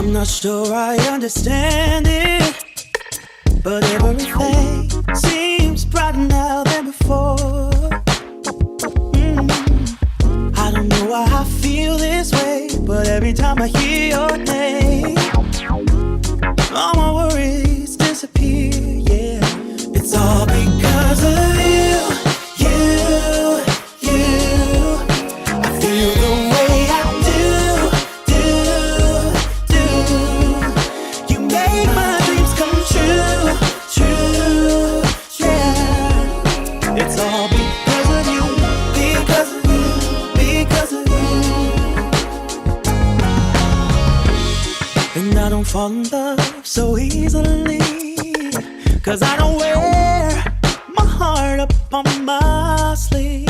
I'm not sure I understand it, but everything seems brighter now than before. I don't know why I feel this way, but every time I hear your name, all my worries disappear, yeah. It's all because of you, you. I feel the way I do. You make my dreams come true, yeah. It's all because of you, because of you. And I don't fall in love so easily, 'cause I don't wear my heart up on my sleeve.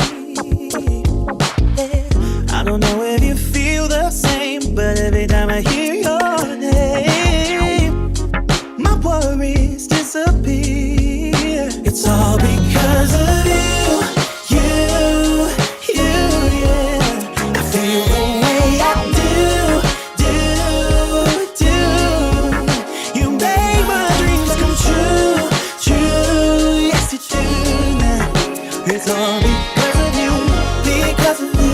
Yeah. I don't know if you feel the same, but every time I hear your name, my worries disappear. It's all because of you, yeah. I feel the way I do. You make my dreams come true, yes you do. It's all because of you, because of you.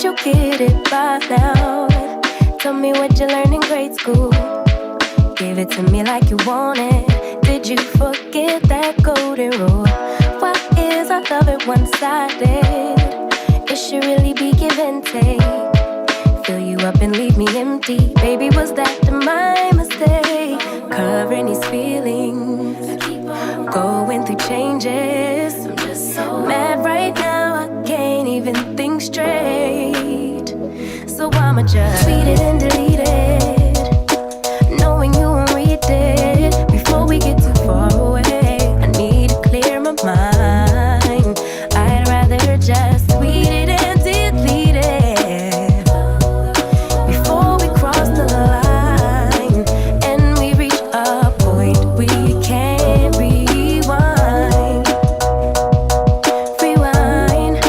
You get it by now. Tell me what you learned in grade school. Give it to me like you want it. Did you forget that golden rule? Why is our love at one-sided? It should really be give and take. Fill you up and leave me empty. Baby, was that my mistake? Covering these feelings, going through changes. I'm just so mad right now, I can't even think straight. So I'ma just tweet it and delete it, knowing you won't read it before we get too far away. I need to clear my mind. I'd rather just tweet it and delete it before we cross the line and we reach a point we can't rewind. Rewind.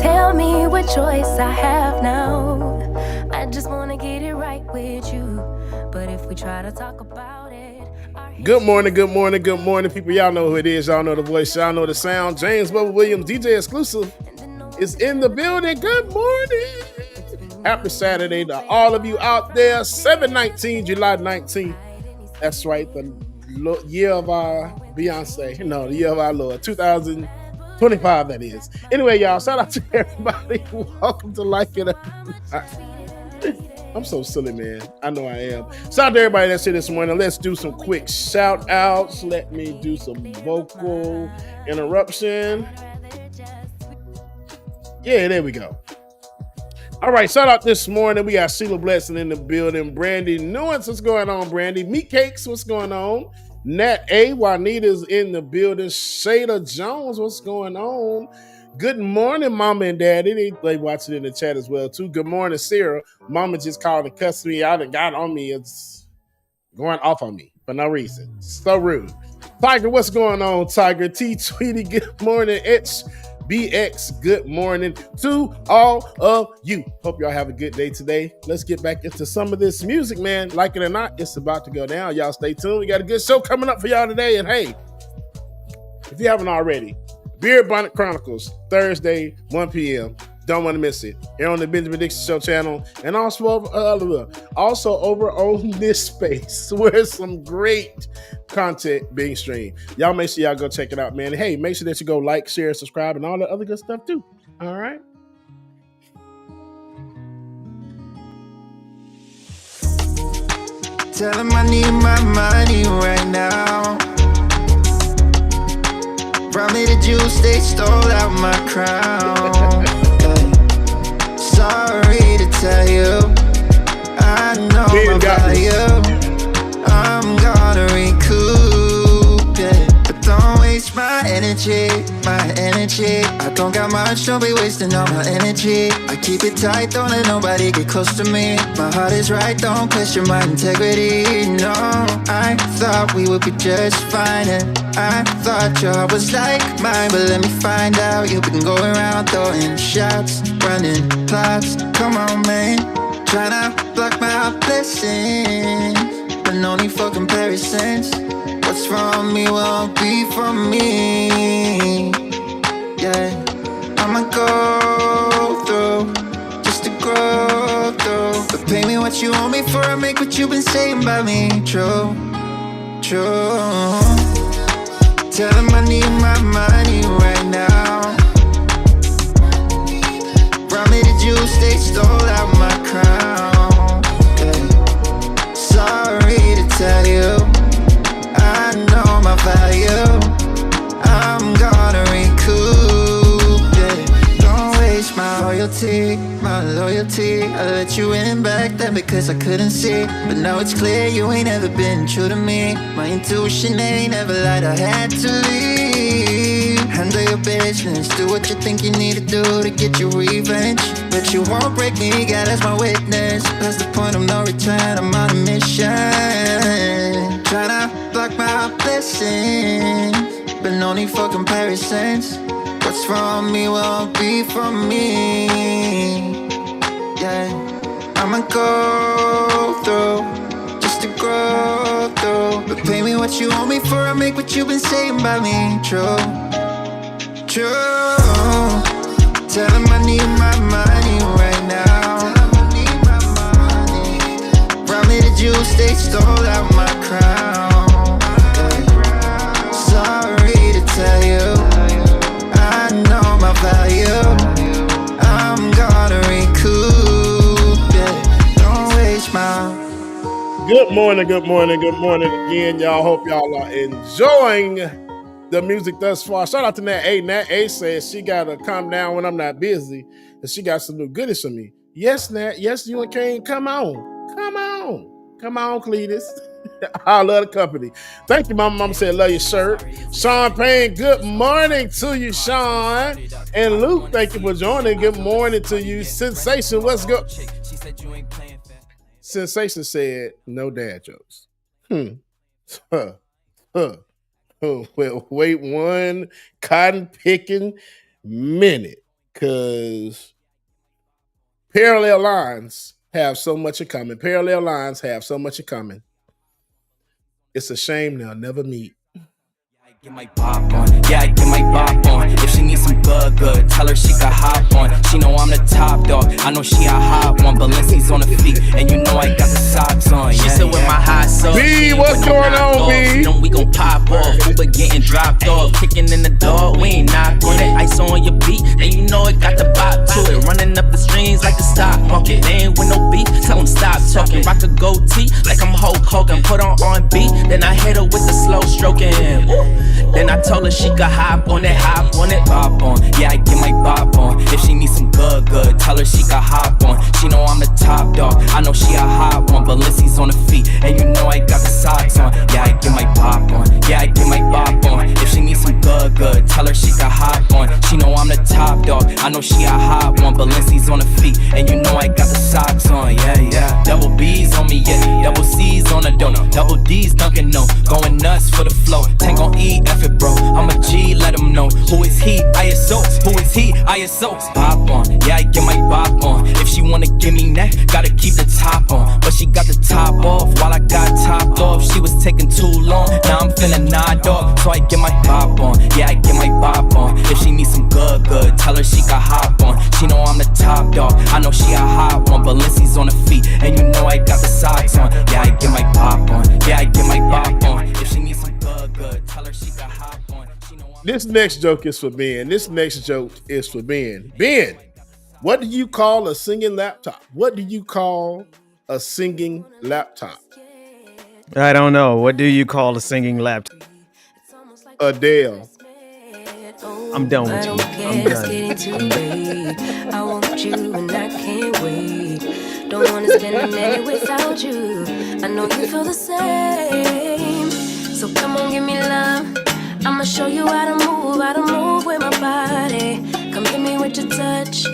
Tell me what choice I have now. I just wanna get it right with you, but if we try to talk about it. Good morning, people. Y'all know who it is. Y'all know the voice. Y'all know the sound. James Bubba Williams, DJ Exclusive, is in the building. Good morning. Happy Saturday to all of you out there. 7/19, July 19th. That's right. The year of our Beyoncé. No, the year of our Lord. 2025, that is. Anyway, y'all, shout out to everybody. Welcome to Like It. I'm so silly, man. I know I am. Shout out to everybody that's here this morning. Let's do some quick shout outs. Let me do some vocal interruption. Yeah, there we go. All right, shout out this morning. We got Sheila Blessing in the building. Brandy Nuance, what's going on, Brandy? Meat Cakes, what's going on? Nat A. Juanita's in the building. Shada Jones, what's going on? Good morning, Mama and Daddy. They watching in the chat as well, too. Good morning, Sarah. Mama just called and cussed me out and got on me. It's going off on me for no reason. So rude. Tiger, what's going on, Tiger? T Tweety, good morning. HBX, good morning to all of you. Hope y'all have a good day today. Let's get back into some of this music, man. Like it or not, it's about to go down. Y'all stay tuned. We got a good show coming up for y'all today. And hey, if you haven't already, Beard Bonnet Chronicles, Thursday, 1 p.m. Don't want to miss it. Here on the Benjamin Dixon Show channel. And also over on this space where some great content being streamed. Y'all make sure y'all go check it out, man. Hey, make sure that you go like, share, subscribe, and all the other good stuff too. All right? Tell him I need my money right now. Brought me the juice, they stole out my crown. Sorry to tell you, I know my value. I'm gonna recoup it, but don't waste my energy, my energy. I don't got much, don't be wasting all my energy. I keep it tight, don't let nobody get close to me. My heart is right, don't question my integrity. No, I thought we would be just fine, and I thought your heart was like mine, but let me find out. You've been going around throwing shots, running plots. Come on, man, tryna block my blessings, but no need for comparisons. What's from me won't be from me. Yeah, I'ma go through just to grow through. But pay me what you owe me for, I make what you've been saying about me true, true. Tell him I need my money right now. Brought me the juice, they stole out my crown. Yeah. Sorry to tell you, I know my value. I'm gonna recoup it. Don't waste my loyalty, my loyalty. I let you in back then because I couldn't see, but now it's clear you ain't ever been true to me. My intuition ain't ever lied, I had to leave. Handle your business, do what you think you need to do to get your revenge. But you won't break me, God as my witness. That's the point of no return, I'm on a mission. Tryna block my blessings, but no need for comparisons. What's from me won't be from me. Yeah, I'ma go through just to grow through. But pay me what you owe me for, I make what you've been saying about me true, true. Tell him I need my money right now. Brought me the juice, they stole out my crown. Yeah. Sorry to tell you, I know my value. I'm gonna recoup it. Don't waste my. Good morning, good morning, good morning again, y'all. Hope y'all are enjoying the music thus far. Shout out to Nat A. Nat A says she gotta calm down when I'm not busy, and she got some new goodies for me. Yes, Nat. Yes, you and Kane. Come on, come on, come on, Cletus. I love the company. Thank you, Mama. Mama said, love your shirt. Sean Payne, good morning to you, Sean. And Luke, thank you for joining. Good morning to you. Sensation, what's good? Sensation said, no dad jokes. Well, wait one cotton picking minute, because parallel lines have so much in common. Parallel lines have so much in common. It's a shame they'll never meet. Get my pop on, yeah, I get my bop on. If she needs some good, tell her she can hop on. She know I'm the top dog, I know she a hot one. Balenci's on the feet, and you know I got the socks on. She said with my high soul, B, what's going on, B? Then we gon' pop off, Uber getting dropped off. Kicking in the door, we ain't knock on it. Ice on your beat, and you know it got the bop to it. Running up the streams like the stock market. They ain't with no beef, tell them stop talking. Rock a goatee like I'm Hulk Hogan. Put on R&B, then I hit her with the slow stroking. Ooh. Then I told her she could hop on it, bop on. Yeah, I get my bop on. If she needs some good, tell her she could hop on. She know I'm the top dog, I know she a hot one. Balenci's on the feet, and you know I got the socks on. Yeah, I get my bop on. Yeah, I get my bop on. If she needs some good, tell her she could hop on. She know I'm the top I know she a hot one, Balenci's on her feet, and you know I got the socks on, yeah. Double B's on me, yeah. Double C's on the dough. Double D's dunking, no. Going nuts for the flow. Tank on E, F it, bro. I'm a G, let him know. Who is he? ISO. Who is he? ISO. Pop on, yeah, I get my bop on. If she wanna give me neck, gotta keep the top on. But she got the top off while I got topped off. She was taking too long, now I'm feeling nod off. So I get my bop on, yeah, I get my bop on. If she needs some good, tell her she can hop on. She know I'm the top dog, I know she a hot one. Balenci's on her feet, and you know I got the socks on. Yeah, I get my pop on, yeah, I get my bop on. If she needs some good, tell her she can hop on. This next joke is for Ben. Ben, what do you call a singing laptop? What do you call a singing laptop? I don't know. What do you call a singing laptop? Adele. I'm done with you. I'm done. I want you and I can't wait. Don't wanna spend a minute without you. I know you feel the same. So come on, give me love. I'ma show you how to move with my body. Come hit me with your touch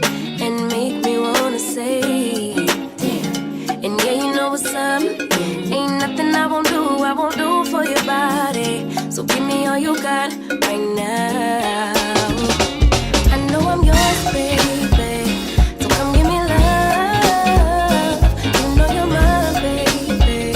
and make me wanna say, damn. And yeah, you know what's up. Ain't nothing I won't do for your body. So give me all you got right now. I know I'm yours, baby. So come give me love. You know you're mine, baby.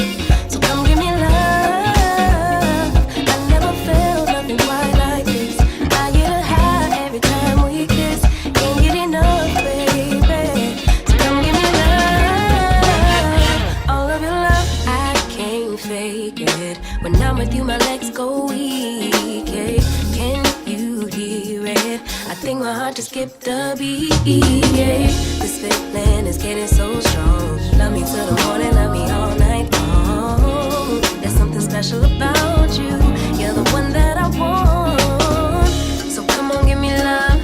So come give me love. I never felt nothing quite like this. I get a high every time we kiss. Can't get enough, baby. So come give me love. All of your love, I can't fake it. When I'm with you, my legs go weak. Yeah. Can you hear it? I think my heart just skipped a beat. Yeah. This feeling is getting so strong. Love me till the morning, love me all night long. There's something special about you. You're the one that I want. So come on, give me love.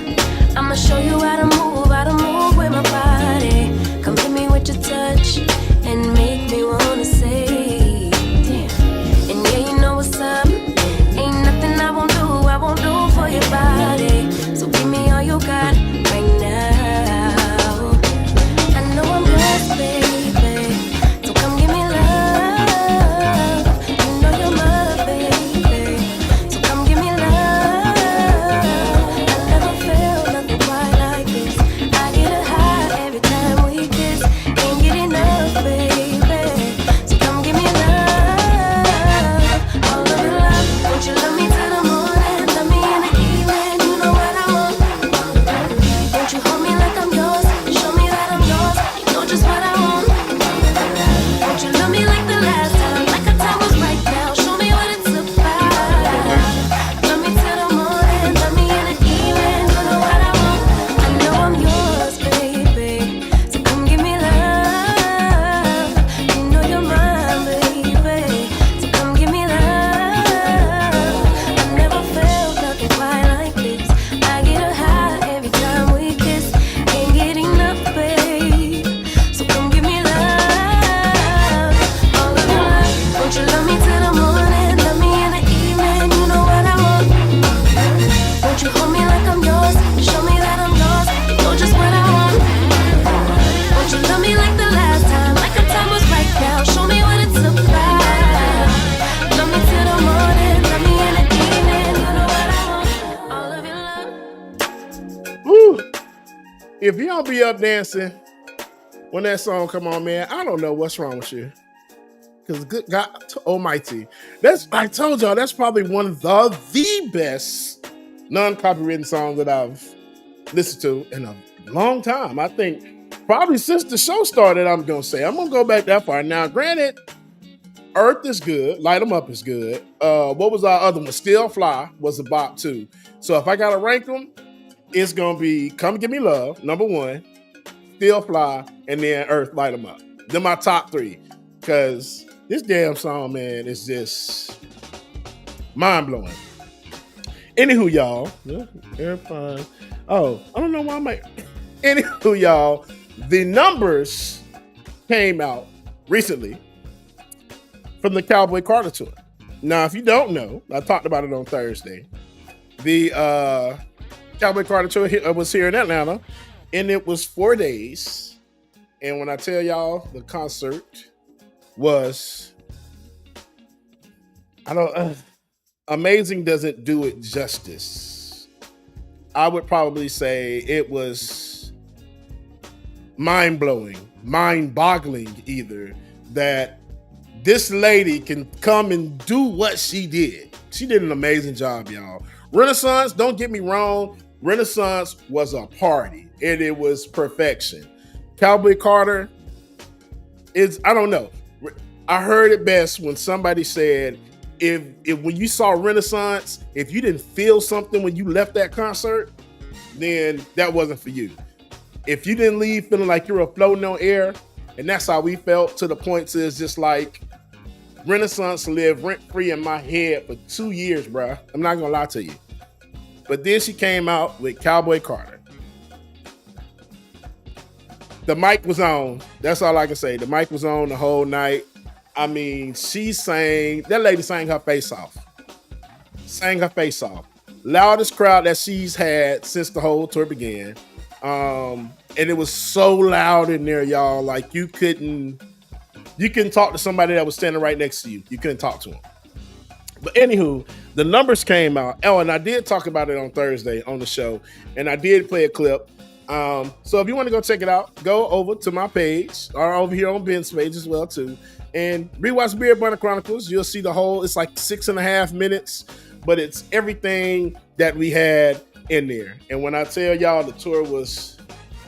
I'ma show you how to move with my body. Come hit me with your touch and make me wanna say, damn. And yeah, you know what's up. Ain't nothing I won't do for your body. So give me all you got right now. I know I'm yours, baby. So come give me love. You know you're my baby. So come give me love. I never felt nothing quite like this. I get a high every time we kiss. Can't get enough, baby. So come give me love. All of your love. Won't you love me till the morning? Love me in the evening. You know what I want. Won't you hold me like I'm yours? Show me that I'm yours. You know just what I want. Won't you love me like the last time? Like our time was right now. Show me what it's about. Love me till the morning. Love me in the evening. You know what I want. I know I'm yours, baby. So come give me love. You know you're mine, baby. So come give me love. I never felt nothing quite like this. I get a high every time we kiss. Can't get enough, babe. So come give me love. All of your love. Won't you love me till the morning? Love me in the evening. You know what I want. Won't you hold me like I'm yours? Show me that I'm yours. You know just what I want. Won't you love me like the last time? Like our time was right now. Show me what it's about. Love me till the morning. Love me in the evening. You know what I want. All of your love. Woo. If you don't be up dancing when that song come on, man, I don't know what's wrong with you. Because good God Almighty, I told y'all that's probably one of the best non-copywritten songs that I've listened to in a long time. I think probably since the show started. I'm gonna go back that far. Now, granted, Earth is good, Light 'Em Up is good. What was our other one? Still Fly was a bop too. So if I gotta rank them, it's gonna be Come Give Me Love, number one, Still Fly, and then Earth, Light 'Em Up. They're my top three. Cause this damn song, man, is just mind-blowing. Anywho, y'all. AirPods. Oh, I don't know why I'm like. Anywho, y'all, the numbers came out recently from the Cowboy Carter Tour. Now, if you don't know, I talked about it on Thursday. The Cowboy Carter tour was here in Atlanta, and it was 4 days. And when I tell y'all, the concert was, amazing doesn't do it justice. I would probably say it was mind-blowing, mind-boggling either, that this lady can come and do what she did. She did an amazing job, y'all. Renaissance, don't get me wrong, Renaissance was a party, and it was perfection. Cowboy Carter is, I don't know. I heard it best when somebody said, if when you saw Renaissance, if you didn't feel something when you left that concert, then that wasn't for you. If you didn't leave feeling like you were floating on air, and that's how we felt, to the point is just like Renaissance lived rent-free in my head for 2 years, bruh. I'm not gonna lie to you. But then she came out with Cowboy Carter. The mic was on. That's all I can say. The mic was on the whole night. I mean, that lady sang her face off. Sang her face off. Loudest crowd that she's had since the whole tour began. And it was so loud in there, y'all. Like you couldn't talk to somebody that was standing right next to you. You couldn't talk to them. But anywho, the numbers came out. Oh, and I did talk about it on Thursday on the show, and I did play a clip. So if you want to go check it out, go over to my page or over here on Ben's page as well too, and rewatch Beard Burner Chronicles. You'll see the whole. It's like 6.5 minutes, but it's everything that we had in there. And when I tell y'all, the tour was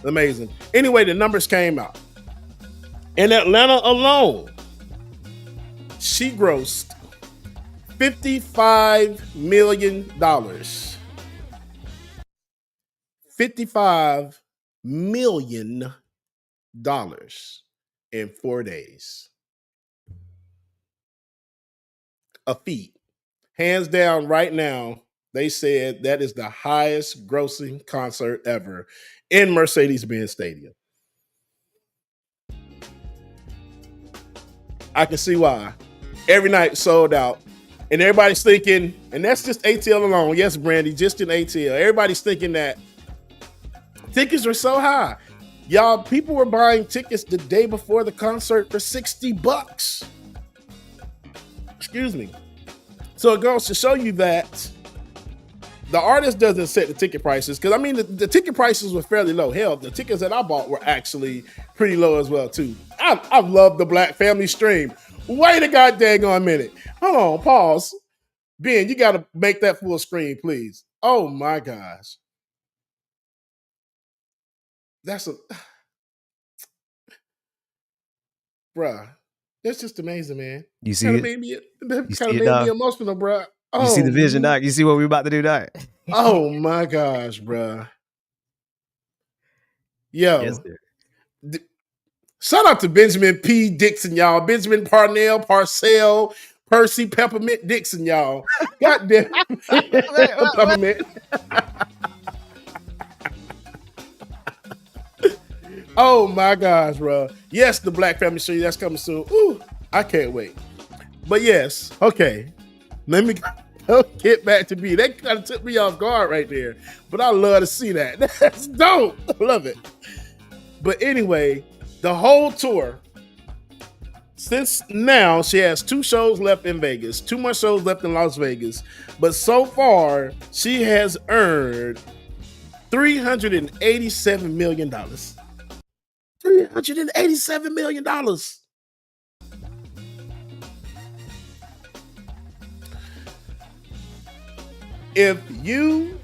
amazing. Anyway, the numbers came out. In Atlanta alone, she grossed $55 million. $55 million in 4 days. A feat. Hands down right now, they said that is the highest grossing concert ever in Mercedes-Benz Stadium. I can see why. Every night sold out. And everybody's thinking, and that's just ATL alone. Yes, Brandy, just in ATL. Everybody's thinking that tickets were so high. Y'all, people were buying tickets the day before the concert for $60. Excuse me. So it goes to show you that the artist doesn't set the ticket prices. Because, I mean, the ticket prices were fairly low. Hell, the tickets that I bought were actually pretty low as well, too. I love the Black Family stream. Wait a goddamn minute. Hold on, pause. Ben, you got to make that full screen, please. Oh, my gosh. That's bruh. That's just amazing, man. You see Kind it? of made me emotional, bruh. Oh, you see the vision, Doc? You see what we're about to do, Doc? Oh my gosh, bruh. Yo. Yes, sir. Shout out to Benjamin P. Dixon, y'all. Benjamin Parcell, Percy Peppermint Dixon, y'all. Goddamn. Peppermint. Oh my gosh, bro. Yes, the Black Family Street, that's coming soon. Ooh, I can't wait. But yes, okay. Let me get back to B. That kind of took me off guard right there. But I love to see that. That's dope. I love it. But anyway, the whole tour, since now, she has 2 shows left in Vegas, 2 more shows left in Las Vegas. But so far, she has earned $387 million. $387 million. If you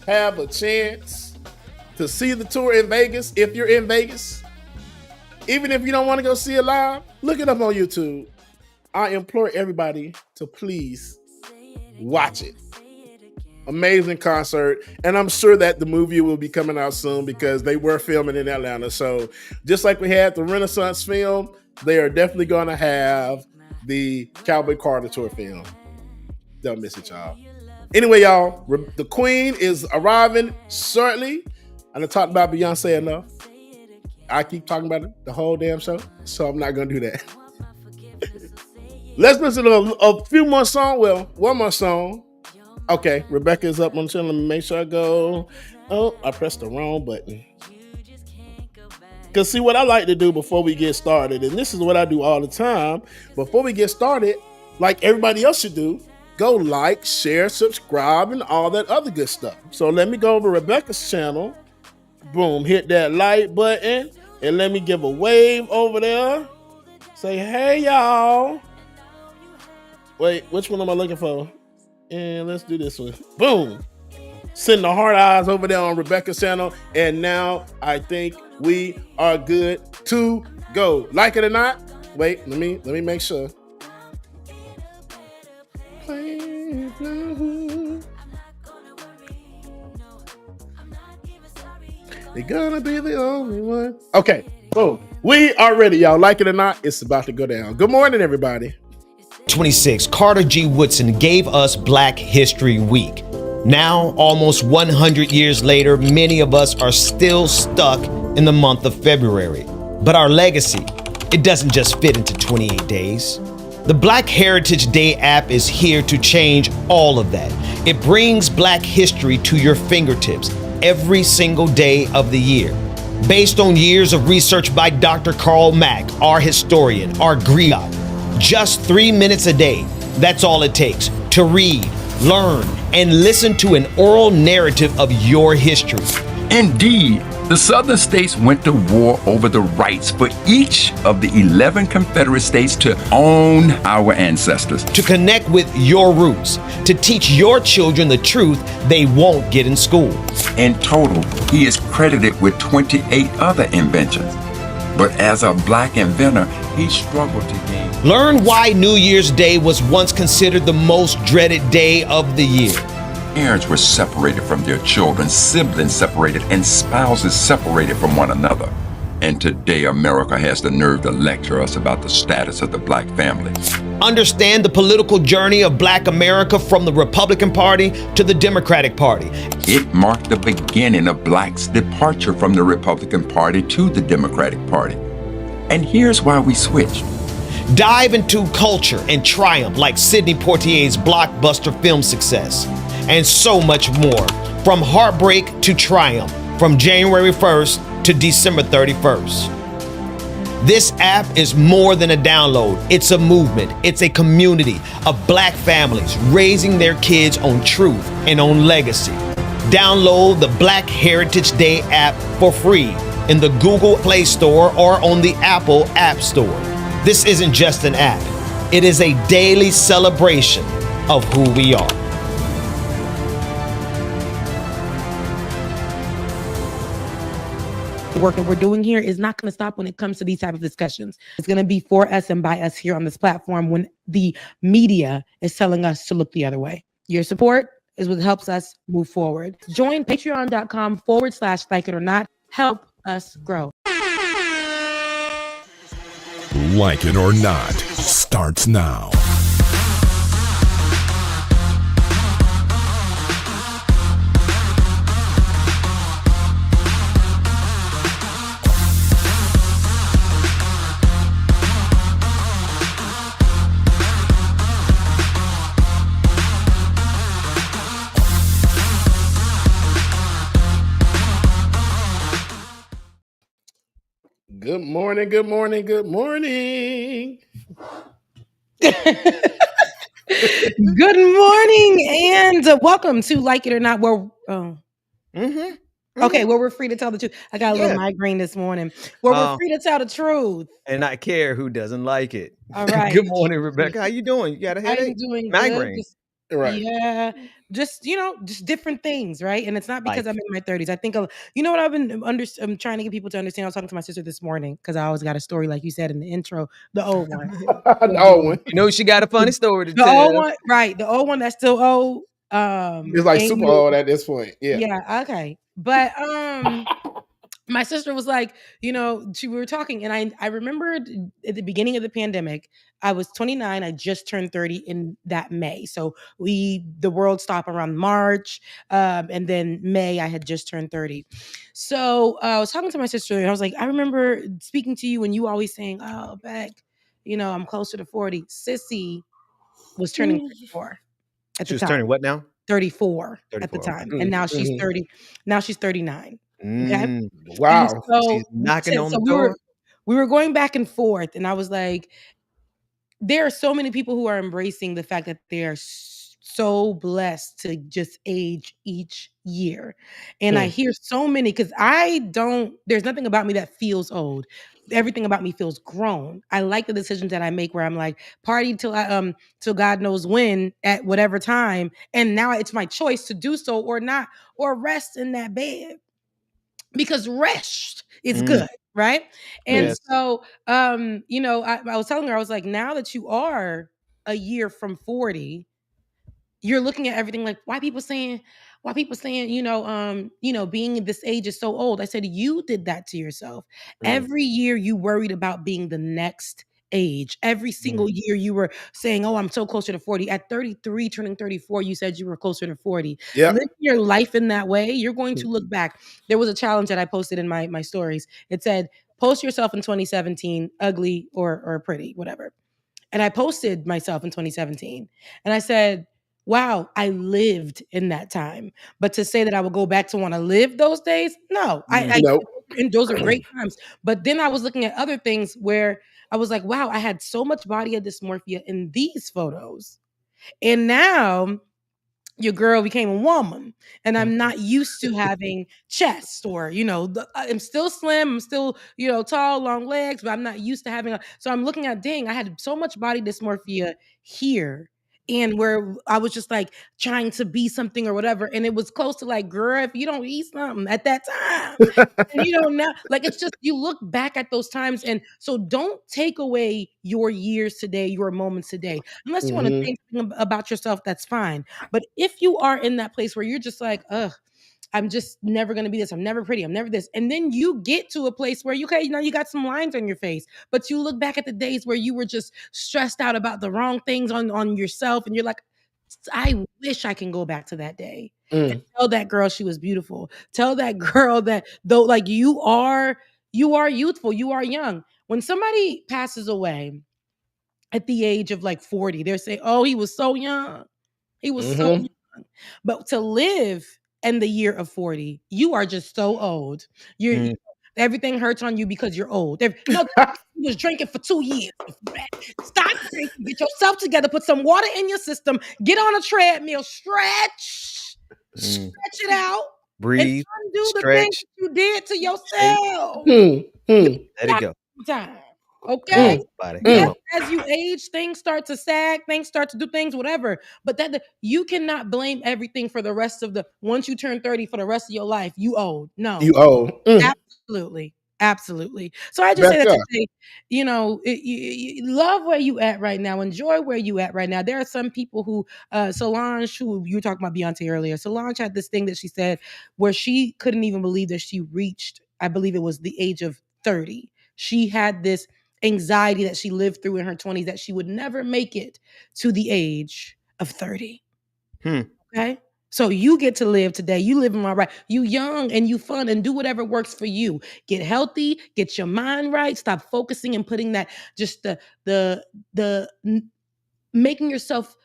have a chance to see the tour in Vegas, if you're in Vegas, even if you don't want to go see it live, look it up on YouTube. I implore everybody to please watch it. Amazing concert. And I'm sure that the movie will be coming out soon because they were filming in Atlanta. So just like we had the Renaissance film, they are definitely going to have the Cowboy Carter tour film. Don't miss it, y'all. Anyway, y'all, the Queen is arriving shortly. I done talked about Beyoncé enough. I keep talking about it the whole damn show, so I'm not going to do that. Let's listen to a few more songs. Well, one more song. Okay, Rebecca's up on the channel. Let me make sure I go. Oh, I pressed the wrong button. Because see what I like to do before we get started, and this is what I do all the time. Before we get started, like everybody else should do, go like, share, subscribe, and all that other good stuff. So let me go over Rebecca's channel. Boom, hit that like button, and let me give a wave over there. Say, hey, y'all. Wait, which one am I looking for? And let's do this one. Boom. Send the heart eyes over there on Rebecca's channel. And now I think we are good to go. Like it or not? Wait, let me make sure. They're gonna be the only one. Okay, boom. We are ready, y'all. Like it or not, it's about to go down. Good morning, everybody. 26, Carter G. Woodson gave us Black History Week. Now, almost 100 years later, many of us are still stuck in the month of February. But our legacy, it doesn't just fit into 28 days. The Black Heritage Day app is here to change all of that. It brings Black history to your fingertips every single day of the year. Based on years of research by Dr. Carl Mack, our historian, our griot, just 3 minutes a day, that's all it takes to read, learn, and listen to an oral narrative of your history. Indeed, the Southern states went to war over the rights for each of the 11 Confederate states to own our ancestors. To connect with your roots, to teach your children the truth they won't get in school. In total, he is credited with 28 other inventions. But as a Black inventor, he struggled to gain. Learn why New Year's Day was once considered the most dreaded day of the year. Parents were separated from their children, siblings separated, and spouses separated from one another. And today, America has the nerve to lecture us about the status of the Black family. Understand the political journey of Black America from the Republican Party to the Democratic Party. It marked the beginning of Blacks' departure from the Republican Party to the Democratic Party. And here's why we switched. Dive into culture and triumph like Sidney Poitier's blockbuster film success. And so much more. From heartbreak to triumph. From January 1st to December 31st. This app is more than a download. It's a movement. It's a community of Black families raising their kids on truth and on legacy. Download the Black Heritage Day app for free in the Google Play Store or on the Apple App Store. This isn't just an app. It is a daily celebration of who we are. The work that we're doing here is not going to stop when it comes to these type of discussions. It's going to be for us and by us here on this platform when the media is telling us to look the other way. Your support is what helps us move forward. Join patreon.com/like it or not. Help us grow. Like it or not starts now. Good morning, good morning, good morning. Good morning and welcome to Like It or Not. Where okay, where we're free to tell the truth. I got a little migraine this morning. Where we're free to tell the truth. And not care who doesn't like it. All right. Good morning, Rebecca. How you doing? You got a headache? I'm doing migraine. Good. Right. Yeah, just different things, right? And it's not because I'm in my 30s. I think you know what I've been I'm trying to get people to understand. I was talking to my sister this morning because I always got a story, like you said in the intro, the old one. The old one. You know she got a funny story to the tell. old one, right? The old one that's still old. It's like super old at this point. Yeah. Yeah. Okay. But my sister was like, we were talking, and I remembered at the beginning of the pandemic, I was 29. I just turned 30 in that May. So the world stopped around March, and then May I had just turned 30. So I was talking to my sister, and I was like, I remember speaking to you, and you always saying, "Oh, Beck, I'm closer to 40." Sissy was turning 34 at the time. She was turning what now? 34 at the 34. time, Okay. and now she's Mhm. 30. Now she's 39. Okay, Mm, and Wow. she's so knocking on so the we were door. going back and forth, and I was like, there are so many people who are embracing the fact that they are so blessed to just age each year. And I Mm. hear so many because there's nothing about me that feels old. Everything about me feels grown. I like the decisions that I make where I'm like, party till God knows when at whatever time. And now it's my choice to do so or not, or rest in that bed because rest is Mm, good, right? And Mm. yes. so I was telling her, I was like, now that you are a year from 40, you're looking at everything like why people saying being this age is so old. I said, you did that to yourself. Mm, Every year you worried about being the next age. Every mm, single year you were saying, oh, I'm so closer to 40. At 33 turning 34, you said you were closer to 40. Yep. Living your life in that way, you're going to look back. There was a challenge that I posted in my stories. It said, post yourself in 2017, ugly or pretty, whatever. And I posted myself in 2017 and I said, wow, I lived in that time. But to say that I would go back to want to live those days, no, mm, No. and those are great times. But then I was looking at other things where I was like, wow, I had so much body dysmorphia in these photos. And now your girl became a woman and mm, I'm not used to having chest or I'm still slim, I'm still tall, long legs, but I'm not used to having so I'm looking at, dang, I had so much body dysmorphia here and where I was just like trying to be something or whatever, and it was close to like, girl, if you don't eat something at that time, and now, like, it's just you look back at those times, and so don't take away your years today, your moments today. Unless you want to Mhm. change something about yourself, that's fine. But if you are in that place where you're just like, ugh, I'm just never gonna be this, I'm never pretty, I'm never this. And then you get to a place where you got some lines on your face, but you look back at the days where you were just stressed out about the wrong things on yourself, and you're like, I wish I can go back to that day and Mm. tell that girl she was beautiful. Tell that girl that though, like, you are youthful, you are young. When somebody passes away at the age of like 40, they're saying, oh, he was so young. He was so Mhm. young. But to live in the year of 40, you are just so old. mm. Everything hurts on you because you're old. You was drinking for 2 years before that. Stop drinking. Get yourself together. Put some water in your system. Get on a treadmill. Mm. Stretch it out, and Breathe, undo the things stretch, that you did to shake. yourself. Hmm. You Hmm. Let it got go. time. Okay? Mm. Relax, body. Come Yes, Mm. on. as you age, things start to sag, things start to do things, whatever. But you cannot blame everything for the rest of the once you turn 30 for the rest of your life. You old. You No. old. Mm. Absolutely. Absolutely. So I just say that Becca. to say, love where you at right now. Enjoy where you at right now. There are some people who, Solange, who you were talking about Beyonce earlier. Solange had this thing that she said where she couldn't even believe that she reached, I believe it was the age of 30. She had this anxiety that she lived through in her 20s that she would never make it to the age of 30. Hmm. Okay. So you get to live today. You living all right. You young and you fun and do whatever works for you. Get healthy, get your mind right. Stop focusing and putting that just the making yourself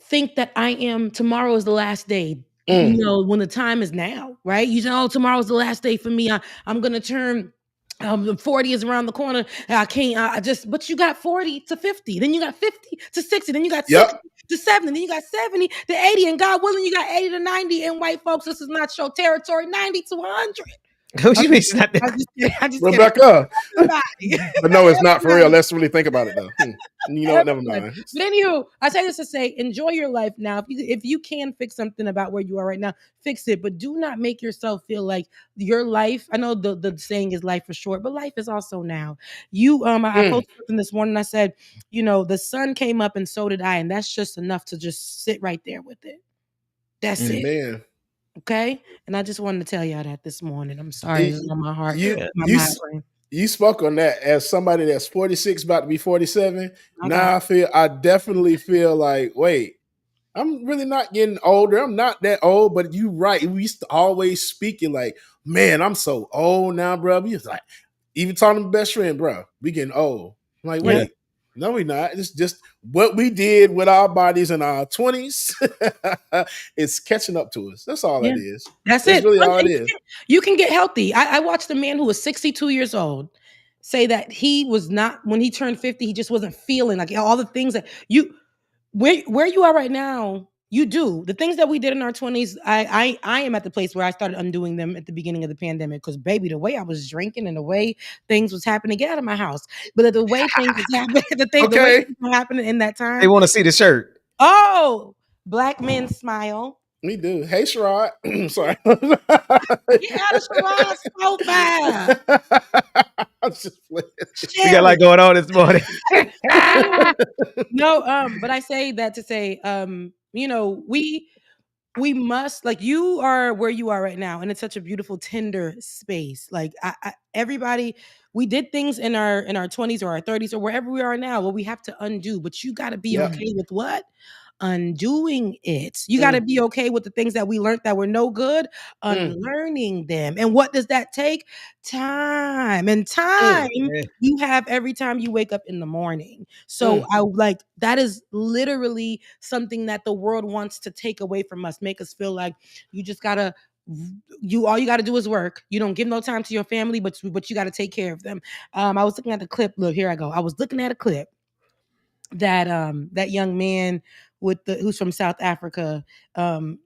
think that I am tomorrow is the last day. Mm. When the time is now, right? You know, tomorrow's the last day for me. I'm gonna turn 40 is around the corner. I can't, I just, but you got 40 to 50, then you got 50 to 60, then you got 60 Yep. to 70, then you got 70 to 80, and God willing, you got 80 to 90. And white folks, this is not your territory, 90 to 100. What you Okay. mean it's not I that? just kidding. I just kidding. Rebecca. Everybody. But no, it's not for real. Everybody. Let's really think about it though. You know what? Never Everyone. mind. But anywho, I say this to say, enjoy your life now. If you can fix something about where you are right now, fix it. But do not make yourself feel like your life. I know the saying is life is short, but life is also now. I Mm. posted something this morning. I said, the sun came up and so did I, and that's just enough to just sit right there with it. That's it. Amen. Okay. And I just wanted to tell y'all that this morning. I'm sorry, this is It- on my heart, you Yeah. my you migraine. you spoke on that as somebody that's 46, about to be 47. Okay. Now I definitely feel like, wait, I'm really not getting older. I'm not that old, but you right. We used to always speaking like, man, I'm so old now, bro. We was like, even talking to my best friend, bro, we getting old. I'm like, Yeah. wait. No, we not. It's just what we did with our bodies in our 20s. It's catching up to us. That's all Yeah, that is. that's That's it. really And all it is. you can get healthy. I watched a man who was 62 years old say that he was not, when he turned 50, he just wasn't feeling like all the things that where you are right now. You do the things that we did in our 20s. I am at the place where I started undoing them at the beginning of the pandemic, because baby, the way I was drinking and the way things was happening, get out of my house. But the way things was happening, the way Okay. things were happening in that They time. want to see the shirt. Oh, black men smile. We do. Hey, Sherrod. Sorry. Get out of Sherrod's profile. I'm just playing. We got a lot going on this morning. No, but I say that to say, we must, like, you are where you are right now, and it's such a beautiful, tender space. Like, everybody, we did things in our 20s or our 30s or wherever we are now, what we have to undo. But you got to be Yep. okay with what? Undoing it. You got to Mm. be okay with the things that we learned that were no good, unlearning them. And what does that take? Time. And time Yeah. you have every time you wake up in the morning. So Mm. I like, that is literally something that the world wants to take away from us, make us feel like you just gotta, all you gotta do is work. You don't give no time to your family, but you gotta take care of them. I was looking at the clip. Look, here I go. I was looking at a clip that that young man with the who's from South Africa.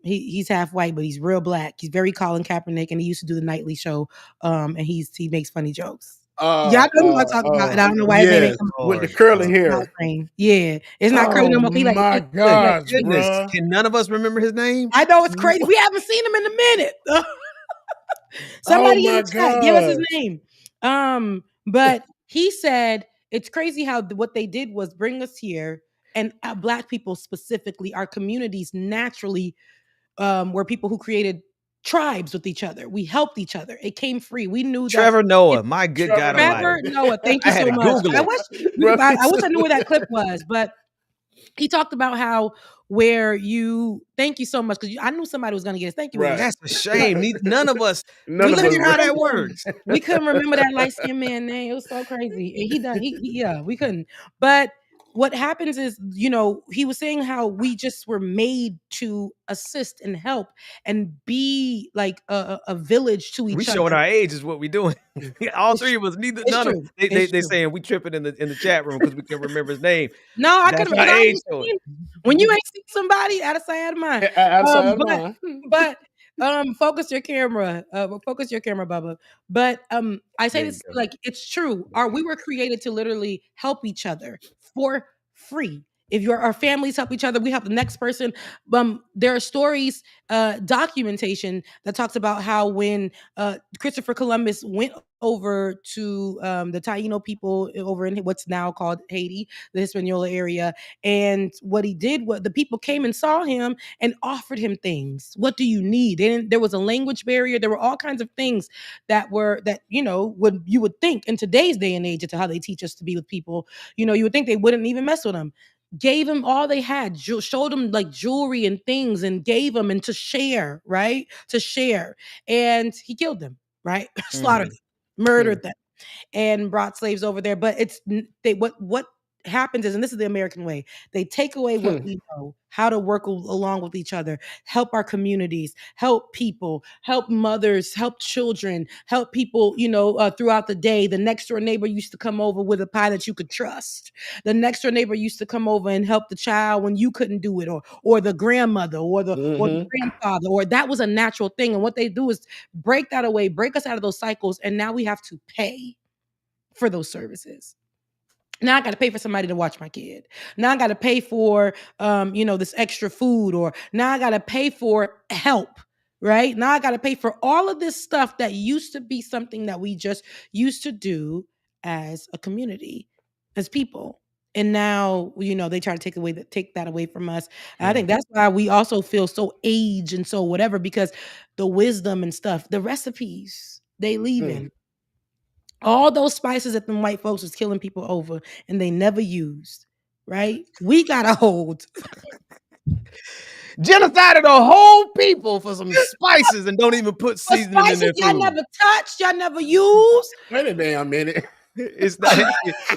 He's half white, but he's real black. He's very Colin Kaepernick, and he used to do the nightly show. And he makes funny jokes. Y'all know who I'm talking about, and I don't know why his name Yes, ain't coming. with the curly hair. Yeah, it's not curly Oh no more. He like, my it's good. My gosh, goodness. bruh. Can none of us remember his name? I know it's crazy. We haven't seen him in a minute. Oh Somebody in my the chat, give us his gosh. name. But he said it's crazy how what they did was bring us here, and black people specifically, our communities naturally were people who created tribes with each other. We helped each other. It came free. We knew that. Trevor Noah. My good Trevor God Noah. Almighty. Trevor Noah, thank you I had so to much. Google I it. wish I knew where that clip was, but he talked about how thank you so much, because I knew somebody was going to get it. Thank you, Right. William. That's a shame. None of us. None of Look us at how that remember. works. We couldn't remember that light skinned man name. It was so crazy. And yeah, we couldn't. But what happens is, he was saying how we just were made to assist and help and be like a village to We each showing other. our age is what we doing. All three of us. It's None of true. they It's they true. saying we tripping in the chat room because we can't remember his name. No, I That's couldn't. our age Because to it. when you ain't seen somebody, out of sight, out of mind. Outside of But mine. but focus your camera. Focus your camera, Bubba. But I say There you this go. like it's true. We were created to literally help each other for free. If our families help each other, we help the next person. There are stories, documentation that talks about how when Christopher Columbus went over to the Taino people over in what's now called Haiti, the Hispaniola area, and what he did, what the people came and saw him and offered him things. What do you need? There was a language barrier. There were all kinds of things that would you would think in today's day and age, to how they teach us to be with people. You would think they wouldn't even mess with them. Gave him all they had, showed them like jewelry and things, and gave them, and to share, right? To share, and he killed them, right? Slaughtered them, murdered them, and brought slaves over there. But what happens is, and this is the American way, they take away what we know, how to work along with each other, help our communities, help people, help mothers, help children, help people, throughout the day. The next door neighbor used to come over with a pie that you could trust. The next door neighbor used to come over and help the child when you couldn't do it, or the grandmother, or the grandfather, or that was a natural thing. And what they do is break that away, break us out of those cycles, and now we have to pay for those services. Now I got to pay for somebody to watch my kid. Now I got to pay for, this extra food, or now I got to pay for help, right? Now I got to pay for all of this stuff that used to be something that we just used to do as a community, as people. And now, they try to take that away from us. And I think that's why we also feel so aged and so whatever, because the wisdom and stuff, the recipes they leave in. All those spices that them white folks was killing people over and they never used, right? We got to hold. Genocided a whole people for some spices and don't even put seasoning in their Spices y'all food. never touched, y'all never used. Wait a damn minute. It's not.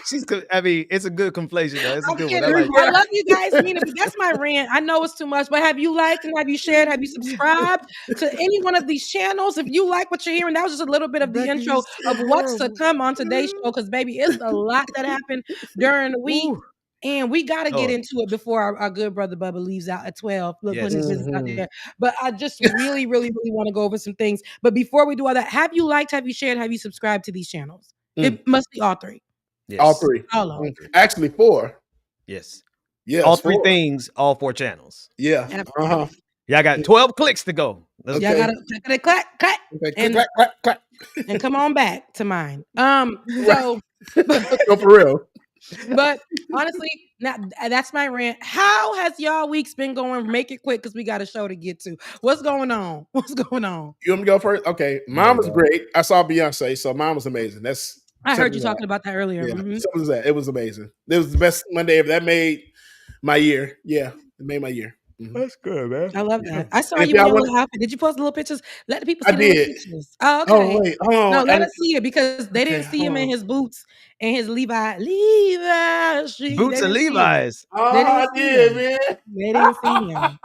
She's. I mean, it's a good conflation though. It's a I'm good one. I kidding. like. I love you guys, mean it, but that's my rant. I know it's too much, but have you liked and have you shared? Have you subscribed to any one of these channels? If you like what you're hearing, that was just a little bit of the Becky, intro you of said what's to horrible. come on today's show. Because baby, it's a lot that happened during the week. Ooh. And we got to get Oh, into it before our good brother Bubba leaves out at 12. Look, putting his yes. business out Mhm. there. But I just really, really, really want to go over some things. But before we do all that, have you liked, have you shared, have you subscribed to these channels? It must be all three. All Yes. three. All of them. Actually, 4. Yes. Yes, All 3 4. things, all 4 channels. Yeah. Absolutely. Y'all got 12 clicks to go. Let's Y'all Okay. gotta clap, clap, Okay. and Clap, clap, clap. and come on back to mine. Right. So, Go for real. but honestly, now that's my rant. How has y'all weeks been going? Make it quick because we got a show to get to. What's going on? What's going on? You want me to go first? Okay. You Mine gotta was go. great. I saw Beyonce, so mine was amazing. That's I heard simple you as that. talking about that earlier. Yeah. Mhm. Simple as that. It was amazing. It was the best Monday ever. That made my year. Yeah. It made my year. Mhm. That's good, man. I love that. I saw And if you in y'all your want, little outfit. Did you post the little pictures? Let the people I see the little did. pictures. Oh, Oh, okay. wait. Hold No, on. let us see it because they Okay. didn't see him Hold in on. his boots and his Levi street. They Boots and didn't see him. Levi's. They Oh, I didn't see did, him. man. They didn't see him.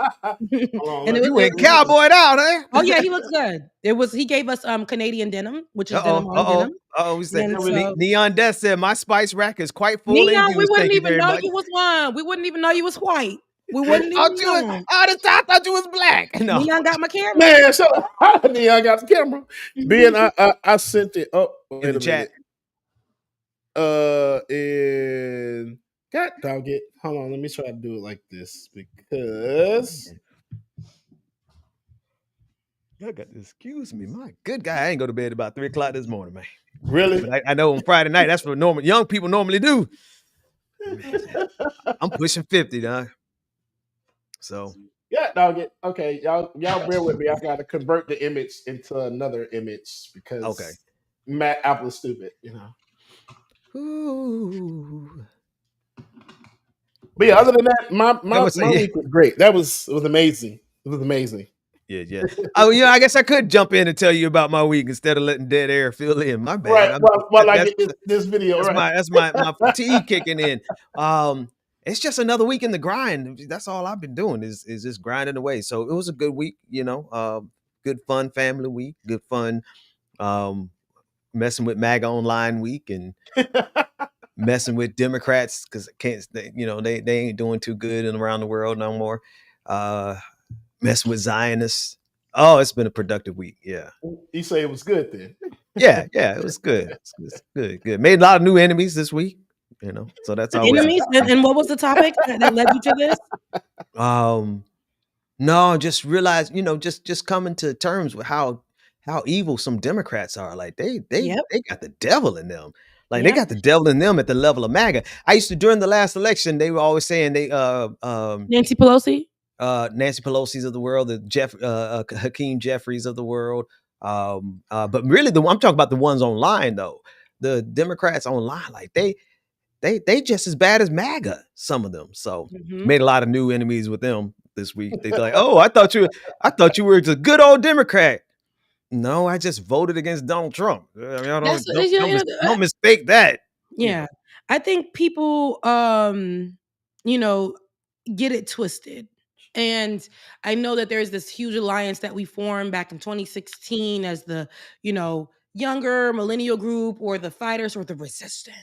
Hold on. And it was You it, went it was cowboyed out, huh? oh yeah, he looks good. It was he gave us Canadian denim, which is denim Uh-oh. on Uh-oh. denim. Uh-oh. We said And we- so Neon Death said my spice rack is quite full and Neon, we used. wouldn't Thank you even very know much. you was one. We wouldn't even know you was white. We wouldn't even Thought you was, know. I thought you was black. No. Neon got my camera. Man, so I got the camera. Being I sent it. Oh, In wait the a chat. minute. And God dog it. Hold on, let me try to do it like this because Y'all got to excuse me. My good guy. I ain't go to bed about 3 o'clock this morning, man. really. But I know on Friday night, that's what normal young people normally do. I'm pushing 50, dog. So Yeah, dog it. Okay, y'all bear with me. I gotta convert the image into another image because okay. Matt Apple is stupid, you know. Ooh. But yeah, other than that, I my would say, yeah. week was great. It was amazing. It was amazing. Yeah. Oh, yeah. I guess I could jump in and tell you about my week instead of letting dead air fill in. My bad. Right. While I get this video, that's right. my fatigue kicking in. It's just another week in the grind. That's all I've been doing is just grinding away. So it was a good week, you know. Good fun family week, good fun messing with MAGA online week and messing with Democrats because they ain't doing too good and around the world no more. Messing with Zionists. Oh, it's been a productive week. Yeah. You say it was good then. Yeah, it was good. It's good. Made a lot of new enemies this week, you know. So that's always Enemies? And what was the topic that led you to this? No, just realize, just coming to terms with how evil some Democrats are. Like they Yep. got the devil in them. Like they Yep. got the devil in them at the level of MAGA. I used to during the last election, they were always saying they Nancy Pelosi? Nancy Pelosi's of the world, the Hakeem Jeffries of the world. But really I'm talking about the ones online though. The Democrats online, like they just as bad as MAGA, some of them. So made a lot of new enemies with them this week. They're like, oh, I thought you were a good old Democrat. No, I just voted against Donald Trump. I mean, don't mistake that. Yeah. I think people get it twisted. And I know that there's this huge alliance that we formed back in 2016 as the, younger millennial group or the fighters or the resistance.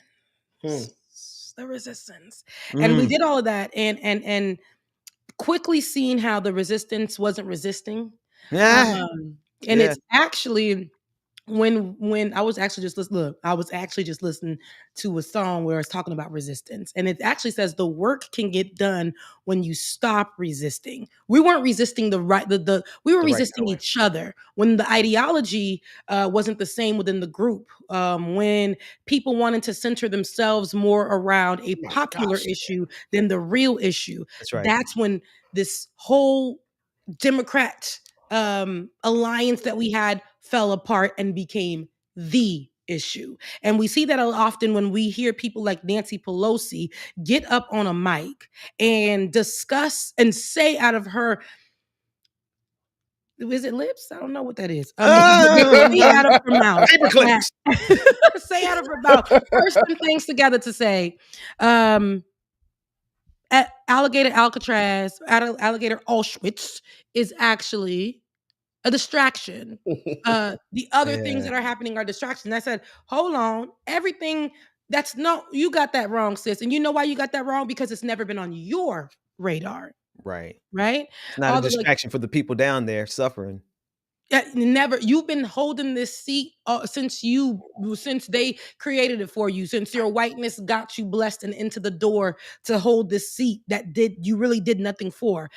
The resistance. And we did all of that and quickly seeing how the resistance wasn't resisting. Yeah. And it's actually when I was actually just listening to a song where it's talking about resistance, and it actually says the work can get done when you stop resisting. We weren't resisting we were resisting each other when the ideology wasn't the same within the group. When people wanted to center themselves more around a popular issue than the real issue. That's right. That's when this whole Democrat alliance that we had fell apart and became the issue. And we see that often when we hear people like Nancy Pelosi get up on a mic and discuss and say out of her Is it lips? I don't know what that is. Say out of her mouth. Paper clips. Say out of her mouth. Put some things together to say. Alligator Alcatraz, Alligator Auschwitz is actually a distraction. The other things that are happening are distractions. I said, hold on, everything you got that wrong, sis. And you know why you got that wrong? Because it's never been on your radar. Right. Right? It's not a distraction for the people down there suffering. Never. You've been holding this seat since they created it for you, since your whiteness got you blessed and into the door to hold this seat that you really did nothing for.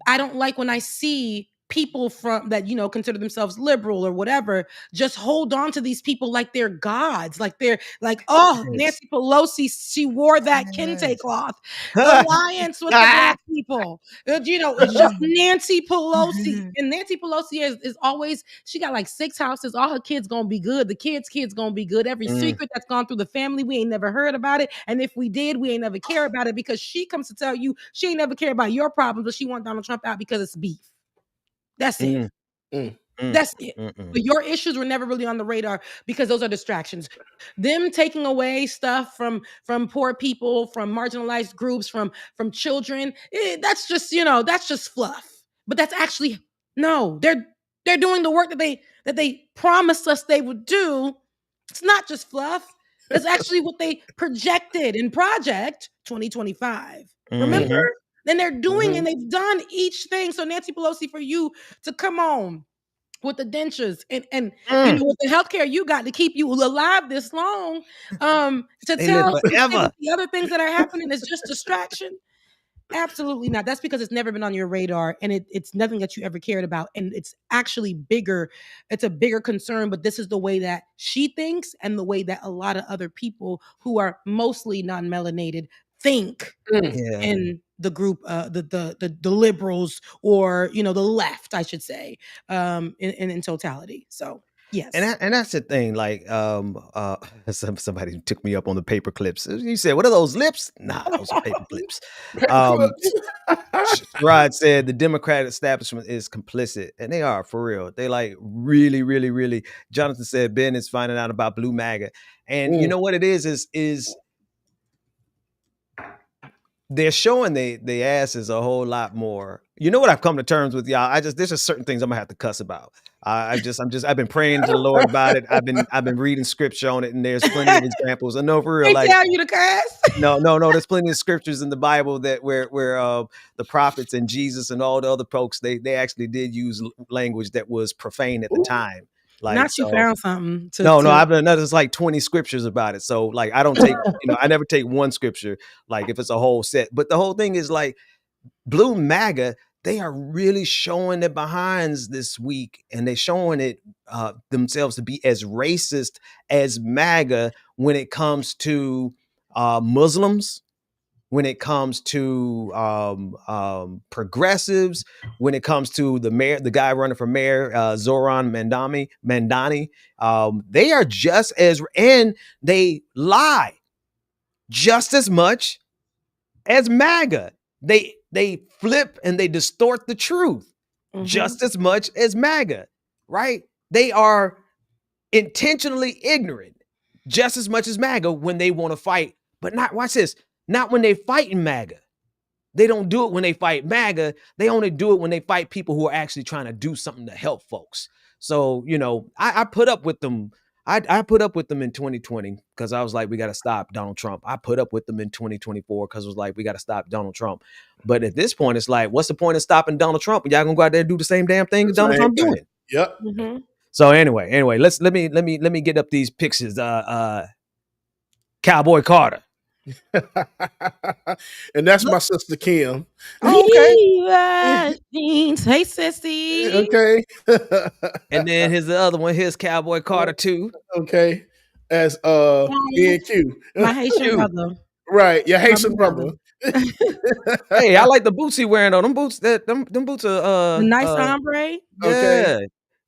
I don't like when I see people from that, consider themselves liberal or whatever, just hold on to these people like they're gods, like they're like, oh, Nancy Pelosi, she wore that kente cloth, alliance with the black people. It's just Nancy Pelosi. And Nancy Pelosi is always, she got like 6 houses. All her kids gonna be good. The kids gonna be good. Every secret that's gone through the family, we ain't never heard about it. And if we did, we ain't never care about it, because she comes to tell you she ain't never care about your problems, but she want Donald Trump out because it's beef. That's it. That's it. But your issues were never really on the radar because those are distractions. Them taking away stuff from poor people, from marginalized groups, from children, that's just fluff. But that's actually no. They're doing the work that they promised us they would do. It's not just fluff. It's actually what they projected in Project 2025. Remember? Then they're doing and they've done each thing. So Nancy Pelosi, for you to come on with the dentures and with the healthcare you got to keep you alive this long, to tell the other things that are happening is just distraction. Absolutely not. That's because it's never been on your radar, and it's nothing that you ever cared about, and it's actually bigger. It's a bigger concern, but this is the way that she thinks and the way that a lot of other people who are mostly non-melanated think in the group, the liberals, or the left, I should say, in totality. So yes, and that's the thing. Like, somebody took me up on the paper clips. You said, "What are those lips?" Nah, those are paper clips. Rod said the Democratic establishment is complicit, and they are, for real. They like really, really, really. Jonathan said Ben is finding out about Blue MAGA, and you know what it is they're showing they asses a whole lot more. You know what I've come to terms with, y'all? There's just certain things I'm gonna have to cuss about. I've been praying to the Lord about it. I've been reading scripture on it, and there's plenty of examples. I know, for real. They tell you to cuss. No. There's plenty of scriptures in the Bible that where the prophets and Jesus and all the other folks, they actually did use language that was profane at the time. Like, not you found something. I've done. There's like 20 scriptures about it. So like, I don't take, I never take one scripture, like if it's a whole set. But the whole thing is like, Blue MAGA, they are really showing their behinds this week, and they're showing it themselves to be as racist as MAGA when it comes to Muslims, when it comes to progressives, when it comes to the mayor, the guy running for mayor, Zoran Mandani. They are just as, and they lie just as much as MAGA. They flip and they distort the truth just as much as MAGA, right? They are intentionally ignorant just as much as MAGA when they want to fight, but not, watch this, not when they fight in MAGA. They don't do it when they fight MAGA. They only do it when they fight people who are actually trying to do something to help folks. So, I put up with them. I put up with them in 2020 because I was like, we got to stop Donald Trump. I put up with them in 2024 because it was like, we got to stop Donald Trump. But at this point, it's like, what's the point of stopping Donald Trump? Y'all gonna go out there and do the same damn thing that Donald Trump doing? Yep. So anyway, let me get up these pictures. Cowboy Carter. And that's my sister Kim. Oh, okay. Hey, sissy. Okay. And then here's the other one. Here's Cowboy Carter 2. Okay. As BNQ. My Haitian brother. Right. Your Haitian brother. Hey, I like the boots he wearing though. Them boots, them boots are the nice ombre. Yeah.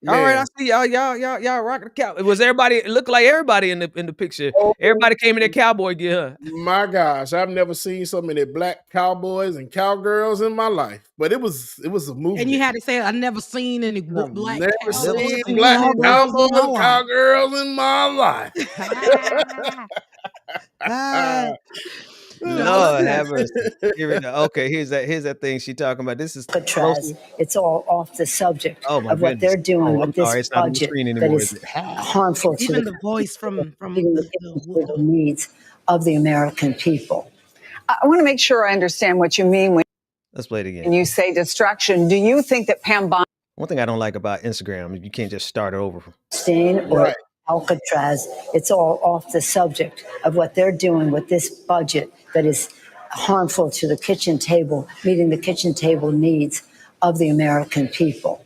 All right, I Man. see y'all rocking the cow. It was everybody. It looked like everybody in the picture. Oh, Everybody came in their cowboy gear. my gosh, I've never seen so many black cowboys and cowgirls in my life. But it was a movement. And you had to say, I never seen any I've black never Never seen cowboys and seen black any cowgirls in my cowboys and life. cowgirls in my life. Lord have mercy. Here we go. Okay, here's that thing she talking about. This is Alcatraz, it's all off the subject oh my of what goodness. they're doing Oh, I'm with this sorry. It's not on the budget screen that anymore, is is it? harmful to Even the the voice from meeting the needs of the American people. I want to make sure I understand what you mean when Let's play it again. you say distraction. Do you think that Pam One thing I don't like about Instagram is you can't just start it over. Bonstein or Alcatraz, it's all off the subject of what they're doing with this budget that is harmful to the kitchen table, meeting the kitchen table needs of the American people?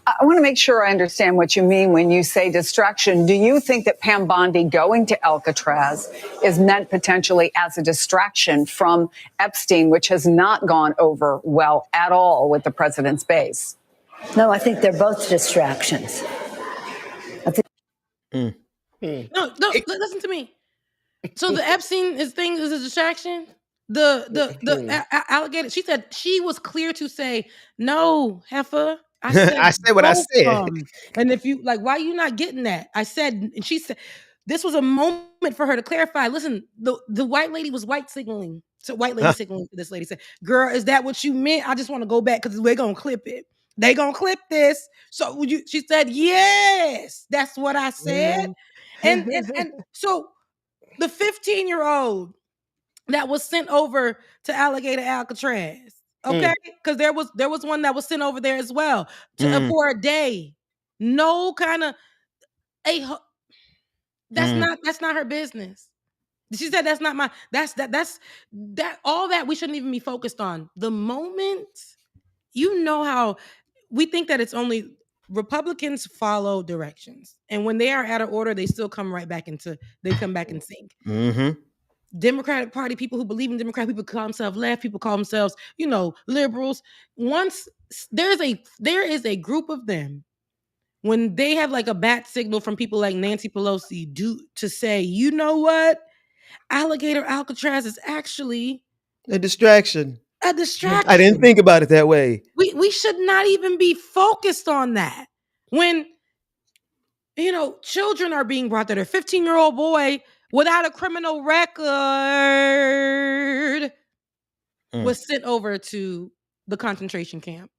I want to make sure I understand what you mean when you say distraction. Do you think that Pam Bondi going to Alcatraz is meant potentially as a distraction from Epstein, which has not gone over well at all with the president's base? No, I think they're both distractions. No, listen to me. So the Epstein thing is a distraction. The alligator. She said she was clear to say no, heifer. I said I said what I both said. of 'em. And if you like, why are you not getting that? I said, and she said this was a moment for her to clarify. Listen, the white lady was white signaling. So white lady signaling to this lady said, "Girl, is that what you meant? I just want to go back because we're gonna clip it. They gonna clip this." So would you? She said, "Yes, that's what I said." And so the 15-year-old that was sent over to Alligator Alcatraz, okay, because there was one that was sent over there as well for a day. No kind of that's not her business. She said that's not my that's all that we shouldn't even be focused on. The moment, you know how we think that it's only Republicans follow directions, and when they are out of order, they still come right back they come back in sync. Mm-hmm. Democratic Party people who believe in Democrat people call themselves left, people call themselves, liberals. Once there is a group of them, when they have like a bat signal from people like Nancy Pelosi to say, you know what, Alligator Alcatraz is actually A distraction. a distraction. I didn't think about it that way. We should not even be focused on that. When children are being brought there, a 15-year-old boy without a criminal record was sent over to the concentration camp.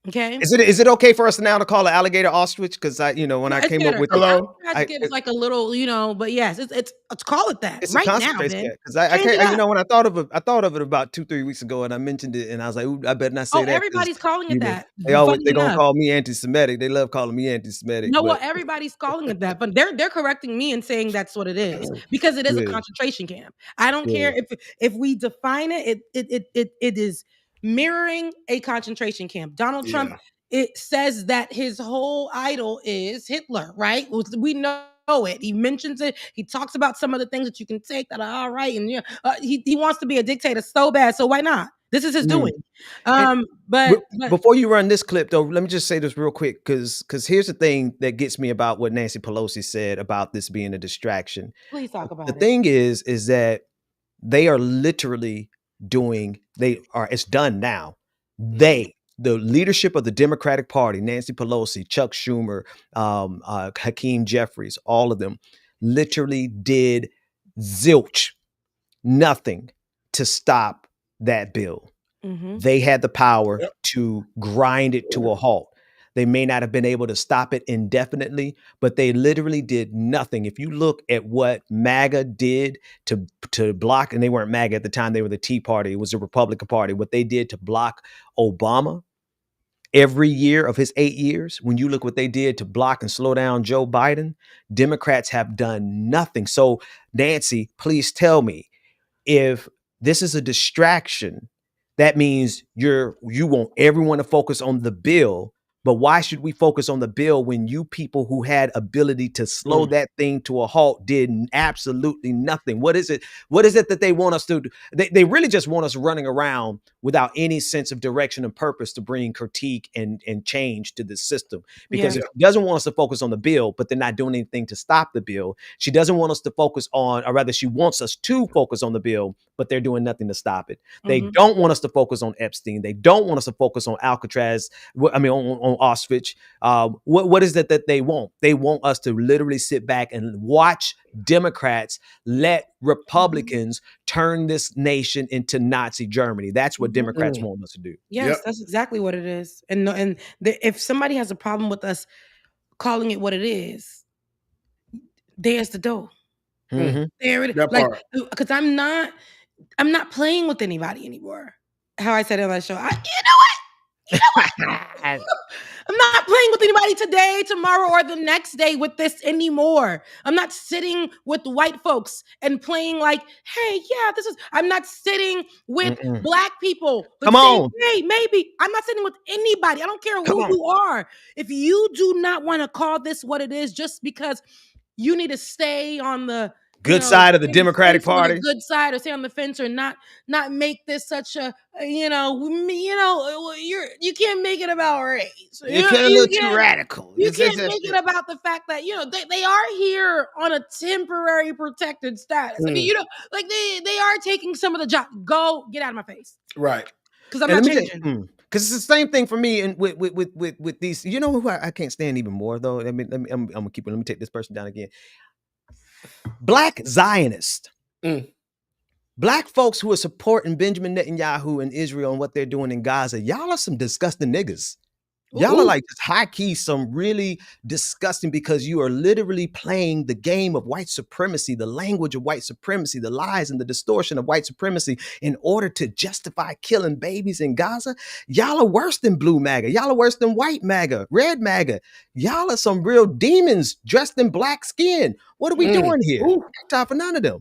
Okay. Is it okay for us now to call it alligator ostrich? Because I came up with hello, I get it's like a little, but yes, let's call it that it's right a now. because I can't, when I thought of it about 2-3 weeks ago, and I mentioned it, and I was like, ooh, I better not say that. Everybody's calling it that. They're gonna call me anti-Semitic. They love calling me anti-Semitic. No, well, everybody's calling it that, but they're correcting me and saying that's what it is because it is a concentration camp. I don't care if we define it. It is mirroring a concentration camp. Donald Trump, it says that his whole idol is Hitler, right? We know it. He mentions it. He talks about some of the things that you can take that are all right, and he wants to be a dictator so bad. So why not? This is his doing. But before you run this clip, though, let me just say this real quick, because here's the thing that gets me about what Nancy Pelosi said about this being a distraction. Please talk about it. The thing is that they are literally it's done now. The leadership of the Democratic Party, Nancy Pelosi, Chuck Schumer, Hakeem Jeffries, all of them literally did zilch, nothing to stop that bill. They had the power to grind it to a halt. They may not have been able to stop it indefinitely, but they literally did nothing. If you look at what MAGA did to block, and they weren't MAGA at the time, they were the Tea Party, it was the Republican Party, what they did to block Obama every year of his 8 years, when you look what they did to block and slow down Joe Biden, Democrats have done nothing. So Nancy, please tell me, if this is a distraction, that means you want everyone to focus on the bill, But why should we focus on the bill when you people who had ability to slow that thing to a halt did absolutely nothing? What is it? What is it that they want us to do? They really just want us running around without any sense of direction and purpose to bring critique and change to the system. Because if she doesn't want us to focus on the bill, but they're not doing anything to stop the bill, she doesn't want us to focus on, or rather she wants us to focus on the bill, but they're doing nothing to stop it. They don't want us to focus on Epstein. They don't want us to focus on Alcatraz. I mean, on Auschwitz. What is it that they want? They want us to literally sit back and watch Democrats let Republicans turn this nation into Nazi Germany. That's what Democrats want us to do. Yes, that's exactly what it is. And if somebody has a problem with us calling it what it is, there's the door. Mm-hmm. There it is. Like, because I'm not playing with anybody anymore. How I said it on that show. You know what? I'm not playing with anybody today, tomorrow, or the next day with this anymore. I'm not sitting with white folks and playing like, hey, yeah, this is. I'm not sitting with black people. Come on. Hey, maybe. I'm not sitting with anybody. I don't care who you are. If you do not want to call this what it is just because you need to stay on the good side of the Democratic Party, good side, or stay on the fence, or not make this such a you can't make it about race. It's a little too radical. You can't make it about the fact that they are here on a temporary protected status. I mean, like they are taking some of the job. Go get out of my face, right? Because I'm not changing. Because it's the same thing for me, and with these. You know who I can't stand even more though. I'm gonna keep it. Let me take this person down again. Black Zionists, black folks who are supporting Benjamin Netanyahu and Israel and what they're doing in Gaza. Y'all are some disgusting niggas. Y'all are like just high key, some really disgusting, because you are literally playing the game of white supremacy, the language of white supremacy, the lies and the distortion of white supremacy in order to justify killing babies in Gaza. Y'all are worse than blue MAGA. Y'all are worse than white MAGA, red MAGA. Y'all are some real demons dressed in black skin. What are we doing here? Ain't time for none of them.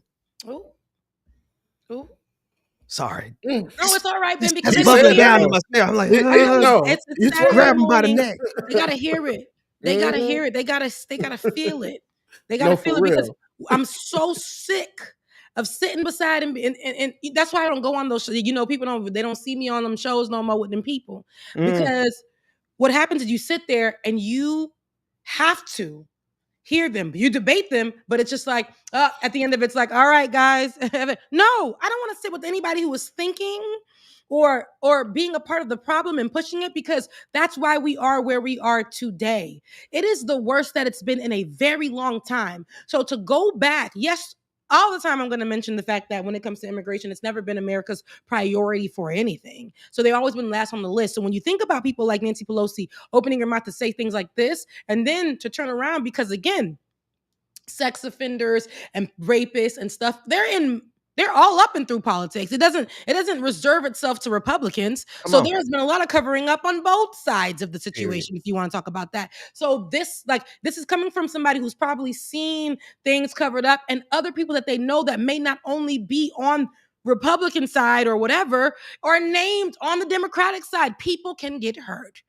Sorry. No, it's all right, Ben, because it's bubbling down in my spirit. I'm like, it's grab him by the neck. They gotta hear it. They gotta hear it. They gotta feel it. They gotta feel it, because I'm so sick of sitting beside him, and that's why I don't go on those shows. People don't see me on them shows no more with them people, because what happens is you sit there and you have to hear them. You debate them, but it's just like, at the end of it's like, all right, guys. No, I don't want to sit with anybody who is thinking or being a part of the problem and pushing it, because that's why we are where we are today. It is the worst that it's been in a very long time. So to go back, yes, all the time I'm going to mention the fact that when it comes to immigration, it's never been America's priority for anything. So they've always been last on the list. So when you think about people like Nancy Pelosi opening her mouth to say things like this, and then to turn around, because again, sex offenders and rapists and stuff, they're all up and through politics. It doesn't reserve itself to Republicans. There's been a lot of covering up on both sides of the situation, if you want to talk about that. So this is coming from somebody who's probably seen things covered up, and other people that they know that may not only be on Republican side or whatever, are named on the Democratic side. People can get hurt.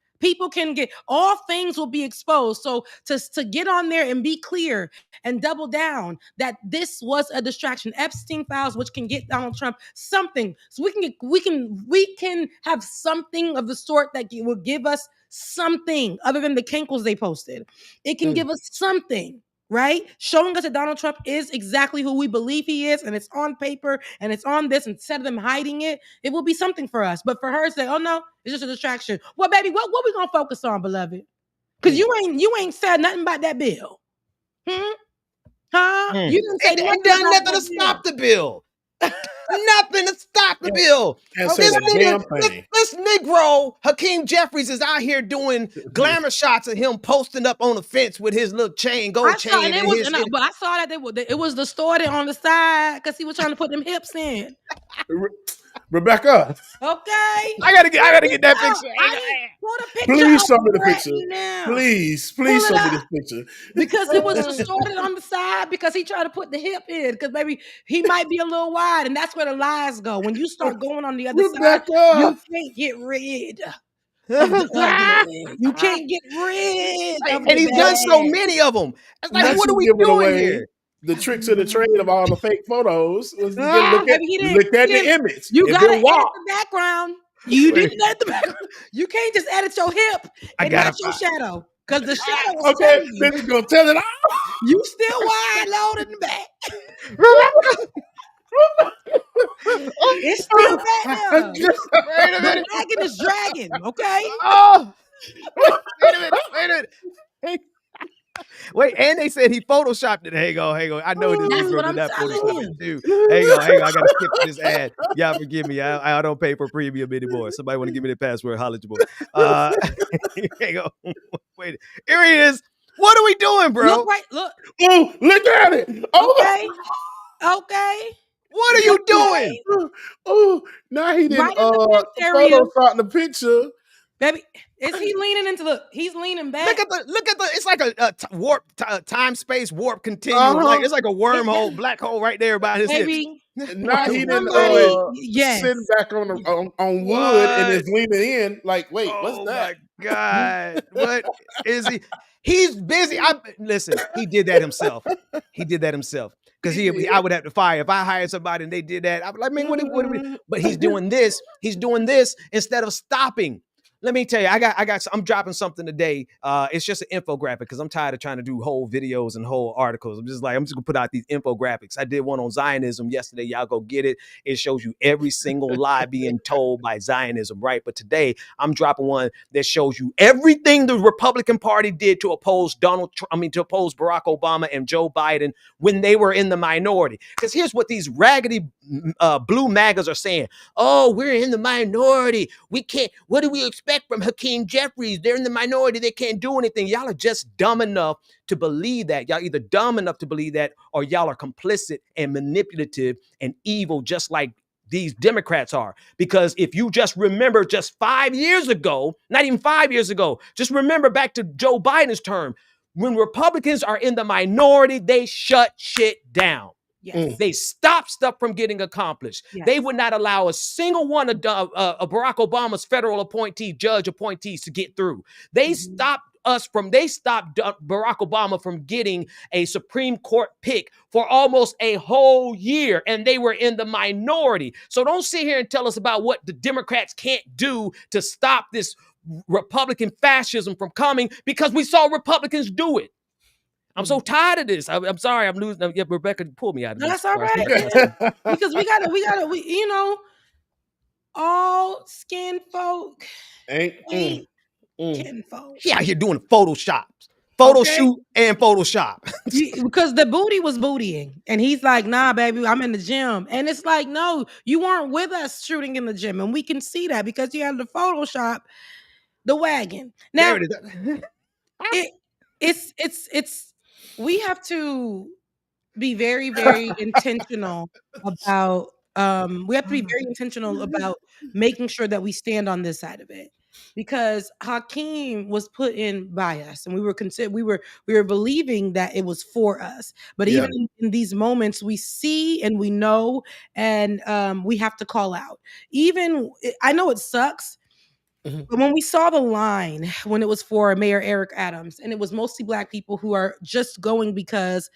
All things will be exposed. So to get on there and be clear and double down that this was a distraction, Epstein files, which can get Donald Trump something. So we can have something of the sort that will give us something other than the cankles they posted. It can give us something, right? Showing us that Donald Trump is exactly who we believe he is, and it's on paper, and it's on this, instead of them hiding it, it will be something for us. But for her to say, oh no, it's just a distraction. Well, baby, what we gonna focus on, beloved? Because you ain't said nothing about that bill. Huh? You didn't say ain't done nothing to stop the bill. Nothing to stop the bill. This Negro, Hakeem Jeffries, is out here doing glamour shots of him posting up on the fence with his little chain, gold chain. But I saw that it was distorted on the side because he was trying to put them hips in. Rebecca. Okay. I gotta get that picture. Please show me the picture. Please show me this picture. Because it was distorted on the side because he tried to put the hip in, because maybe he might be a little wide, and that's where the lies go. When you start going on the other side, you can't get rid. of the ugly. You can't get rid of And the he's done so bad. many of them. It's like, Not what are you we giving doing away here? the tricks of the trade of all the fake photos was to get Baby, he didn't. look at He the didn't. image. You If gotta it edit walk, the background. You Wait. need to edit the background. You can't just edit your hip I and gotta not your shadow, because the shadow will okay, stain then you. you gonna tell it all. You still wide load in the back. It's still back there. Wait a The minute. wagon is dragging. Okay. Oh, wait a minute. Hey. Wait, and they said he photoshopped it. Hang on. I know this That's Negro what did I'm not telling Photoshop you. it too. Hang on. I gotta skip this ad. Y'all forgive me. I don't pay for premium anymore. Somebody want to give me the password? Holla at your boy. Hang on. Wait, here he is. What are we doing, bro? Look right. Look. Oh, look at it. Oh, Okay. What are you doing? oh, now he didn't Right in the best area. Photoshop the picture. Baby, is he leaning into the? He's leaning back. Look at the. It's like a warp time space warp continuum. Like it's like a wormhole, black hole right there by his hips. Baby, Now he didn't somebody, yes. sitting back on wood and is leaning in. Like, wait, what's that? My God, what is he? He's busy. Listen. He did that himself. Because I would have to fire if I hired somebody and they did that. I'd be like, man, what are we? But he's doing this. He's doing this instead of stopping. Let me tell you, I'm dropping something today. It's just an infographic because I'm tired of trying to do whole videos and whole articles. I'm just gonna put out these infographics. I did one on Zionism yesterday. Y'all go get it. It shows you every single lie being told by Zionism, right? But today I'm dropping one that shows you everything the Republican Party did to oppose to oppose Barack Obama and Joe Biden when they were in the minority. Because here's what these raggedy blue MAGAs are saying. Oh, we're in the minority. We can't. What do we expect from Hakeem Jeffries? They're in the minority. They can't do anything. Y'all are just dumb enough to believe that. Y'all either dumb enough to believe that, or y'all are complicit and manipulative and evil, just like these Democrats are. Because if you just remember just 5 years ago, not even 5 years ago, just remember back to Joe Biden's term, when Republicans are in the minority, they shut shit down. Yes. They stop stuff from getting accomplished. Yes. They would not allow a single one of Barack Obama's federal judge appointees to get through. They stopped Barack Obama from getting a Supreme Court pick for almost a whole year, and they were in the minority. So don't sit here and tell us about what the Democrats can't do to stop this Republican fascism from coming, because we saw Republicans do it. I'm so tired of this. I'm sorry. I'm losing. Yeah, Rebecca, pull me out of this. That's all right. Because we gotta, all skin folk ain't kinfolk. He out here doing Photoshops. Photo shoot and Photoshop. Because the booty was bootying. And he's like, nah, baby, I'm in the gym. And it's like, no, you weren't with us shooting in the gym. And we can see that because you had to Photoshop the wagon. Now, it's we have to be very, very intentional about making sure that we stand on this side of it, because Hakeem was put in by us, and we were believing that it was for us. But even in these moments, we see and we know, and we have to call out. Even I know it sucks. But when we saw the line, when it was for Mayor Eric Adams, and it was mostly Black people who are just going because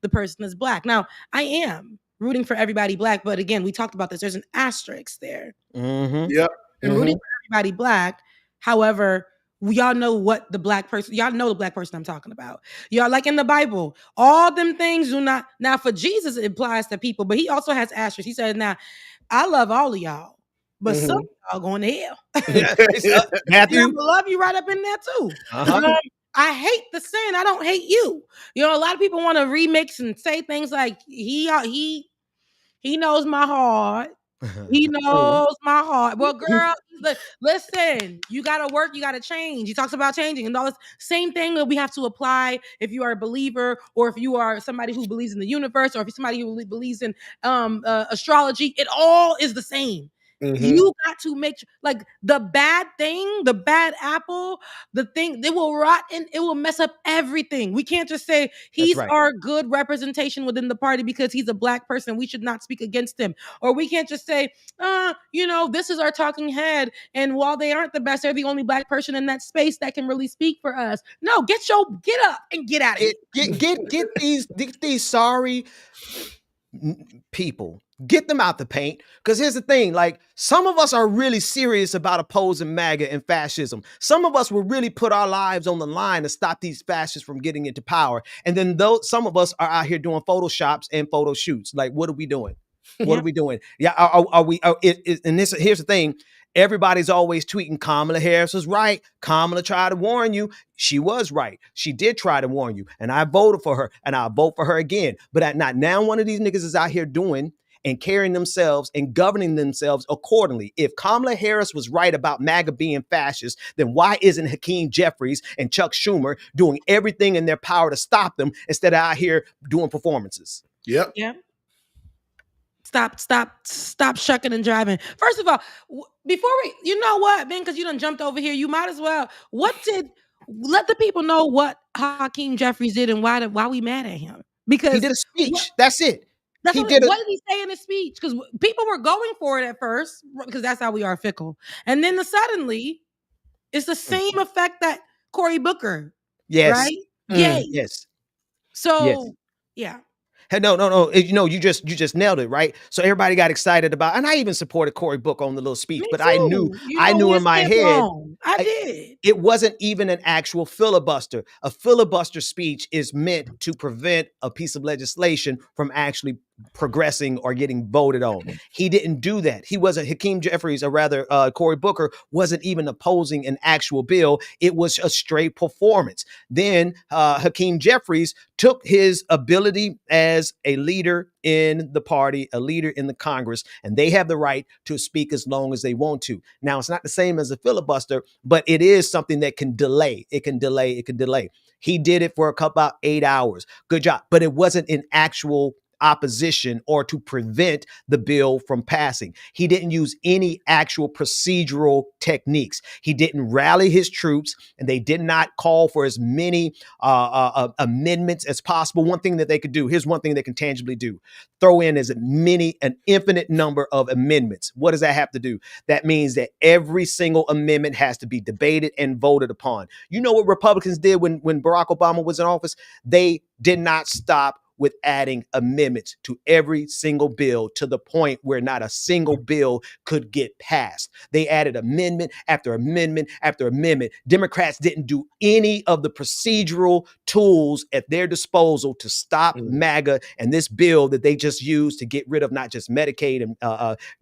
the person is Black. Now, I am rooting for everybody Black, but again, we talked about this. There's an asterisk there. Yep. I'm rooting for everybody Black. However, y'all know the Black person I'm talking about. Y'all, like in the Bible, all them things do not. Now, for Jesus, it applies to people, but he also has asterisks. He said, now, I love all of y'all, but some of y'all going to hell. Matthew, I'm gonna love you right up in there too. I hate the sin. I don't hate you. A lot of people want to remix and say things like he knows my heart. He knows my heart. Well, girl, listen, you gotta work, you gotta change. He talks about changing and all this. Same thing that we have to apply if you are a believer, or if you are somebody who believes in the universe, or if you're somebody who believes in astrology. It all is the same. You got to make sure, like the bad thing, the bad apple, the thing, it will rot and it will mess up everything. We can't just say he's our good representation within the party because he's a black person. We should not speak against him. Or we can't just say, this is our talking head. And while they aren't the best, they're the only black person in that space that can really speak for us. No, get up and get out of here. Get these sorry people, get them out the paint. Because here's the thing, like, some of us are really serious about opposing MAGA and fascism. Some of us will really put our lives on the line to stop these fascists from getting into power. And then some of us are out here doing photoshops and photo shoots. Like, what are we doing? What are we doing? Yeah, are we? And here's the thing. Everybody's always tweeting Kamala Harris was right. Kamala tried to warn you. She was right. She did try to warn you. And I voted for her. And I'll vote for her again. But not now one of these niggas is out here doing and carrying themselves and governing themselves accordingly. If Kamala Harris was right about MAGA being fascist, then why isn't Hakeem Jeffries and Chuck Schumer doing everything in their power to stop them instead of out here doing performances? Yep. Yeah. Stop shucking and driving. First of all, before you know what, man, because you done jumped over here, you might as well. Let the people know what Hakeem Jeffries did and why we mad at him. Because he did a speech. That's it. What did he say in his speech? Because people were going for it at first, because that's how we are, fickle. And then suddenly, it's the same effect that Cory Booker, right? Yes. So, yeah. No. You just nailed it, right? So everybody got excited about, and I even supported Cory Booker on the little speech, but I knew in my head, I did. It wasn't even an actual filibuster. A filibuster speech is meant to prevent a piece of legislation from actually progressing or getting voted on. He didn't do that. He wasn't Hakeem Jeffries, or rather Cory Booker wasn't even opposing an actual bill. It was a straight performance. Then Hakeem Jeffries took his ability as a leader in the party, a leader in the Congress, and they have the right to speak as long as they want to. Now, it's not the same as a filibuster, but it is something that can delay. It can delay. He did it for about 8 hours. Good job. But it wasn't in actual opposition or to prevent the bill from passing. He didn't use any actual procedural techniques. He didn't rally his troops, and they did not call for as many amendments as possible. One thing that they could do, here's one thing they can tangibly do: throw in an infinite number of amendments. What does that have to do? That means that every single amendment has to be debated and voted upon. You know what Republicans did when Barack Obama was in office? They did not stop with adding amendments to every single bill, to the point where not a single bill could get passed. They added amendment after amendment after amendment. Democrats didn't do any of the procedural tools at their disposal to stop MAGA and this bill that they just used to get rid of not just Medicaid and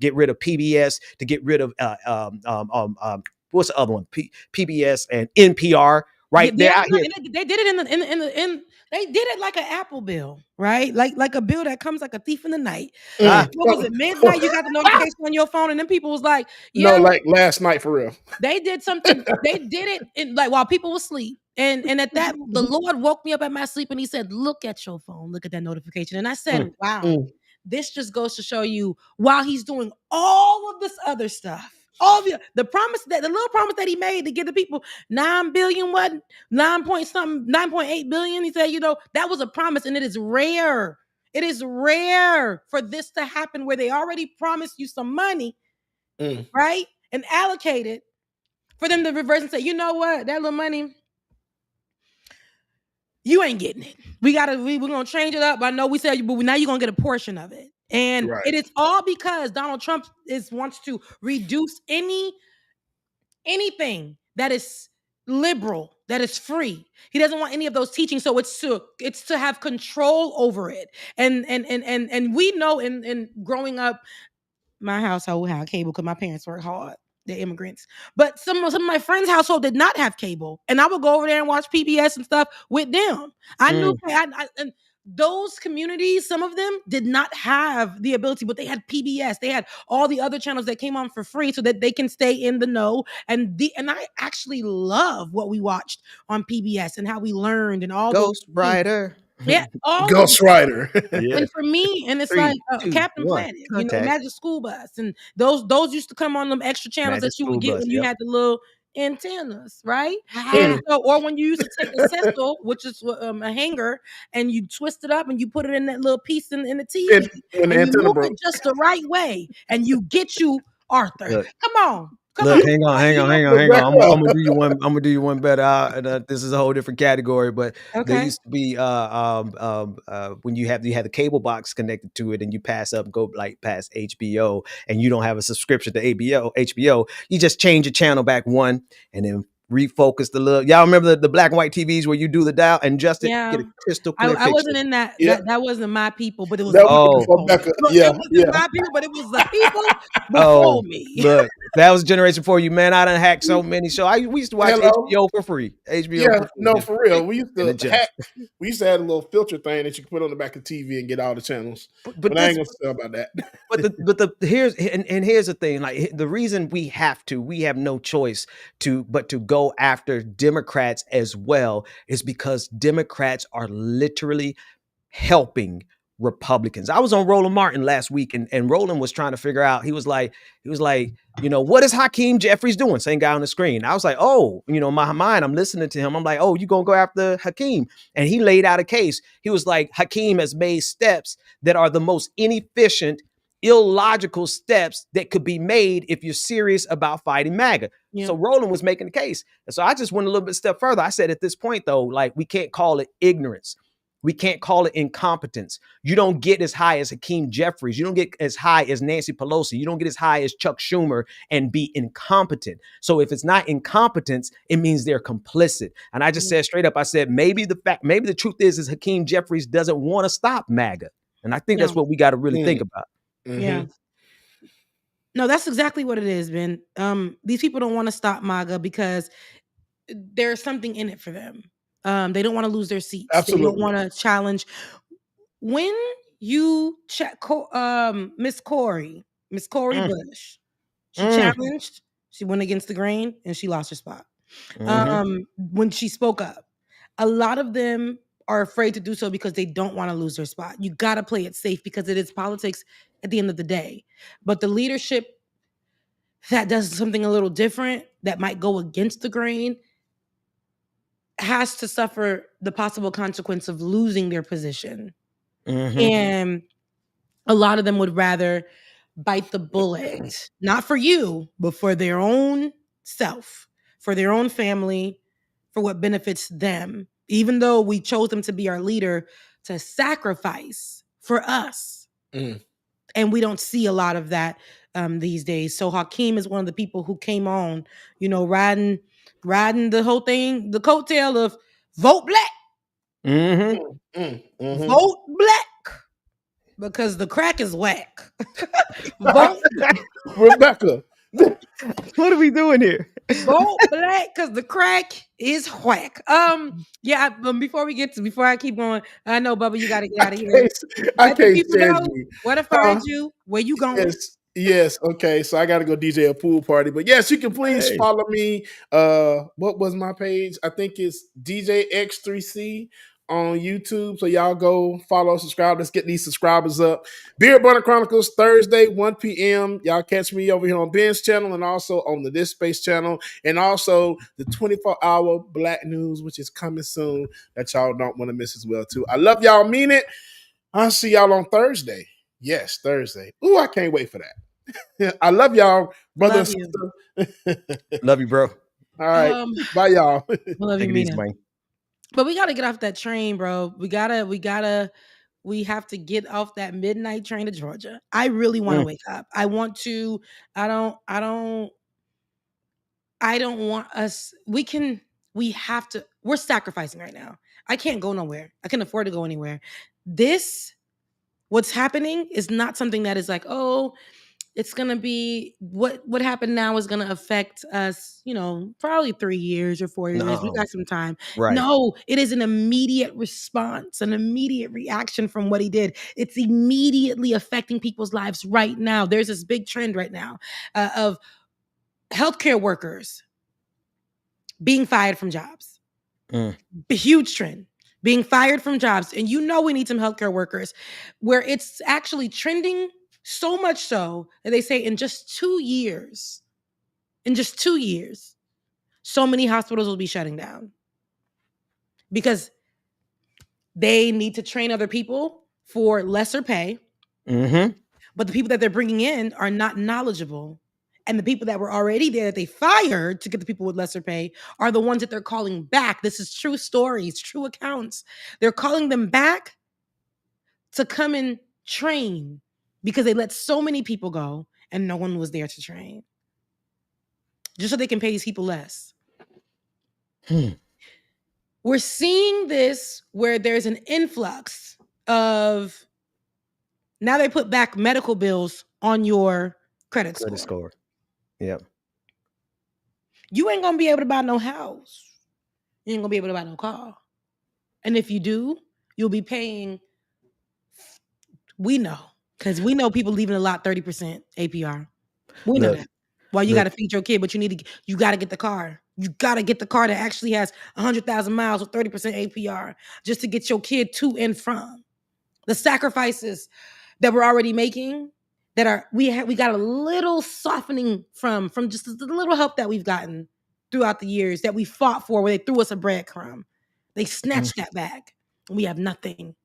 get rid of PBS, to get rid of what's the other one? PBS and NPR. Right? They did it they did it like an Apple bill, right? Like a bill that comes like a thief in the night. What was it? Midnight, you got the notification on your phone, and then people was like, "Yeah, no, like last night for real." They did something. They did it like while people were asleep, and at that, the Lord woke me up at my sleep, and He said, "Look at your phone. Look at that notification." And I said, "Wow, this just goes to show you, while He's doing all of this other stuff." All the promise, that the little promise that He made to give the people 9 billion, 9.8 billion. He said, that was a promise, and it is rare. It is rare for this to happen, where they already promised you some money, right, and allocate it, for them to reverse and say, you know what, that little money, you ain't getting it. We're gonna change it up. I know we said, but now you're gonna get a portion of it. And it is all because Donald Trump wants to reduce anything that is liberal, that is free. He doesn't want any of those teachings. So it's to have control over it. And we know in growing up, my household had cable because my parents worked hard. They're immigrants. But some of my friends' household did not have cable. And I would go over there and watch PBS and stuff with them. I knew and those communities, some of them did not have the ability, but they had PBS. They had all the other channels that came on for free so that they can stay in the know. And I actually love what we watched on PBS and how we learned and all Ghost Rider. Yeah, all of Ghost Rider. Yeah. And for me, and it's 3, like 2, Captain 1. Planet, Contact. Magic School Bus, and those used to come on them extra channels Magic that you would School get Bus, when you yep. had the little antennas, right? Ah. And so, or when you used to take a cessel, which is a hanger, and you twist it up and you put it in that little piece in the TV, When the and you antenna move broke. it just the right way, and you get you Arthur. Look. Come on. Look, hang on. back I'm up. gonna do you one. I'm gonna do you one better. This is a whole different category, but there Okay. used to be when you had the cable box connected to it, and you pass past HBO, and you don't have a subscription to HBO, you just change your channel back one, and then refocus the little. Y'all remember the black and white TVs where you do the dial and adjust it, Yeah. get a crystal clear I wasn't picture. in that. Yeah. That wasn't my people, but it was That the was people. before Becca. Look, Yeah, it wasn't my people, but it was the people before Oh, me. look, that was a generation for you, man. I done hacked so many shows. We used to watch Hello. HBO for free. HBO Yeah, for free. no, Just for real. click We used and to adjust. hack. We used to have a little filter thing that you could put on the back of the TV and get all the channels. But I ain't this, gonna say about that. but here's the thing. Like the reason we have no choice but to go after Democrats as well is because Democrats are literally helping Republicans. I was on Roland Martin last week, and Roland was trying to figure out. He was like, what is Hakeem Jeffries doing? Same guy on the screen. I was like, oh, my mind, I'm listening to him. I'm like, oh, you gonna go after Hakeem? And he laid out a case. He was like, Hakeem has made steps that are the most inefficient, illogical steps that could be made if you're serious about fighting MAGA. Yeah. So Roland was making the case. And so I just went a little bit step further. I said, at this point, though, like, we can't call it ignorance. We can't call it incompetence. You don't get as high as Hakeem Jeffries. You don't get as high as Nancy Pelosi. You don't get as high as Chuck Schumer and be incompetent. So if it's not incompetence, it means they're complicit. And I just said straight up, I said, maybe the truth is Hakeem Jeffries doesn't want to stop MAGA. And I think that's what we got to really think about. Yeah. No, that's exactly what it is, Ben. These people don't want to stop MAGA because there's something in it for them. They don't want to lose their seats. Absolutely. They don't want to challenge. When you check Miss Corey Bush, she challenged, she went against the grain, and she lost her spot. When she spoke up, a lot of them are afraid to do so because they don't want to lose their spot. You got to play it safe because it is politics at the end of the day. But the leadership that does something a little different, that might go against the grain, has to suffer the possible consequence of losing their position. And a lot of them would rather bite the bullet, not for you, but for their own self, for their own family, for what benefits them. Even though we chose them to be our leader, to sacrifice for us. And we don't see a lot of that these days. So Hakeem is one of the people who came on, riding the whole thing, the coattail of vote black. Vote black. Because the crack is whack. Vote Rebecca. What are we doing here? Vote black because the crack is whack. Before I keep going, I know, Bubba, you got to get out of here. I can't people stand know you. where to find you, where you going. Yes. Okay. So I got to go DJ a pool party, but yes, you can please follow me. What was my page? I think it's DJ X3C on YouTube. So y'all go follow, subscribe. Let's get these subscribers up. Beard Burner Chronicles Thursday, 1 p.m. Y'all catch me over here on Ben's channel and also on the This Space channel, and also the 24-hour Black News, which is coming soon, that y'all don't want to miss as well too. I love y'all, mean it. I'll see y'all on Thursday. Yes, Thursday. Ooh, I can't wait for that. I love y'all, brother and sister. Love you, bro. All right. Bye, y'all. Love you, Mina. Wayne. But we got to get off that train, bro. We have to get off that midnight train to Georgia. I really want to wake up. I want to. I don't want us. We have to. We're sacrificing right now. I can't go nowhere. I can't afford to go anywhere. What's happening is not something that is like, oh, it's going to be what happened now is going to affect us, probably 3 years or 4 years. No. We got some time. Right. No, it is an immediate response, an immediate reaction from what he did. It's immediately affecting people's lives right now. There's this big trend right now of healthcare workers being fired from jobs. Huge trend. being fired from jobs. And we need some healthcare workers, where it's actually trending so much so that they say in just 2 years, so many hospitals will be shutting down because they need to train other people for lesser pay. Mm-hmm. But the people that they're bringing in are not knowledgeable. And the people that were already there that they fired to get the people with lesser pay are the ones that they're calling back. This is true stories, true accounts. They're calling them back to come and train because they let so many people go and no one was there to train. Just so they can pay these people less. We're seeing this where there's an influx of, now they put back medical bills on your credit score. Yep. You ain't gonna be able to buy no house. You ain't gonna be able to buy no car. And if you do, you'll be paying, we know, because we know people leaving a lot 30% APR. We know that. Well, you got to feed your kid, but you got to get the car. You got to get the car that actually has 100,000 miles with 30% APR just to get your kid to and from. The sacrifices that we're already making, that are we got a little softening from just the little help that we've gotten throughout the years that we fought for, where they threw us a breadcrumb. They snatched that back. And we have nothing.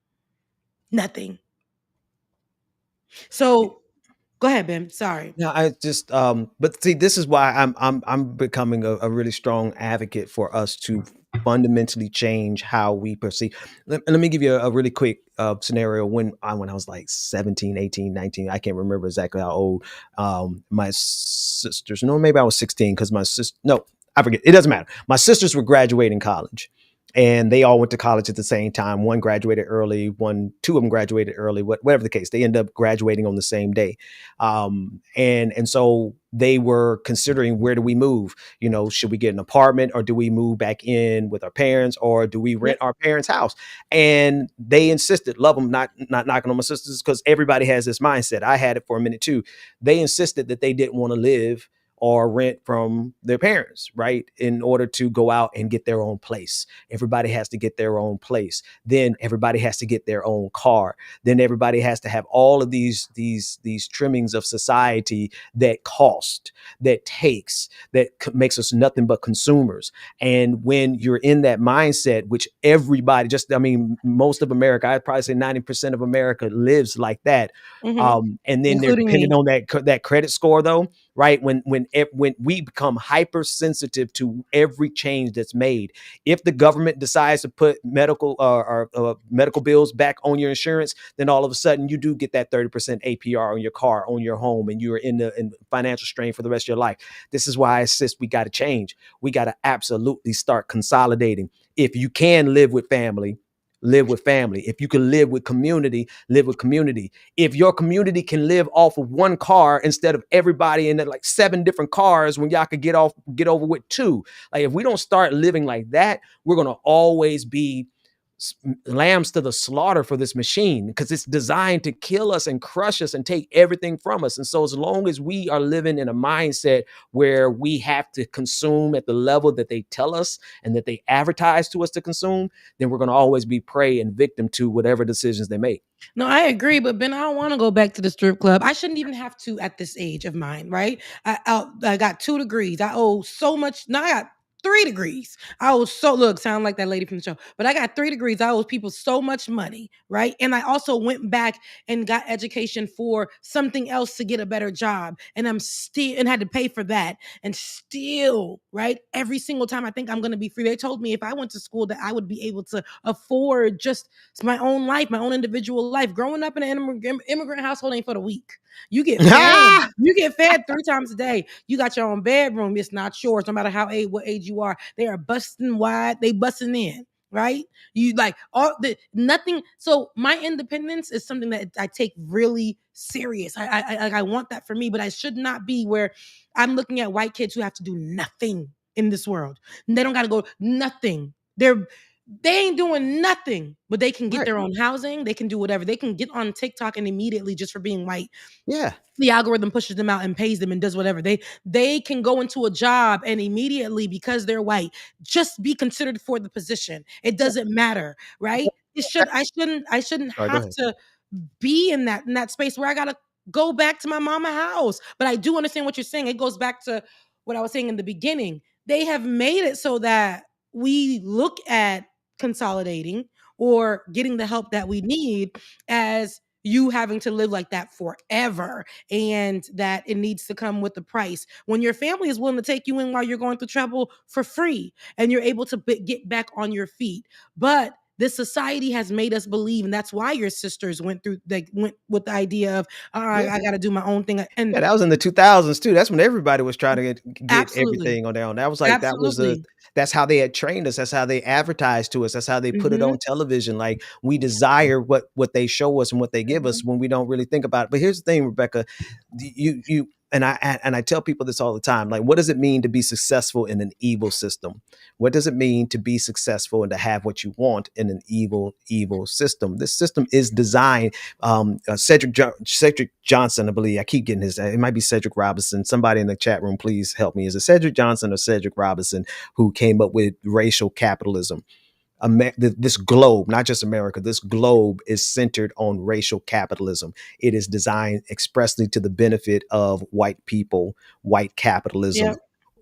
Nothing. So go ahead, Ben. Sorry. No, I just but see, this is why I'm becoming a really strong advocate for us to fundamentally change how we perceive. Let me give you a really quick scenario. When I was like 17, 18, 19, I can't remember exactly how old. My sisters, no, maybe I was 16 because my sister, no, I forget. It doesn't matter. My sisters were graduating college. And they all went to college at the same time. One graduated early, two of them graduated early, whatever the case. They ended up graduating on the same day. And so they were considering, where do we move? Should we get an apartment, or do we move back in with our parents, or do we rent our parents' house? And they insisted, love them, not knocking on my sisters, because everybody has this mindset. I had it for a minute too. They insisted that they didn't want to live or rent from their parents, right? In order to go out and get their own place. Everybody has to get their own place. Then everybody has to get their own car. Then everybody has to have all of these trimmings of society that cost, that takes, that makes us nothing but consumers. And when you're in that mindset, which everybody, most of America, I'd probably say 90% of America lives like that. Mm-hmm. And then they're depending on that credit score, though. Right. When we become hypersensitive to every change that's made, if the government decides to put medical bills back on your insurance, then all of a sudden you do get that 30% APR on your car, on your home, and you are in financial strain for the rest of your life. This is why I insist we got to change. We got to absolutely start consolidating. If you can live with family, live with family. If you can live with community, live with community. If your community can live off of one car instead of everybody in like 7 different cars, when y'all could get over with 2. Like, if we don't start living like that, we're going to always be lambs to the slaughter for this machine, because it's designed to kill us and crush us and take everything from us. And so as long as we are living in a mindset where we have to consume at the level that they tell us and that they advertise to us to consume, then we're going to always be prey and victim to whatever decisions they make. No, I agree, but Ben, I don't want to go back to the strip club. I shouldn't even have to at this age of mine, right? I got 2 degrees. I owe so much. Now I got 3 degrees. Sound like that lady from the show, but I got 3 degrees. I owe people so much money, right? And I also went back and got education for something else to get a better job. And and had to pay for that. And still, right? Every single time I think I'm going to be free. They told me if I went to school that I would be able to afford just my own life, my own individual life. Growing up in an immigrant household ain't for the weak. You get fed. You get fed 3 times a day. You got your own bedroom. It's not yours, no matter what age you are. They are busting wide. They busting in, right? You like nothing. So my independence is something that I take really serious. I want that for me, but I should not be where I'm looking at white kids who have to do nothing in this world. And they don't got to go nothing. they ain't doing nothing, but they can get Right. their own housing. They can do whatever. They can get on TikTok and immediately, just for being white, Yeah. the algorithm pushes them out and pays them and does whatever. They can go into a job and immediately, because they're white, just be considered for the position. It doesn't matter, right? I shouldn't All right, go have ahead. to be in that space where I gotta go back to my mama house. But I do understand what you're saying. It goes back to what I was saying in the beginning. They have made it so that we look at consolidating or getting the help that we need as you having to live like that forever, and that it needs to come with the price, when your family is willing to take you in while you're going through trouble for free and you're able to get back on your feet. But this society has made us believe, and that's why your sisters went with the idea of, Yeah. I got to do my own thing. And Yeah, that was in the 2000s too. That's when everybody was trying to get absolutely, everything on their own. That was like absolutely. that's how they had trained us. That's how they advertised to us. That's how they put it Hmm. on television. Like we desire what they show us and what they give us when we don't really think about it. But here's the thing, Rebecca, you and I tell people this all the time. Like, what does it mean to be successful in an evil system? What does it mean to be successful and to have what you want in an evil system? This system is designed. Cedric Johnson, I believe. I keep getting his. It might be Cedric Robinson. Somebody in the chat room, please help me. Is it Cedric Johnson or Cedric Robinson who came up with racial capitalism? This globe, not just America, this globe is centered on racial capitalism. It is designed expressly to the benefit of white people, white capitalism, Yep.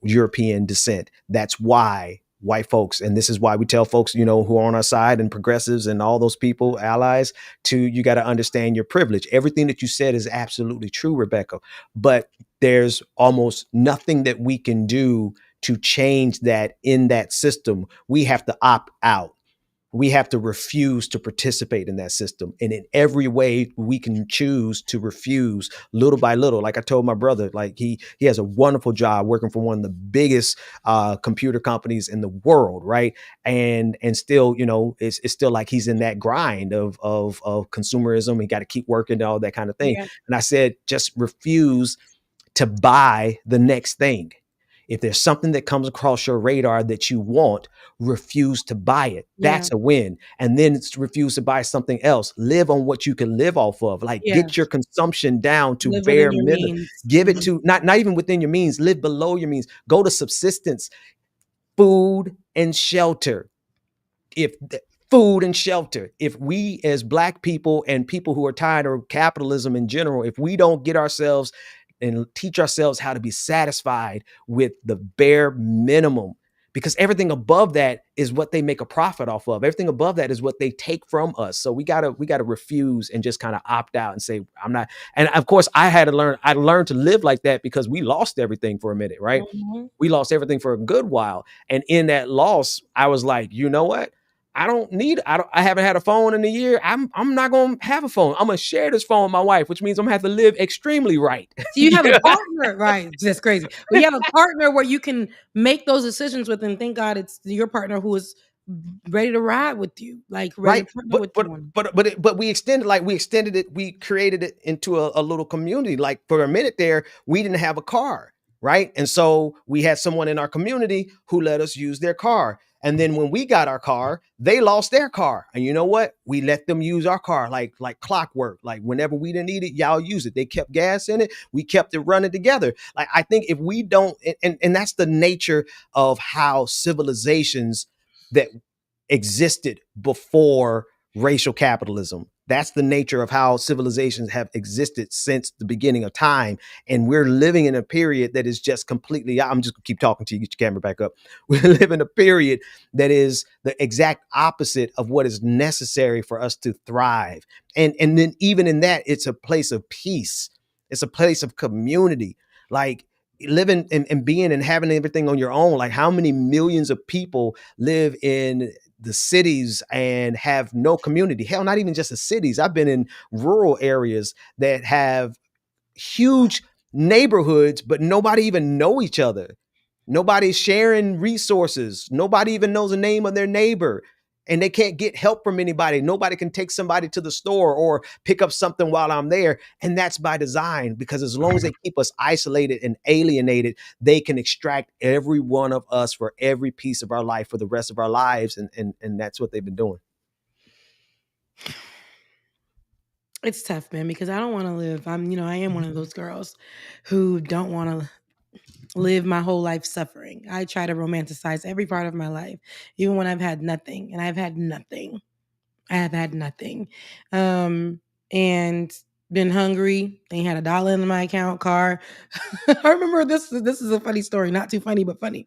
European descent. That's why white folks, and this is why we tell folks, who are on our side and progressives and all those people, allies, you got to understand your privilege. Everything that you said is absolutely true, Rebecca, but there's almost nothing that we can do to change that in that system. We have to opt out. We have to refuse to participate in that system. And in every way we can choose to refuse, little by little. Like I told my brother, like he has a wonderful job working for one of the biggest computer companies in the world, right? And still, it's still like he's in that grind of consumerism. He got to keep working and all that kind of thing. Yeah. And I said, just refuse to buy the next thing. If there's something that comes across your radar that you want, refuse to buy it. That's a win. And then refuse to buy something else. Live on what you can live off of. Like get your Yes. consumption down to Live within bare your minimum. means. Give it to not even within your means. Live below your means. Go to subsistence, food and shelter. Food and shelter. If we as Black people and people who are tired of capitalism in general, if we don't get ourselves and teach ourselves how to be satisfied with the bare minimum, because everything above that is what they make a profit off of. Everything above that is what they take from us. So we gotta refuse and just kind of opt out and say, I'm not. And of course, I learned to live like that because we lost everything for a minute, right? Mhm. We lost everything for a good while. And in that loss, I was like, you know what? I haven't had a phone in a year. I'm not gonna have a phone. I'm gonna share this phone with my wife, which means I'm gonna have to live extremely right. So you have a partner, right? That's crazy. But you have a partner where you can make those decisions with, and thank God it's your partner who is ready to ride with you, like ready Right. to partner But with you on. we extended it. We created it into a little community. Like for a minute there, we didn't have a car, right? And so we had someone in our community who let us use their car. And then when we got our car, they lost their car. And you know what? We let them use our car like clockwork. Like whenever we didn't need it, y'all use it. They kept gas in it. We kept it running together. Like I think if we don't, and that's the nature of how civilizations that existed before racial capitalism. That's the nature of how civilizations have existed since the beginning of time. And we're living in a period that is just completely, I'm just gonna keep talking to you, get your camera back up. We live in a period that is the exact opposite of what is necessary for us to thrive. And then even in that, it's a place of peace. It's a place of community. Like living and being and having everything on your own. Like how many millions of people live in the cities and have no community? Hell, not even just the cities. I've been in rural areas that have huge neighborhoods, but nobody even know each other. Nobody's sharing resources. Nobody even knows the name of their neighbor. and they can't get help from anybody. Nobody can take somebody to the store or pick up something while I'm there. And that's by design, because as long as they keep us isolated and alienated, they can extract every one of us for every piece of our life for the rest of our lives. And that's what they've been doing. It's tough, man, because I don't want to live. I am one of those girls who don't want to live my whole life suffering. I try to romanticize every part of my life, even when I've had nothing, and I've had nothing. I have had nothing, and been hungry. Ain't had $1 in my account, car. I remember this. This is a funny story, not too funny, but funny.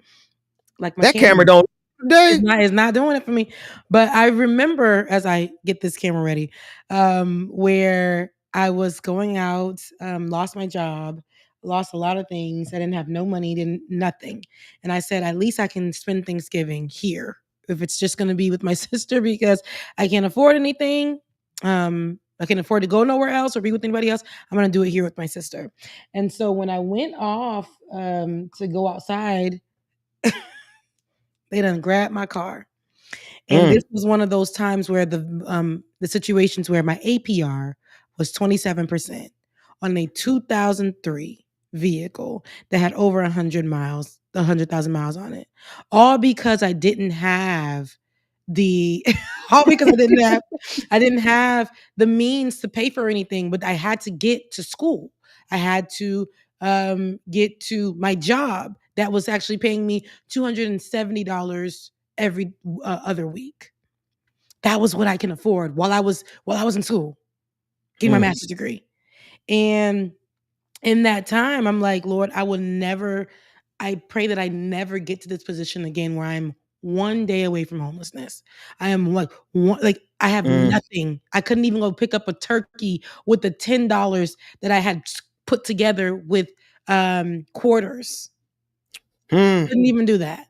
Like my That camera camera. don't today. It's not doing it for me. But I remember, as I get this camera ready, where I was going out, lost my job, lost a lot of things. I didn't have no money, didn't nothing. And I said, at least I can spend Thanksgiving here. If it's just gonna be with my sister, because I can't afford anything. I can't afford to go nowhere else or be with anybody else. I'm gonna do it here with my sister. And so when I went off to go outside, they done grabbed my car. And this was one of those times where the situations where my APR was 27% on a 2003 vehicle that had over 100,000 miles on it. All because I didn't have the all because I didn't have the means to pay for anything, but I had to get to school. I had to get to my job that was actually paying me $270 every other week. That was what I can afford while I was in school, getting my master's degree. And in that time, I'm like, Lord, I pray that I never get to this position again where I'm one day away from homelessness. I am like I have nothing. I couldn't even go pick up a turkey with the $10 that I had put together with quarters. Couldn't even do that.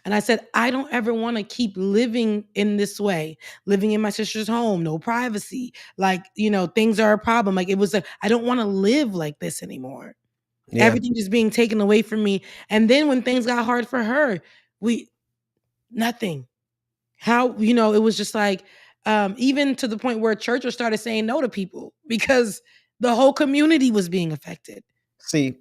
And I said, I don't ever want to keep living in this way, living in my sister's home, no privacy. Like, things are a problem. Like, it was I don't want to live like this anymore. Yeah. Everything just being taken away from me. And then when things got hard for her, nothing. How, it was just like, even to the point where churches started saying no to people because the whole community was being affected. See,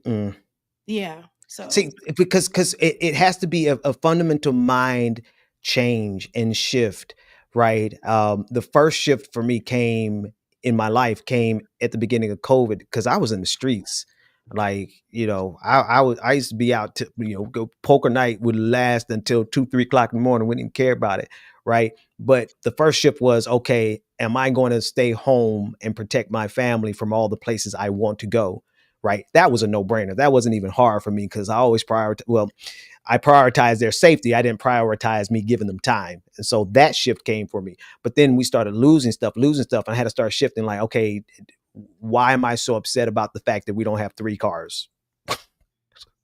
Yeah. So see, because it has to be a fundamental mind change and shift, right? The first shift for me came at the beginning of COVID, because I was in the streets. Like, I used to be out to, go poker night would last until 2-3 o'clock in the morning. We didn't care about it, right? But the first shift was, okay, am I going to stay home and protect my family from all the places I want to go? Right. That was a no-brainer. That wasn't even hard for me, because I always I prioritized their safety. I didn't prioritize me giving them time. And so that shift came for me. But then we started losing stuff. And I had to start shifting, like, okay, why am I so upset about the fact that we don't have 3 cars?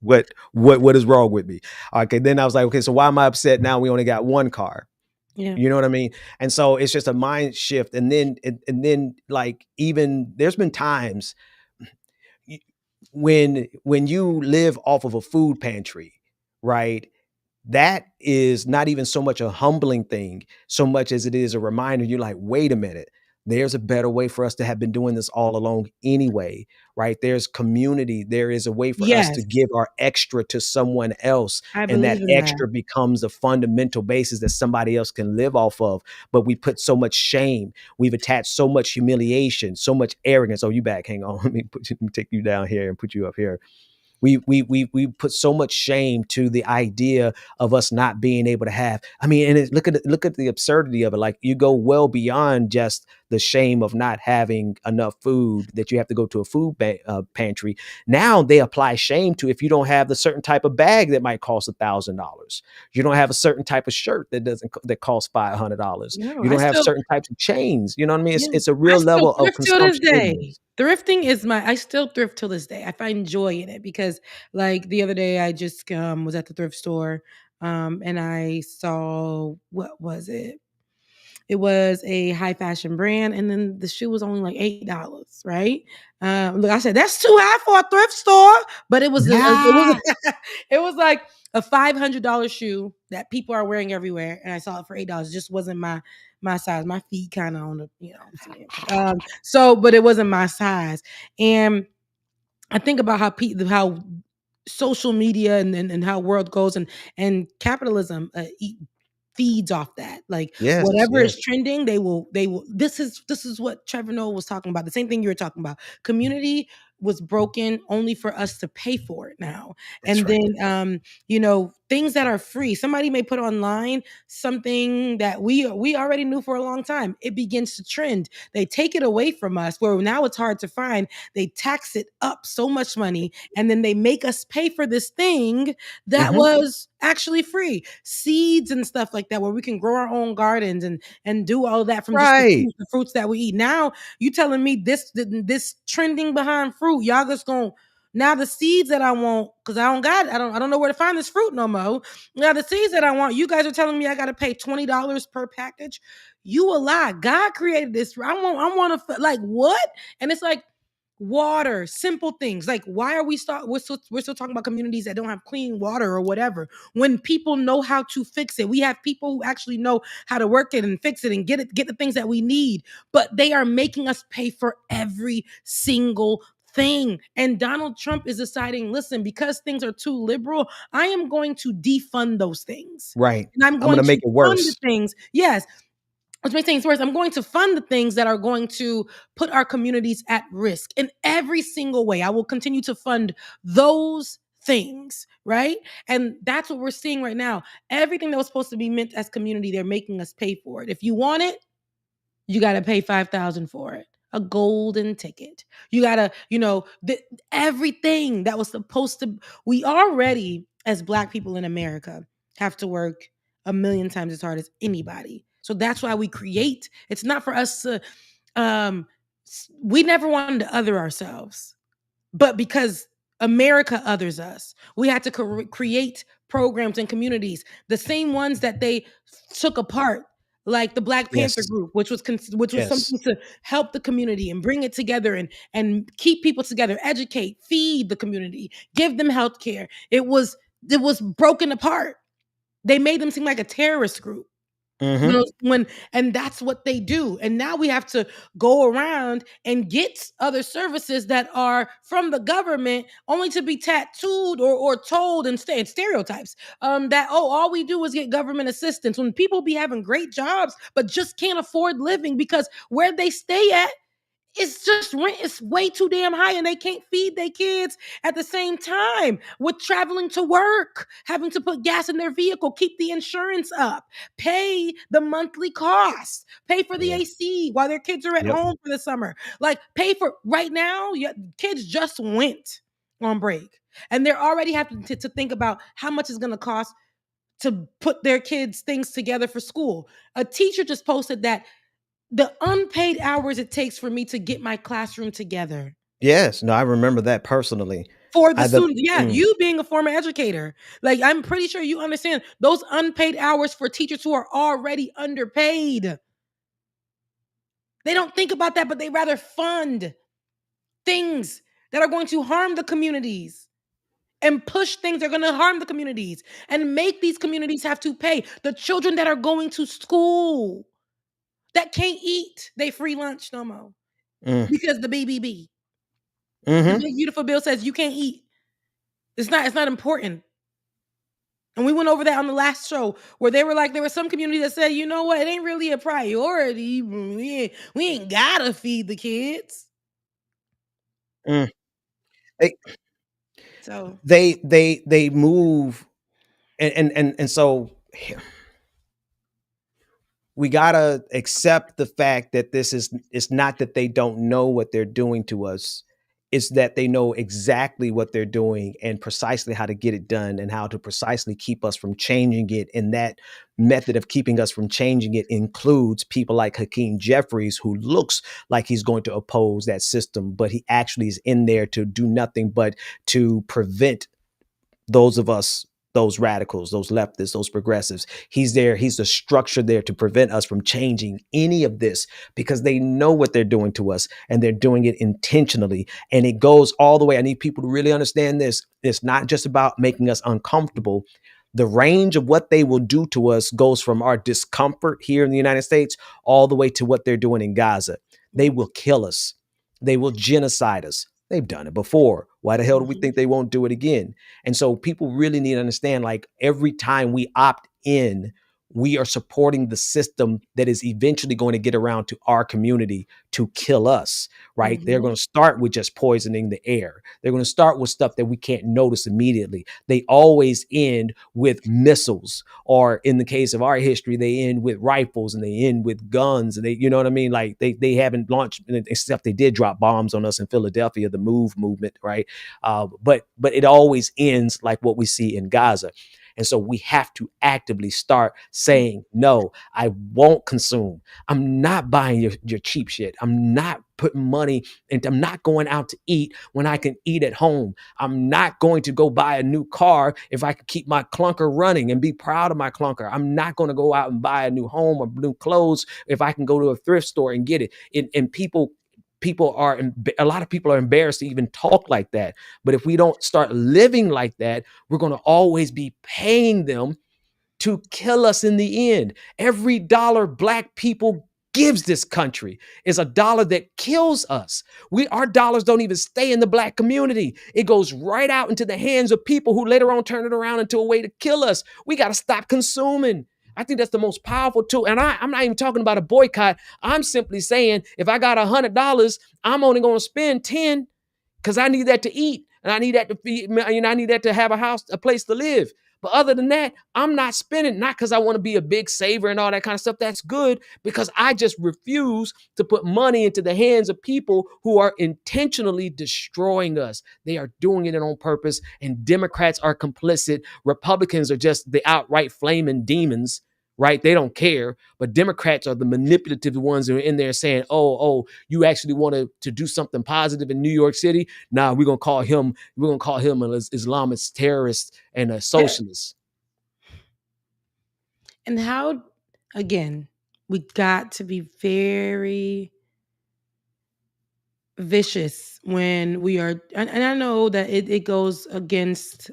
What is wrong with me? Okay. Then I was like, okay, so why am I upset now we only got 1 car? yeah. You know what I mean? And so it's just a mind shift. And then like, even there's been times when you live off of a food pantry, right? That is not even so much a humbling thing, so much as it is a reminder. You're like, wait a minute, there's a better way for us to have been doing this all along anyway, right? There's community. There is a way for us to Yes. give our extra to someone else. I And that believe in that. extra becomes a fundamental basis that somebody else can live off of. But we put so much shame. We've attached so much humiliation, so much arrogance. Oh, you back. Hang on. Let me take you down here and put you up here. We put so much shame to the idea of us not being able to have. I mean, and look at the absurdity of it. Like, you go well beyond just the shame of not having enough food that you have to go to a food pantry. Now they apply shame to if you don't have the certain type of bag that might cost $1,000. You don't have a certain type of shirt that costs $500. No, You don't have certain types of chains. You know what I mean? It's a real level of consumption. Thrifting is I still thrift till this day. I find joy in it because, like, the other day I just was at the thrift store and I saw, what was it? It was a high fashion brand, and then the shoe was only like $8, right? Look, I said that's too high for a thrift store, but it was Nah. it was like A $500 shoe that people are wearing everywhere, and I saw it for $8. Just wasn't my size. My feet kind of on the, so, but it wasn't my size. And I think about how social media and how world goes, and capitalism feeds off that. Like Yes, whatever yes. is trending, they will. This is what Trevor Noah was talking about. The same thing you were talking about. Community was broken only for us to pay for it now. That's And right. then things that are free. Somebody may put online something that we already knew for a long time. It begins to trend. They take it away from us where now it's hard to find. They tax it up so much money, and then they make us pay for this thing that Mhm. was actually free. Seeds and stuff like that, where we can grow our own gardens and do all that from just Right. the fruits that we eat. Now you telling me this trending behind fruit, y'all just gonna now the seeds that I want, because I don't know where to find this fruit no more. Now the seeds that I want, you guys are telling me I gotta pay $20 per package. You a lie. God created this. I want to like what? And it's like water, simple things. Like why are we're still talking about communities that don't have clean water or whatever, when people know how to fix it. We have people who actually know how to work it and fix it and get the things that we need, but they are making us pay for every single thing. And Donald Trump is deciding, listen, because things are too liberal, I am going to defund those things. Right. And I'm I'm going gonna to make it fund the worse. things. Yes, which makes things worse. I'm going to fund the things that are going to put our communities at risk in every single way. I will continue to fund those things, right? And that's what we're seeing right now. Everything that was supposed to be meant as community, they're making us pay for it. If you want it, you got to pay $5,000 for it. A golden ticket. You got to, everything that was supposed to, we already, as Black people in America, have to work a million times as hard as anybody. So that's why we create. It's not for us to, we never wanted to other ourselves. But because America others us, we had to create programs and communities, the same ones that they took apart, like the Black Panther Yes. group, which was Yes. something to help the community and bring it together and keep people together, educate, feed the community, give them health care. It was broken apart. They made them seem like a terrorist group. Mhm. And that's what they do. And now we have to go around and get other services that are from the government, only to be tattooed or told and stereotypes. That all we do is get government assistance, when people be having great jobs but just can't afford living because where they stay at, it's just rent is way too damn high, and they can't feed their kids at the same time with traveling to work, having to put gas in their vehicle, keep the insurance up, pay the monthly costs, pay for the Yeah. AC while their kids are at Yep. home for the summer. Like pay for right now, kids just went on break, and they're already having to think about how much it's going to cost to put their kids' things together for school. A teacher just posted that the unpaid hours it takes for me to get my classroom together Yes. No, I remember that personally. for the I the students. Yeah, mm, you being a former educator, like I'm pretty sure you understand those unpaid hours for teachers who are already underpaid. They don't think about that, but they rather fund things that are going to harm the communities and push things that are going to harm the communities and make these communities have to pay the children that are going to school that can't eat they free lunch no more mm, because the BBB. The mhm. big beautiful bill says you can't eat. It's not important. And we went over that on the last show where they were like, there was some community that said, you know what, it ain't really a priority. We ain't gotta feed the kids. Mm. They So they move and so we gotta accept the fact that this is it's not that they don't know what they're doing to us. It's that they know exactly what they're doing and precisely how to get it done and how to precisely keep us from changing it. And that method of keeping us from changing it includes people like Hakeem Jeffries, who looks like he's going to oppose that system, but he actually is in there to do nothing but to prevent those of us those radicals, those leftists, those progressives. He's there. He's the structure there to prevent us from changing any of this because they know what they're doing to us and they're doing it intentionally. And it goes all the way. I need people to really understand this. It's not just about making us uncomfortable. The range of what they will do to us goes from our discomfort here in the United States all the way to what they're doing in Gaza. They will kill us. They will genocide us. They've done it before. Why the hell do we think they won't do it again? And so people really need to understand, like, every time we opt in, we are supporting the system that is eventually going to get around to our community to kill us, right? They're going to start with just poisoning the air. They're going to start with stuff that we can't notice immediately. They always end with missiles, or in the case of our history, they end with rifles and they end with guns. And they, you know what I mean? Like they haven't launched, except they did drop bombs on us in Philadelphia, the MOVE movement, right? But it always ends like what we see in Gaza. And so we have to actively start saying, no, I won't consume. I'm not buying your cheap shit. I'm not putting money and I'm not going out to eat when I can eat at home. I'm not going to go buy a new car if I can keep my clunker running and be proud of my clunker. I'm not going to go out and buy a new home or new clothes if I can go to a thrift store and get it. And people are, a lot of people are embarrassed to even talk like that. But if we don't start living like that, we're going to always be paying them to kill us in the end. Every dollar Black people gives this country is a dollar that kills us. Our dollars don't even stay in the Black community. It goes right out into the hands of people who later on turn it around into a way to kill us. We got to stop consuming. I think that's the most powerful tool. And I'm not even talking about a boycott. I'm simply saying, if I got $100, I'm only going to spend 10 because I need that to eat. And I need that to feed, I need that to have a house, a place to live. But other than that, I'm not spending, not because I want to be a big saver and all that kind of stuff. That's good, because I just refuse to put money into the hands of people who are intentionally destroying us. They are doing it on purpose, and Democrats are complicit. Republicans are just the outright flaming demons, right? They don't care. But Democrats are the manipulative ones who are in there saying, oh, you actually want to do something positive in New York City? Nah, we're going to call him an Islamist terrorist and a socialist. And how, again, we got to be very vicious when we are, and I know that it goes against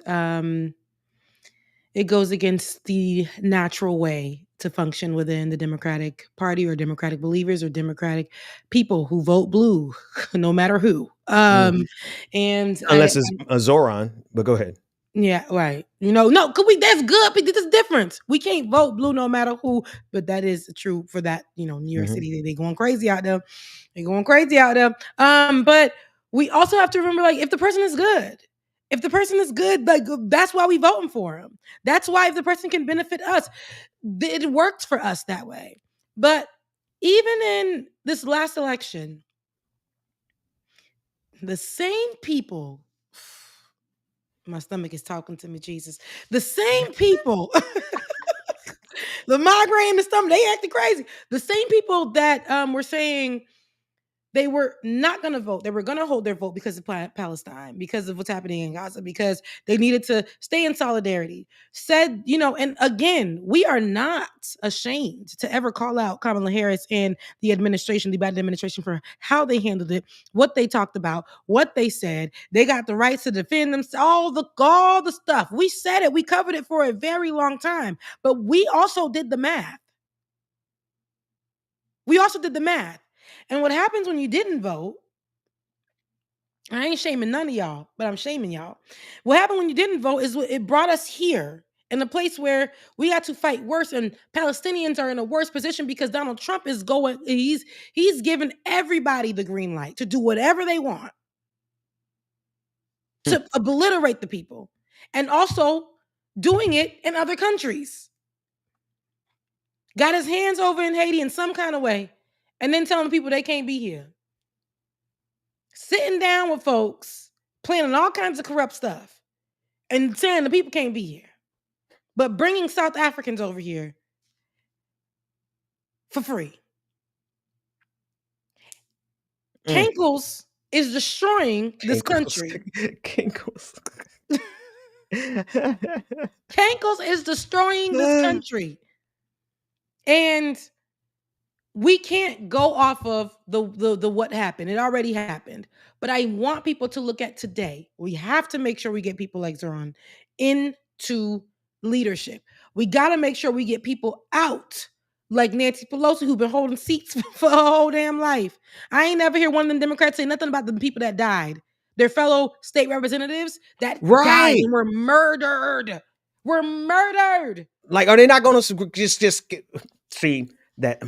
the natural way to function within the Democratic Party or Democratic believers or Democratic people who vote blue, no matter who. And unless it's a Zoran, but go ahead. Yeah, right. No, that's good, but there's a difference. We can't vote blue no matter who, but that is true for that, New York City. They going crazy out there. But we also have to remember, like, if the person is good, like, that's why we voting for him. That's why, if the person can benefit us, it works for us that way. But even in this last election, the same people, my stomach is talking to me, Jesus. The same people, the migraine, the stomach, they acted crazy. The same people that were saying they were not going to vote. They were going to hold their vote because of Palestine, because of what's happening in Gaza, because they needed to stay in solidarity. Said, and again, we are not ashamed to ever call out Kamala Harris and the administration, the Biden administration, for how they handled it, what they talked about, what they said. They got the rights to defend themselves, all the stuff. We said it. We covered it for a very long time. But we also did the math. And what happens when you didn't vote, I ain't shaming none of y'all, but I'm shaming y'all. What happened when you didn't vote is it brought us here in a place where we had to fight worse, and Palestinians are in a worse position because Donald Trump is he's given everybody the green light to do whatever they want to obliterate the people, and also doing it in other countries. Got his hands over in Haiti in some kind of way, and then telling people they can't be here. Sitting down with folks, planning all kinds of corrupt stuff, and saying the people can't be here. But bringing South Africans over here for free. Kinkles is destroying this country. Kinkles. Cankles is destroying this country. And we can't go off of the what happened. It already happened. But I want people to look at today. We have to make sure we get people like Zoran into leadership. We got to make sure we get people out like Nancy Pelosi, who've been holding seats for her whole damn life. I ain't never hear one of them Democrats say nothing about the people that died. Their fellow state representatives that died and were murdered. Were murdered. Like, are they not going to just see that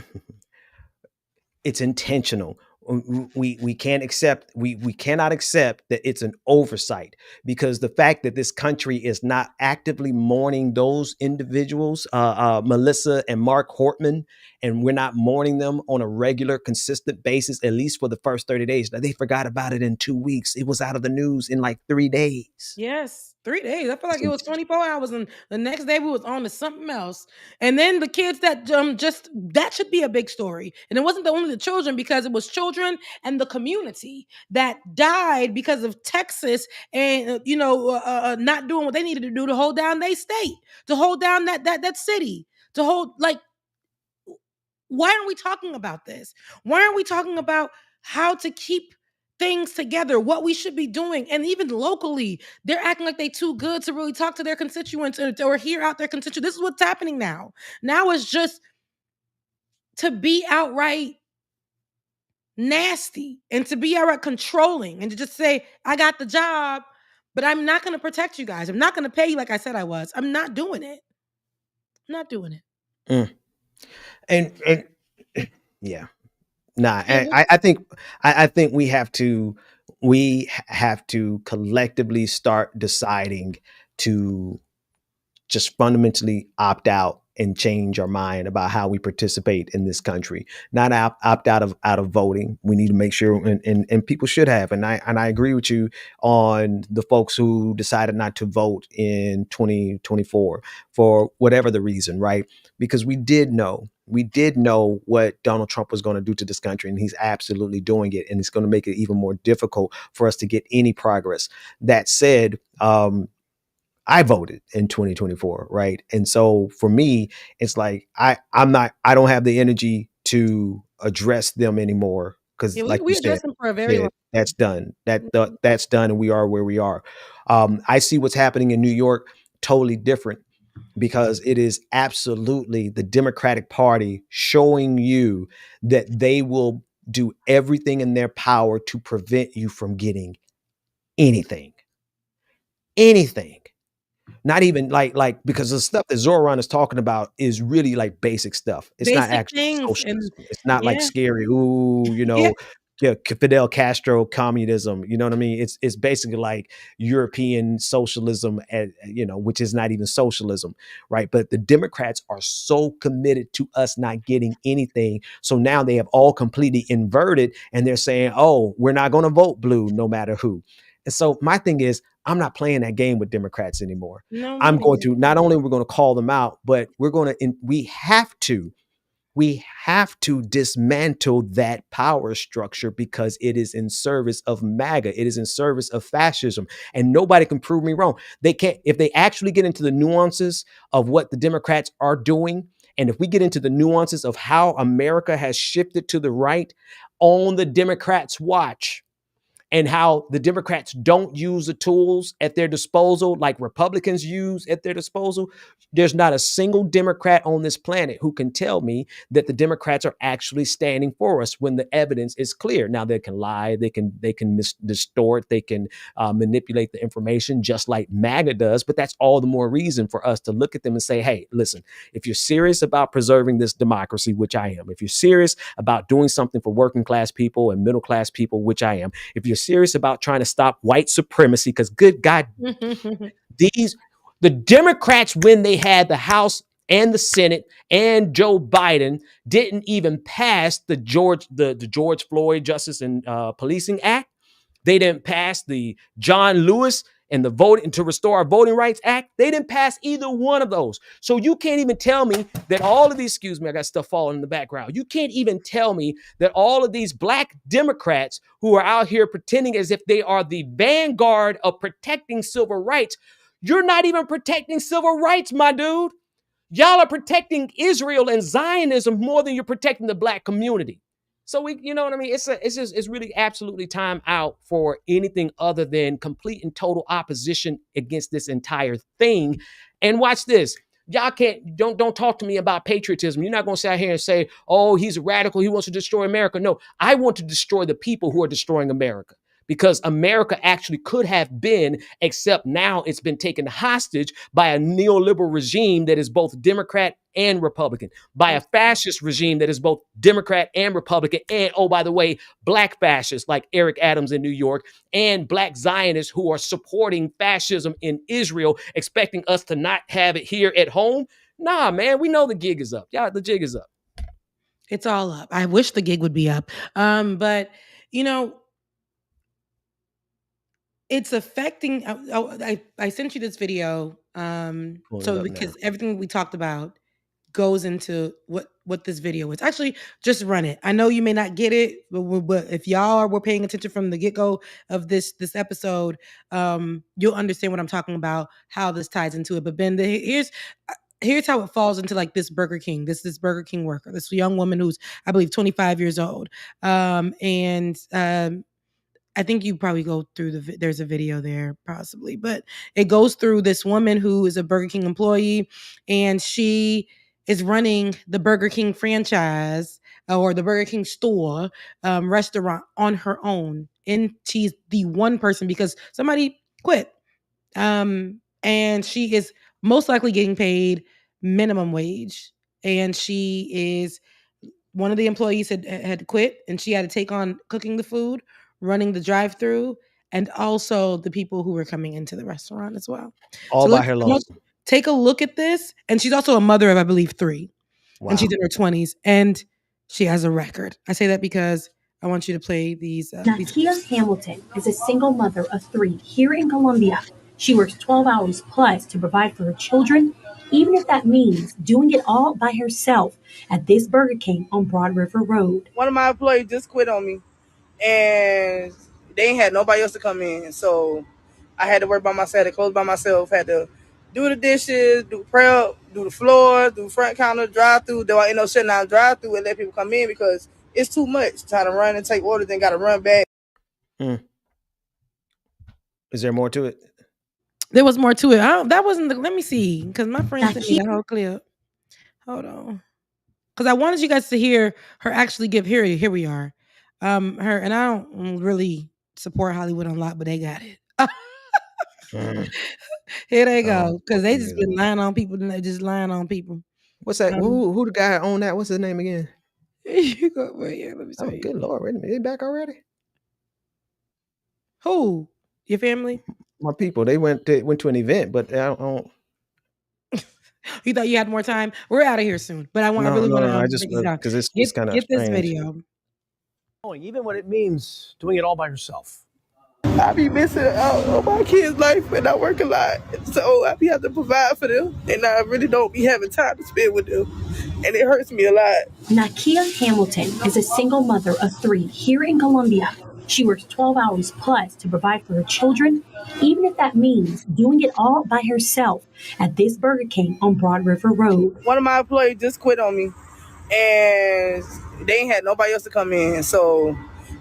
it's intentional? We can't accept we cannot accept that it's an oversight, because the fact that this country is not actively mourning those individuals, Melissa and Mark Hortman, and we're not mourning them on a regular, consistent basis, at least for the first 30 days. Now, they forgot about it in 2 weeks. It was out of the news in like 3 days. Yes, 3 days. I feel like it was 24 hours, and the next day we was on to something else. And then the kids that just that should be a big story. And it wasn't only the children, because it was children and the community that died because of Texas and not doing what they needed to do to hold down their state, to hold down that city, to hold like. Why aren't we talking about this? Why aren't we talking about how to keep things together, what we should be doing? And even locally, they're acting like they too good to really talk to their constituents or hear out their constituents. This is what's happening now. Now it's just to be outright nasty and to be outright controlling and to just say, I got the job, but I'm not going to protect you guys. I'm not going to pay you like I said I was. I'm not doing it. I'm not doing it. And yeah. Nah, I think we have to collectively start deciding to just fundamentally opt out and change our mind about how we participate in this country. Not opt out of voting. We need to make sure, and people should have. And I agree with you on the folks who decided not to vote in 2024 for whatever the reason, right? Because we did know what Donald Trump was going to do to this country, and he's absolutely doing it, and it's going to make it even more difficult for us to get any progress. That said, I voted in 2024, right? And so for me, it's like I don't have the energy to address them anymore, because Yeah, like we you said, addressed them for a very long that's done. That's done, and we are where we are. I see what's happening in New York totally different, because it is absolutely the Democratic Party showing you that they will do everything in their power to prevent you from getting anything. Not even like because the stuff that Zoran is talking about is really like basic stuff. It's not basic actually things. socialism. It's not like Yeah. scary. Ooh, yeah, Fidel Castro communism. You know what I mean? It's basically like European socialism, which is not even socialism, right? But the Democrats are so committed to us not getting anything. So now they have all completely inverted, and they're saying, "Oh, we're not going to vote blue no matter who." And so my thing is, I'm not playing that game with Democrats anymore. No, I'm going to, not only we're going to call them out, but we have to dismantle that power structure, because it is in service of MAGA. It is in service of fascism, and nobody can prove me wrong. They can't, if they actually get into the nuances of what the Democrats are doing. And if we get into the nuances of how America has shifted to the right on the Democrats' watch, and how the Democrats don't use the tools at their disposal like Republicans use at their disposal, there's not a single Democrat on this planet who can tell me that the Democrats are actually standing for us when the evidence is clear. Now, they can lie, they can distort, they can manipulate the information just like MAGA does, but that's all the more reason for us to look at them and say, hey, listen, if you're serious about preserving this democracy, which I am, if you're serious about doing something for working class people and middle class people, which I am, if you're serious about trying to stop white supremacy, because good God, the Democrats, when they had the House and the Senate and Joe Biden, didn't even pass the George Floyd Justice and Policing Act. They didn't pass the John Lewis and the Voting to Restore Our Voting Rights Act. They didn't pass either one of those. So you can't even tell me that all of these, excuse me, I got stuff falling in the background. You can't even tell me that all of these black Democrats who are out here pretending as if they are the vanguard of protecting civil rights, You're not even protecting civil rights, my dude. Y'all are protecting Israel and Zionism more than you're protecting the black community. So you know what I mean? It's really absolutely time out for anything other than complete and total opposition against this entire thing. And watch this. Y'all don't talk to me about patriotism. You're not going to sit out here and say, oh, he's a radical. He wants to destroy America. No, I want to destroy the people who are destroying America. Because America actually could have been, except now it's been taken hostage by a neoliberal regime that is both Democrat and Republican, by a fascist regime that is both Democrat and Republican, and, oh, by the way, black fascists like Eric Adams in New York, and black Zionists who are supporting fascism in Israel, expecting us to not have it here at home. Nah, man, we know the gig is up. Yeah, the jig is up. It's all up. I wish the gig would be up. But, you know, it's affecting. I sent you this video. So because everything we talked about goes into what this video is. Actually, just run it. I know you may not get it, but if y'all were paying attention from the get go of this episode, you'll understand what I'm talking about. How this ties into it. But Ben, here's how it falls into like this Burger King. This Burger King worker, this young woman who's I believe 25 years old, I think you probably go through there's a video there possibly, but it goes through this woman who is a Burger King employee, and she is running the Burger King franchise or the Burger King store restaurant on her own. And she's the one person because somebody quit. And she is most likely getting paid minimum wage. And she is one of the employees had quit, and she had to take on cooking the food, running the drive-through, and also the people who were coming into the restaurant as well. All by her lonesome. Take a look at this. And she's also a mother of, I believe, 3. Wow. And she's in her 20s. And she has a record. I say that because I want you to play these. Nakia Hamilton is a single mother of 3 here in Colombia. She works 12 hours plus to provide for her children, even if that means doing it all by herself at this Burger King on Broad River Road. One of my employees just quit on me, and they ain't had nobody else to come in. So I had to work by myself, had to close by myself, had to do the dishes, do prep, do the floor, do front counter, drive through. Though I ain't no shutting down drive through and let people come in because it's too much trying to run and take orders and got to run back. Is there more to it? There was more to it. That wasn't let me see, because my friend sent me that whole clip. Hold on. Because I wanted you guys to hear her actually give here we are. Her, and I don't really support Hollywood Unlocked, but they got it. Here they go. Because they just been lying on people, just lying on people. What's that? Who the guy on that? What's his name again? You go right here. Let me see. Oh, good Lord. Wait a minute. They back already? Who? Your family? My people. They went to an event, but I don't. You thought you had more time? We're out of here soon. But I really want to. I just because it's kind of get this video. Even when it means doing it all by yourself. I be missing out on my kids' life and I work a lot. So I be having to provide for them, and I really don't be having time to spend with them. And it hurts me a lot. Nakia Hamilton is a single mother of 3 here in Colombia. She works 12 hours plus to provide for her children, even if that means doing it all by herself at this Burger King on Broad River Road. One of my employees just quit on me, and they ain't had nobody else to come in. So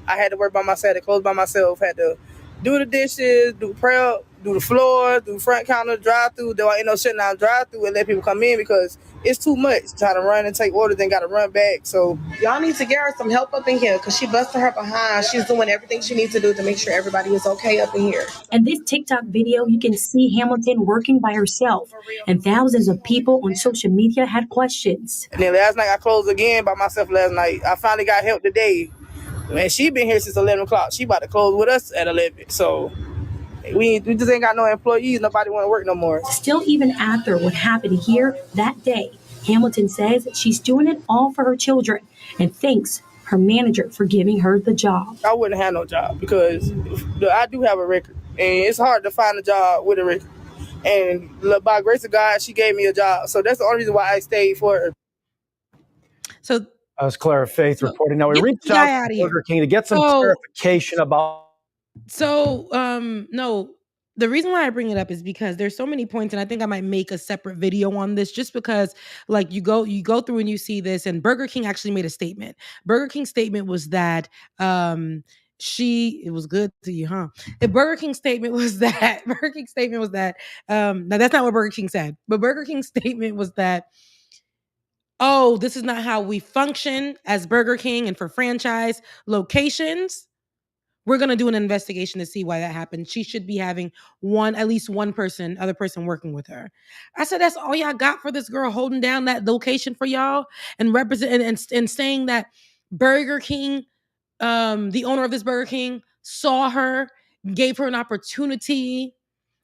I had to work by myself, had to close by myself, had to do the dishes, do prep, do the floor, do front counter, drive through. Though I ain't no shutting down drive through and let people come in because it's too much trying to run and take orders and got to run back. So y'all need to get her some help up in here because she busted her behind. She's doing everything she needs to do to make sure everybody is okay up in here. In this TikTok video, you can see Hamilton working by herself, and thousands of people on social media had questions. And then last night I closed again by myself last night. I finally got help today. And she been here since 11 o'clock. She about to close with us at 11. So we just ain't got no employees. Nobody want to work no more. Still, even after what happened here that day, Hamilton says she's doing it all for her children and thanks her manager for giving her the job. I wouldn't have no job because I do have a record. And it's hard to find a job with a record. And by grace of God, she gave me a job. So that's the only reason why I stayed for her. So that was Clara Faith reporting. Now we reached out to Burger King to get some clarification about. So, no, The reason why I bring it up is because there's so many points, and I think I might make a separate video on this, just because like you go through and you see this, and Burger King actually made a statement. Burger King's statement was that it was good to you, huh? The Burger King statement was that Burger King statement was that now that's not what Burger King said, but Burger King's statement was that, oh, this is not how we function as Burger King, and for franchise locations, we're gonna do an investigation to see why that happened. She should be having at least one other person working with her. I said, that's all y'all got for this girl holding down that location for y'all and represent and saying that Burger King, the owner of this Burger King, saw her, gave her an opportunity,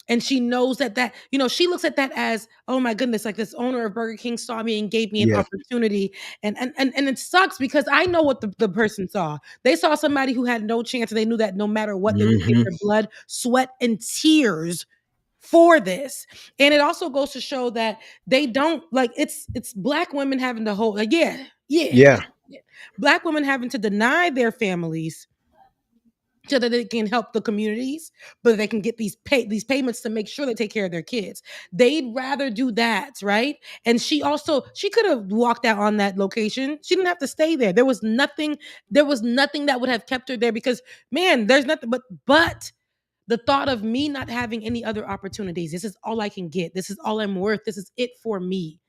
and she knows that she looks at that as, oh my goodness, like this owner of Burger King saw me and gave me an Yeah. opportunity. And it sucks because I know what the person saw. They saw somebody who had no chance, and they knew that no matter what, they would give their blood, sweat, and tears for this. And it also goes to show that they don't like it's black women having to hold, like, Yeah. black women having to deny their families so that they can help the communities, but they can get these payments to make sure they take care of their kids. They'd rather do that, right? And she could have walked out on that location. She didn't have to stay there. There was nothing that would have kept her there, because man, there's nothing but the thought of me not having any other opportunities. This is all I can get. This is all I'm worth. This is it for me.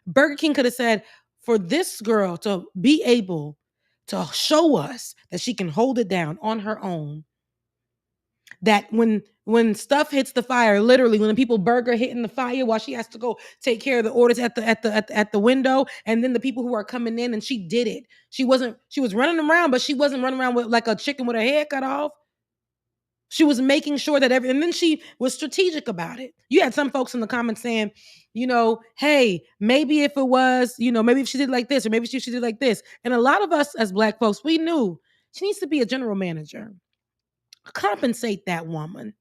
Burger King could have said, for this girl to be able to show us that she can hold it down on her own, that when stuff hits the fire, literally when the people burger hitting the fire while she has to go take care of the orders at the window, and then the people who are coming in, and she did it. She was running around, but she wasn't running around with like a chicken with her head cut off. She was making sure that and then she was strategic about it. You had some folks in the comments saying, hey, maybe if it was, maybe if she did like this, or maybe she did like this. And a lot of us as black folks, we knew she needs to be a general manager. Compensate that woman.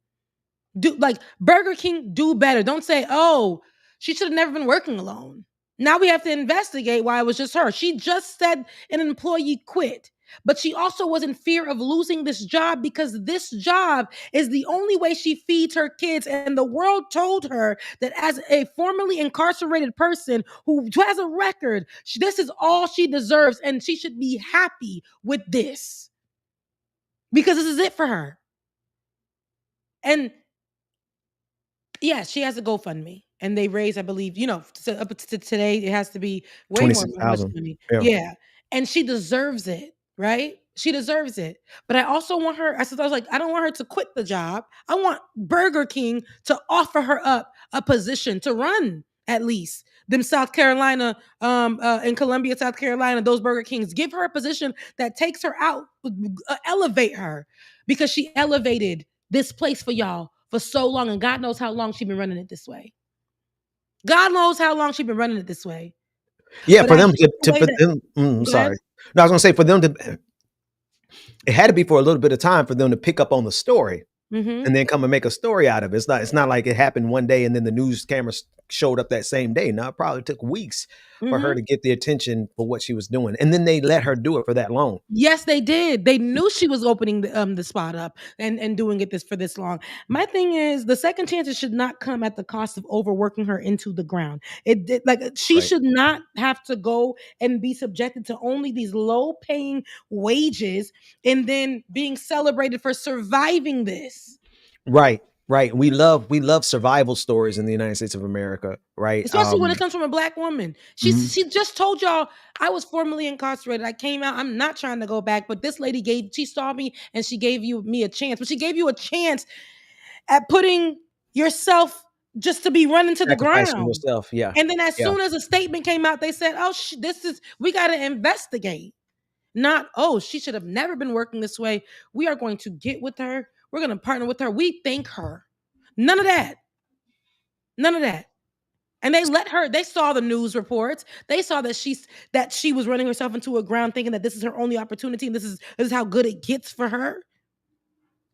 Do like Burger King, do better. Don't say, oh, she should have never been working alone. Now we have to investigate why it was just her. She just said an employee quit, but she also was in fear of losing this job, because this job is the only way she feeds her kids. And the world told her that as a formerly incarcerated person who has a record, this is all she deserves, and she should be happy with this because this is it for her. And yeah, she has a GoFundMe, and they raised, I believe, up to today, it has to be way more much 26,000. money. Yeah. Yeah, and she deserves it, right? She deserves it. But I also want her. I was like, I don't want her to quit the job. I want Burger King to offer her up a position to run at least them South Carolina, in Columbia, South Carolina, those Burger Kings. Give her a position that takes her out, elevate her, because she elevated this place for y'all for so long, and God knows how long she's been running it this way. God knows how long she's been running it this way. Yeah, But for I them hate the to way for that- them. Go ahead. Sorry. No, I was gonna say for them to. It had to be for a little bit of time for them to pick up on the story Mhm. and then come and make a story out of it. It's not like it happened one day and then the news cameras showed up that same day. No, it probably took weeks for her Mhm. to get the attention for what she was doing, and then they let her do it for that long. Yes, they did. They knew she was opening the spot up and doing it for this long. My thing is, the second chances should not come at the cost of overworking her into the ground. She Right. should not have to go and be subjected to only these low paying wages and then being celebrated for surviving this. Right. Right. We love survival stories in the United States of America. Right. Especially when it comes from a black woman. She Mhm. she just told y'all, I was formerly incarcerated. I came out. I'm not trying to go back. But this lady she saw me and she gave me a chance. But she gave you a chance at putting yourself just to be running to the Sacrificing ground. yourself. Yeah. And then as Yeah. soon as a statement came out, they said, oh, we got to investigate. Not, oh, she should have never been working this way. We are going to get with her. We're going to partner with her. We thank her. None of that. None of that. And they saw the news reports. They saw that she was running herself into a ground thinking that this is her only opportunity and this is how good it gets for her.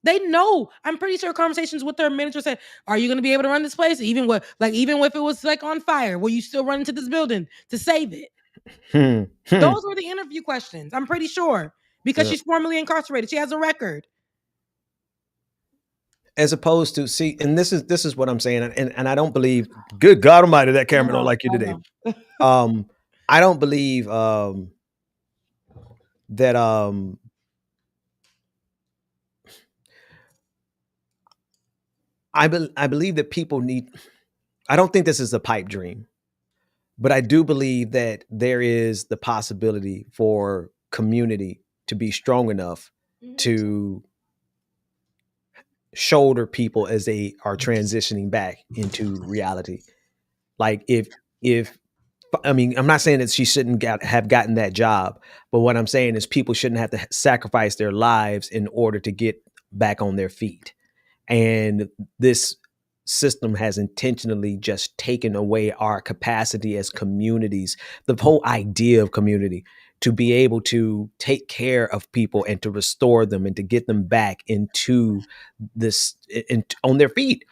They know. I'm pretty sure conversations with their manager said, are you going to be able to run this place? Even if it was like on fire, will you still run into this building to save it? Those were the interview questions. I'm pretty sure, because Yeah. she's formerly incarcerated. She has a record. As opposed to see, and this is what I'm saying, and I don't believe, good God Almighty, that camera don't like you today. I don't believe that I believe that people need. I don't think this is a pipe dream, but I do believe that there is the possibility for community to be strong enough to shoulder people as they are transitioning back into reality. Like if I mean, I'm not saying that she shouldn't have gotten that job, but what I'm saying is people shouldn't have to sacrifice their lives in order to get back on their feet. And this system has intentionally just taken away our capacity as communities, the whole idea of community, to be able to take care of people and to restore them and to get them back into this on their feet.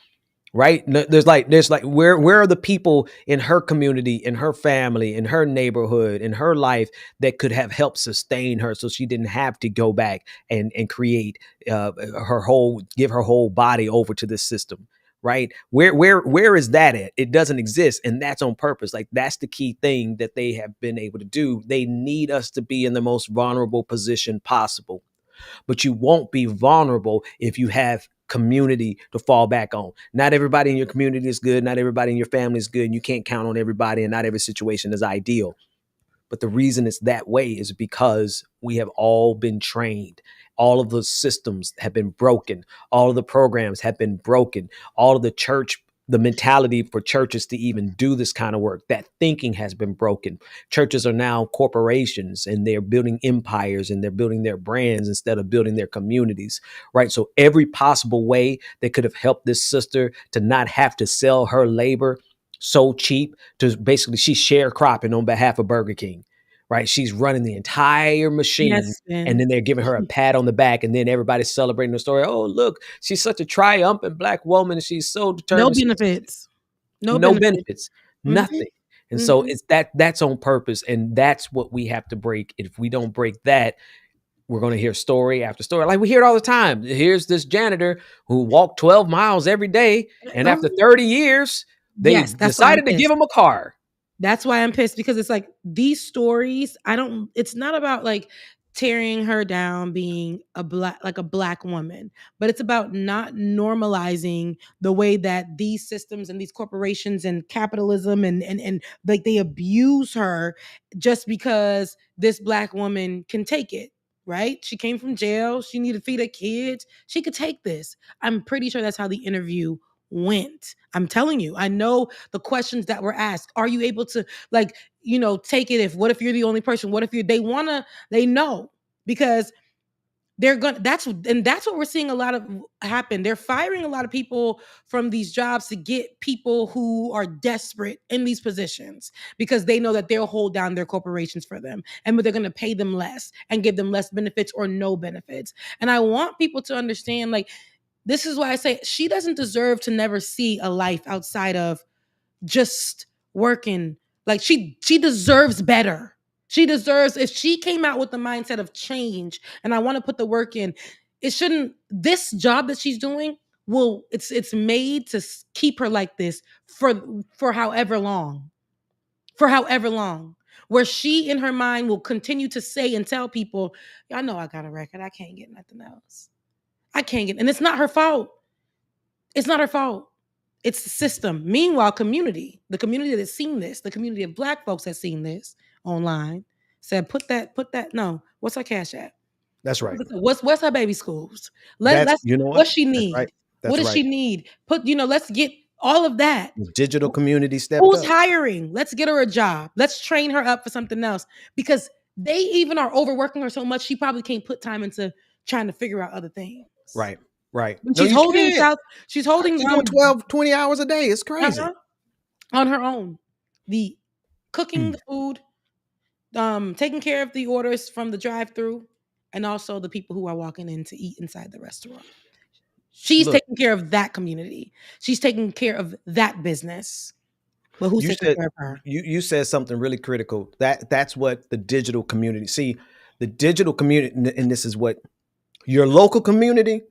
Right? There's like where are the people in her community, in her family, in her neighborhood, in her life that could have helped sustain her so she didn't have to go back and create give her whole body over to this system. Right? Where is that at? It doesn't exist, and that's on purpose. Like, that's the key thing that they have been able to do. They need us to be in the most vulnerable position possible, but you won't be vulnerable if you have community to fall back on. Not everybody in your community is good. Not everybody in your family is good. And you can't count on everybody, and not every situation is ideal. But the reason it's that way is because we have all been trained. All of the systems have been broken. All of the programs have been broken. All of the mentality for churches to even do this kind of work, that thinking has been broken. Churches are now corporations, and they're building empires, and they're building their brands instead of building their communities, right? So every possible way that could have helped this sister to not have to sell her labor so cheap, to basically, she's sharecropping on behalf of Burger King, right? She's running the entire machine. Yes, and then they're giving her a pat on the back, and then everybody's celebrating the story. Oh, look, she's such a triumphant Black woman, and she's so determined. No benefits. No benefits. Mm-hmm. Nothing. And so it's that's on purpose, and that's what we have to break. If we don't break that, we're going to hear story after story. Like, we hear it all the time. Here's this janitor who walked 12 miles every day, and after 30 years, they decided to give him a car. That's why I'm pissed, because it's like, these stories, it's not about like tearing her down being a black woman, but it's about not normalizing the way that these systems and these corporations and capitalism and like, they abuse her just because this Black woman can take it. Right? She came from jail. She needed to feed her kids. She could take this. I'm pretty sure that's how the interview went. I'm telling you, I know the questions that were asked. Are you able to, like, take it? What if you're the only person? What if they know, because they're gonna, that's what we're seeing a lot of happen. They're firing a lot of people from these jobs to get people who are desperate in these positions, because they know that they'll hold down their corporations for them, and they're going to pay them less and give them less benefits or no benefits. And I want people to understand, like, this is why I say she doesn't deserve to never see a life outside of just working. Like, she deserves better. She deserves, if she came out with the mindset of change and I want to put the work in, this job that she's doing it's made to keep her like this for however long. For however long. Where she in her mind will continue to say and tell people, I know I got a record. I can't get nothing else. And it's not her fault. It's not her fault. It's the system. Meanwhile, the community that's seen this, the community of Black folks that's seen this online, said, put that, no, what's her cash at? That's right. What's her baby schools? What she need? Right. What does she need? Let's get all of that. Digital community step. Who's hiring? Let's get her a job. Let's train her up for something else, because they even are overworking her so much, she probably can't put time into trying to figure out other things. Right. Right. She's holding She's doing 12, 20 hours a day. It's crazy. On her own. The cooking the food, taking care of the orders from the drive-through, and also the people who are walking in to eat inside the restaurant. She's taking care of that community. She's taking care of that business. But who's taking care of her? You said something really critical. That's what the digital community. See, the digital community, and this is what your local community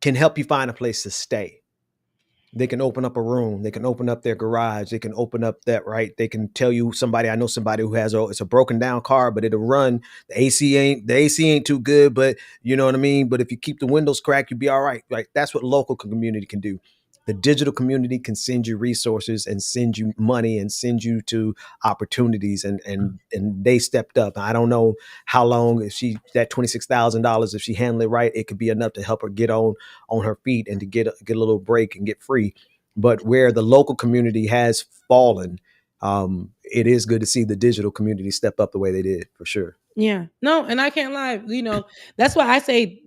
can help you find a place to stay. They can open up a room. They can open up their garage. They can open up that, right? They can tell you I know somebody who has it's a broken down car, but it'll run. The AC ain't too good, but you know what I mean? But if you keep the windows cracked, you'll be all right. Like that's what local community can do. The digital community can send you resources and send you money and send you to opportunities, and they stepped up. I don't know how long, if that $26,000, if she handled it right, it could be enough to help her get on her feet and to get a little break and get free. But where the local community has fallen, it is good to see the digital community step up the way they did, for sure. Yeah, no, and I can't lie. That's why I say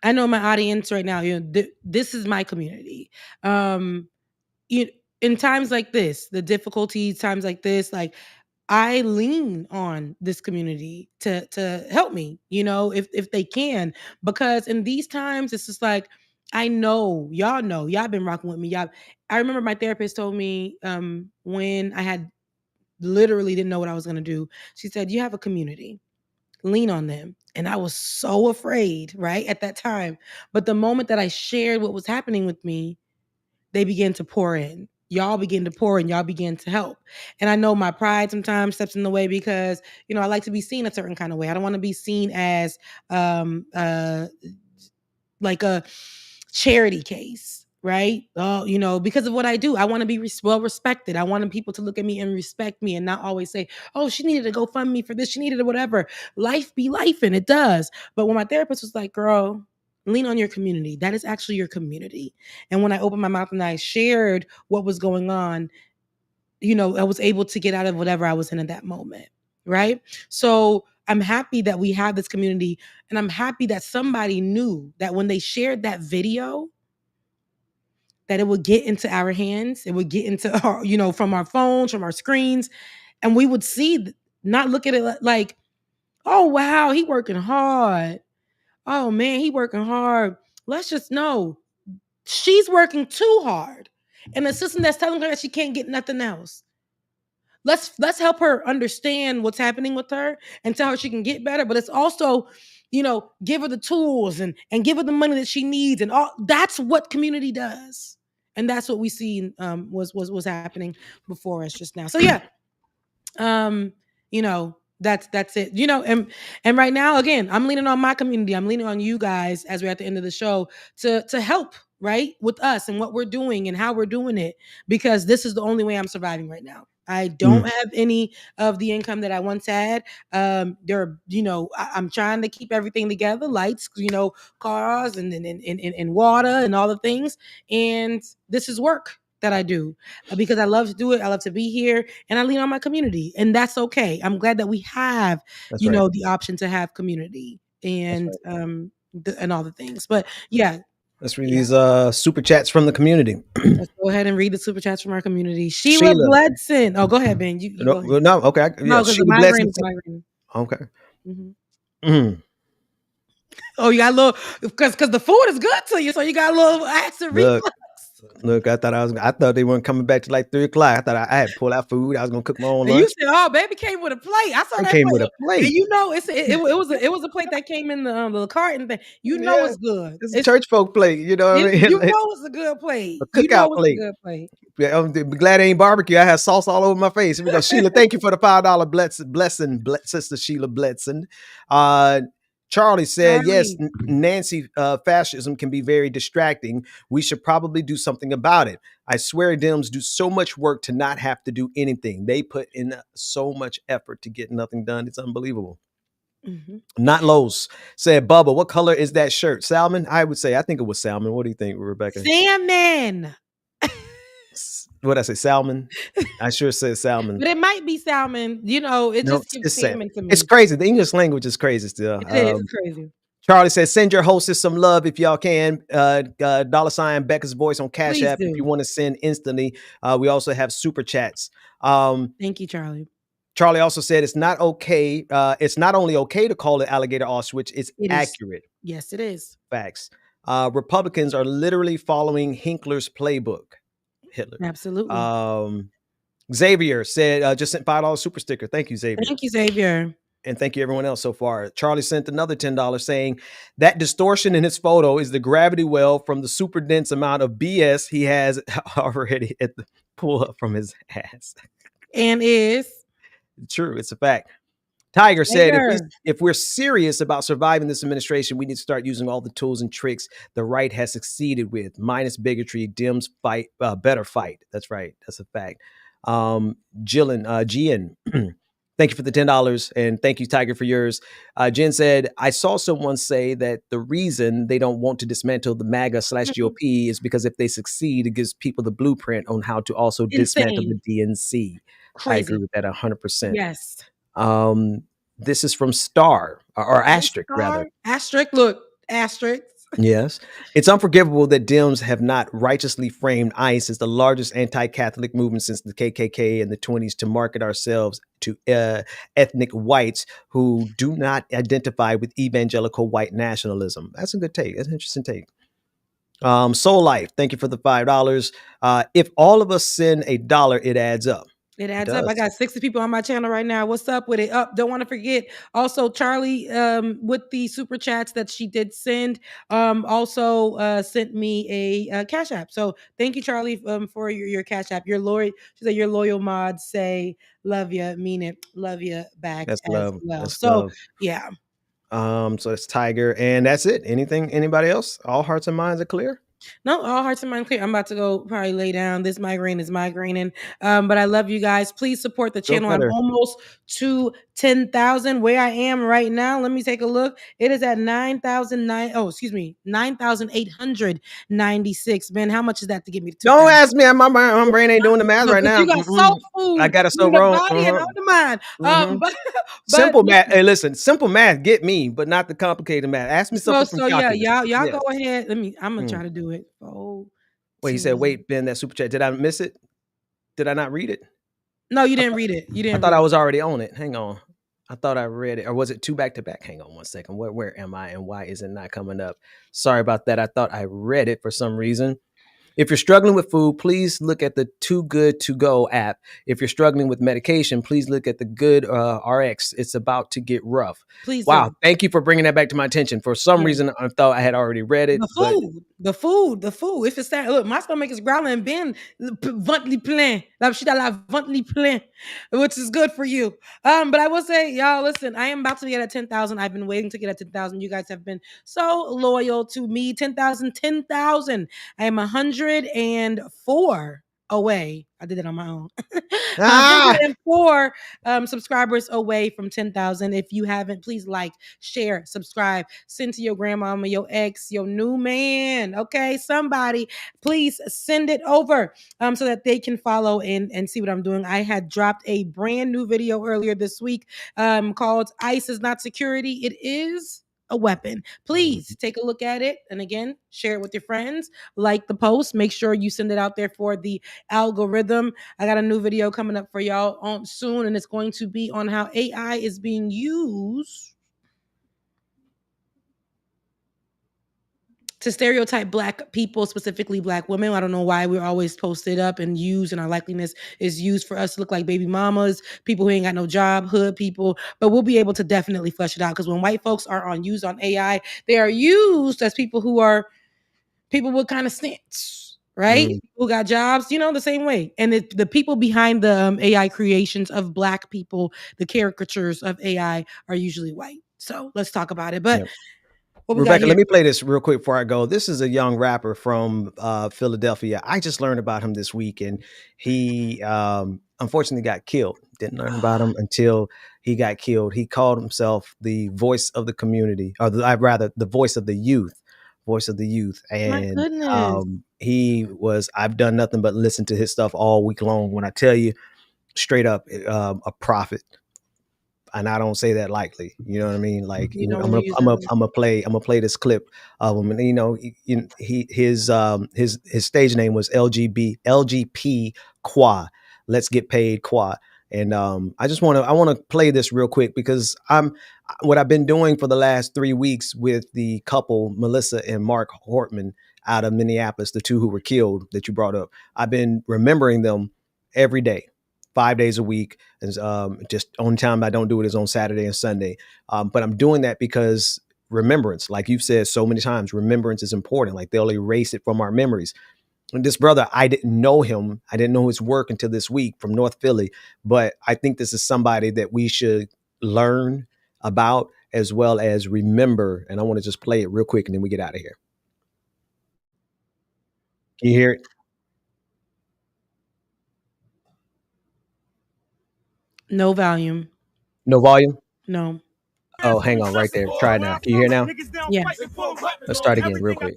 I know my audience right now. This is my community. You In times like this, the difficulties, times like this, like I lean on this community to help me. If they can, because in these times, it's just like I know y'all been rocking with me. I remember my therapist told me when I had literally didn't know what I was gonna do. She said, "You have a community. Lean on them." And I was so afraid, right, at that time. But the moment that I shared what was happening with me, they began to pour in. Y'all begin to pour in, y'all begin to help. And I know my pride sometimes steps in the way because, I like to be seen a certain kind of way. I don't want to be seen as like a charity case, right? Because of what I do, I want to be well respected. I want people to look at me and respect me and not always say, "Oh, she needed to go fund me for this. She needed whatever." Life be life, and it does. But when my therapist was like, "Girl, lean on your community. That is actually your community." And when I opened my mouth and I shared what was going on, I was able to get out of whatever I was in at that moment, right? So I'm happy that we have this community, and I'm happy that somebody knew that when they shared that video, that it would get into our hands, it would get into our, from our phones, from our screens, and we would see, not look at it like, "Oh wow, he working hard. Oh man, he working hard." Let's just know she's working too hard, and the system that's telling her that she can't get nothing else. Let's help her understand what's happening with her and tell her she can get better. But it's also, give her the tools and give her the money that she needs, and all that's what community does. And that's what we see was happening before us just now. So yeah, that's it. And right now, again, I'm leaning on my community. I'm leaning on you guys as we're at the end of the show to help, right, with us and what we're doing and how we're doing it, because this is the only way I'm surviving right now. I don't have any of the income that I once had. I'm trying to keep everything together, lights, cars and water and all the things. And this is work that I do because I love to do it. I love to be here, and I lean on my community, and that's okay. I'm glad that we have, the option to have community and and all the things. But yeah, let's read these super chats from the community. Let's go ahead and read the super chats from our community. Sheila Bledson. Oh, go ahead, Ben. You go ahead. No, okay. No, because the migraine is migraine. Okay. Oh, you got a little, because the food is good to you, so you got a little acid reflux. Look, I thought they weren't coming back to like 3:00. I thought I had to pull out food. I was gonna cook my own lunch. You said, "Oh, baby came with a plate." I saw that came plate. with a plate. And it was a plate that came in the carton thing. It's good. It's a church folk plate. You know what I mean? It's a good plate. A cookout plate. It's a good plate. Yeah, I'm glad it ain't barbecue. I had sauce all over my face. Here we go. Sheila, thank you for the $5 blessing, Sister Sheila Bledson. Charlie said, "Yes, Nancy, fascism can be very distracting. We should probably do something about it. I swear Dems do so much work to not have to do anything. They put in so much effort to get nothing done. It's unbelievable." Not Lowe's said, "Bubba, what color is that shirt? Salmon?" I think it was salmon. What do you think, Rebecca? Salmon. What did I say? Salmon? I sure said salmon. But it might be salmon. Just gives salmon to me. It's crazy. The English language is crazy still. It is crazy. Charlie says, "Send your hostess some love if y'all can. $ Becca's voice on Cash App if you want to send instantly." We also have super chats. Thank you, Charlie. Charlie also said, "It's not okay. It's not only okay to call it alligator Auschwitz, it's accurate." Yes, it is. Facts. Republicans are literally following Hinkler's playbook. Hitler. Absolutely. Xavier said, just sent $5 super sticker. Thank you, Xavier. Thank you, Xavier. And thank you everyone else so far. Charlie sent another $10 saying that distortion in his photo is the gravity well from the super dense amount of BS he has already at the pull up from his ass. And is true. It's a fact. Tiger said, Tiger. if we're serious about surviving this administration, we need to start using all the tools and tricks the right has succeeded with, minus bigotry. Dems fight, better fight. That's right. That's a fact. Gian, thank you for the $10, and thank you, Tiger, for yours. Jen said, I saw someone say that the reason they don't want to dismantle the MAGA/GOP is because if they succeed, it gives people the blueprint on how to also dismantle the DNC. Crazy. I agree with that 100%. Yes. This is from Star or Asterisk, rather. Asterisk, look, asterisk. Yes. It's unforgivable that Dems have not righteously framed ICE as the largest anti-Catholic movement since the KKK in the 1920s to market ourselves to ethnic whites who do not identify with evangelical white nationalism. That's a good take. That's an interesting take. Soul Life, thank you for the $5. If all of us send $1, it adds up. It adds up. I got 60 people on my channel right now. What's up with it? Don't want to forget. Also, Charlie, with the super chats that she did send, also sent me a Cash App. So thank you, Charlie, for your Cash App. Your loyal, she said your loyal mods say love you, mean it, love you back. That's as love. well. That's so love. yeah. So it's Tiger, and that's it. Anybody else? All hearts and minds are clear? No, all hearts and minds clear. I'm about to go probably lay down. This migraine is migraining. But I love you guys. Please support the channel. I'm almost to 10,000 where I am right now. Let me take a look. It is at 9,896. Man, how much is that to get me to 2,000? Don't ask me. My brain ain't doing the math right now. You got soul food. I got it so in the wrong. body and on the mind. But simple math. Hey, listen, simple math get me, but not the complicated math. Ask me something from calculus. Y'all go ahead. I'm gonna try to do it. Wait, he said, wait, Ben, that super chat. Did I miss it? Did I not read it? No, you didn't read it. I thought I was already on it. Hang on. I thought I read it. Or was it 2 back to back? Hang on one second. Where am I and why is it not coming up? Sorry about that. I thought I read it for some reason. If you're struggling with food, please look at the Too Good To Go app. If you're struggling with medication, please look at the Good RX. It's about to get rough. Please. Wow. Thank you for bringing that back to my attention. For some reason, I thought I had already read it. The food. If it's that, look, my stomach is growling. Ben, ventre plein. La shit à la ventre plein, which is good for you. But I will say, y'all, listen, I am about to get at 10,000. I've been waiting to get at 10,000. You guys have been so loyal to me. 10,000. I am 104 away. I did it on my own. 104 subscribers away from 10,000. If you haven't, please like, share, subscribe, send to your grandmama, your ex, your new man. Okay, somebody, please send it over so that they can follow and see what I'm doing. I had dropped a brand new video earlier this week called ICE is Not Security. It is a weapon. Please take a look at it. And again, share it with your friends. Like the post. Make sure you send it out there for the algorithm. I got a new video coming up for y'all on soon, and it's going to be on how AI is being used to stereotype Black people, specifically Black women. I don't know why we're always posted up and used, and our likeliness is used for us to look like baby mamas, people who ain't got no job, hood people. But we'll be able to definitely flesh it out, because when white folks are used on AI, they are used as people with kind of stance, right? Who got jobs, the same way. And the people behind the AI creations of Black people, the caricatures of AI, are usually white. So let's talk about it. But Rebecca, let me play this real quick before I go. This is a young rapper from Philadelphia. I just learned about him this week, and he unfortunately got killed. Didn't learn about him until he got killed. He called himself the voice of the community, or rather, the voice of the youth. Voice of the youth. And he was, I've done nothing but listen to his stuff all week long. When I tell you straight up, a prophet. And I don't say that lightly, you know what I mean? Like, I'm gonna play this clip of him, and his stage name was LGP Qua. Let's Get Paid Qua. And I want to play this real quick, because what I've been doing for the last 3 weeks with the couple, Melissa and Mark Hortman out of Minneapolis, the two who were killed that you brought up. I've been remembering them every day 5 days a week. And just only time I don't do it is on Saturday and Sunday. But I'm doing that because remembrance, like you've said so many times, remembrance is important. Like they'll erase it from our memories. And this brother, I didn't know him. I didn't know his work until this week from North Philly. But I think this is somebody that we should learn about as well as remember. And I want to just play it real quick and then we get out of here. Can you hear it? No volume. No volume? No. Oh, hang on right there. Try it now. Can you hear now? Yeah. Let's start again real quick.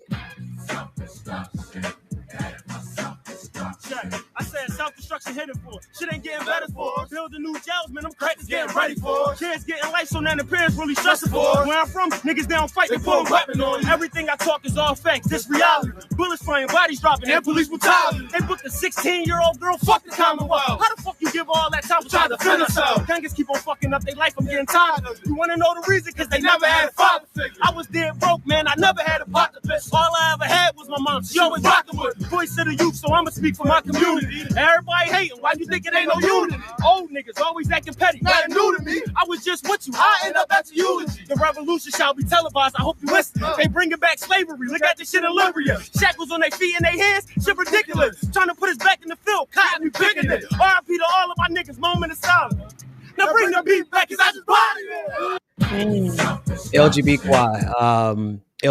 I said self-destruction hit it for. Shit ain't getting better for. Building new jails, man, them crackers getting ready for. Kids getting life, so now the parents really stressing for. Where I'm from, niggas they don't fight, they put a weapon on you. Everything I talk is all facts, this reality. Bullets flying, bodies dropping, and police brutality. They booked a 16-year-old girl, fuck the Commonwealth. How the fuck you give all that time for trying to defend yourself? Gangsters keep on fucking up their life, I'm getting tired of it. You wanna know the reason? Cause they never had a father figure. I was dead broke, man, I never had a pocket bitch. All I ever had was my mom, she always rocking with me. Voice of the youth, so I'ma speak for my community. Everybody hating, why you think it ain't no unity? Old niggas always acting petty, nothing new to me. I was just with you, I end up at your eulogy. The revolution shall be televised, I hope you listen. They bringing back slavery, look at this shit in Libya. Shackles on their feet and their hands, shit ridiculous. Trying to put us back in the field, cotton me picking it. R.I.P. to all of my niggas, moment of silence. Now bring the beat back, cause I just body it.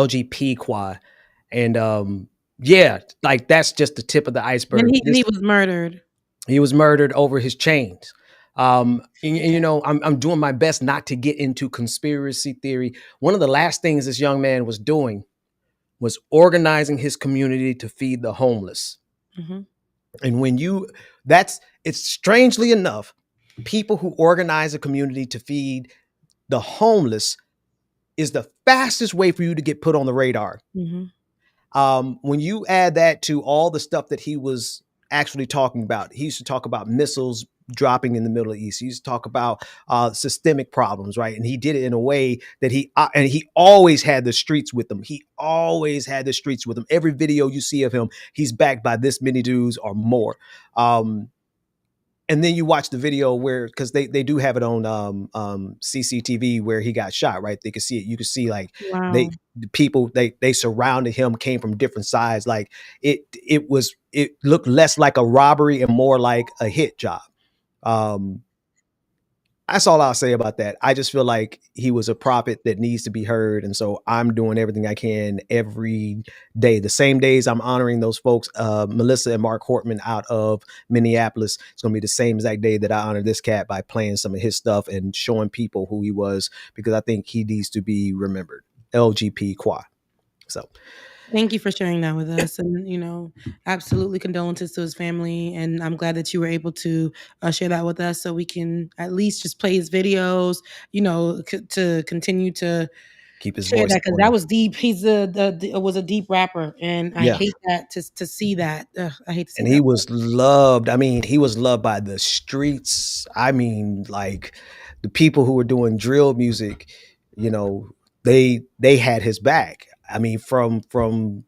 LGP Quad. And yeah, like that's just the tip of the iceberg. And he was murdered. He was murdered over his chains. And, you know, I'm doing my best not to get into conspiracy theory. One of the last things this young man was doing was organizing his community to feed the homeless. Mm-hmm. And when it's strangely enough, people who organize a community to feed the homeless is the fastest way for you to get put on the radar. Mm-hmm. When you add that to all the stuff that he was actually talking about, he used to talk about missiles dropping in the Middle East. He used to talk about systemic problems, right? And he did it in a way that he always had the streets with him. He always had the streets with him. Every video you see of him, he's backed by this many dudes or more. And then you watch the video where, because they do have it on CCTV where he got shot, right? They could see it. You could see like the people they surrounded him came from different sides. Like it looked less like a robbery and more like a hit job. That's all I'll say about that. I just feel like he was a prophet that needs to be heard. And so I'm doing everything I can every day. The same days I'm honoring those folks, Melissa and Mark Hortman out of Minneapolis. It's going to be the same exact day that I honor this cat by playing some of his stuff and showing people who he was, because I think he needs to be remembered. LGP Qua. So thank you for sharing that with us. And, you know, absolutely condolences to his family. And I'm glad that you were able to share that with us so we can at least just play his videos, you know, to continue to keep his share voice. Because that was deep. He's was a deep rapper. And I hate that to see that. I hate to see that. And he was loved. I mean, he was loved by the streets. I mean, like the people who were doing drill music, you know, they had his back. I mean, from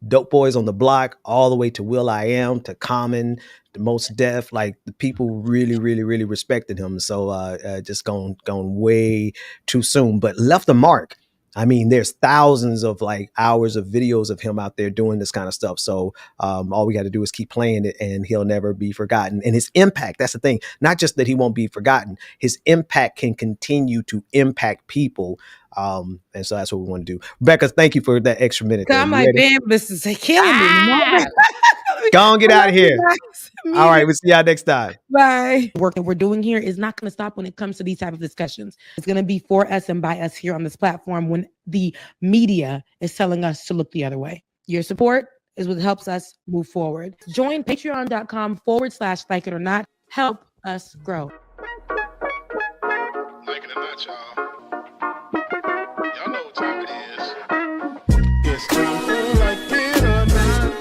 Dope Boys on the Block all the way to will.i.am to Common, to Most Def, like the people really, really, really respected him. So just gone way too soon, but left a mark. I mean, there's thousands of like hours of videos of him out there doing this kind of stuff. So all we got to do is keep playing it and he'll never be forgotten. And his impact, that's the thing, not just that he won't be forgotten, his impact can continue to impact people. And so that's what we want to do. Rebecca, thank you for that extra minute. I'm like, damn, this is killing me. Go on, get out of here. All right, we'll see y'all next time. Bye. Work that we're doing here is not going to stop when it comes to these type of discussions. It's going to be for us and by us here on this platform when the media is telling us to look the other way. Your support is what helps us move forward. Join patreon.com/like it or not. Help us grow. Like it or not, y'all. Y'all know what time it is. It's time for like it or not.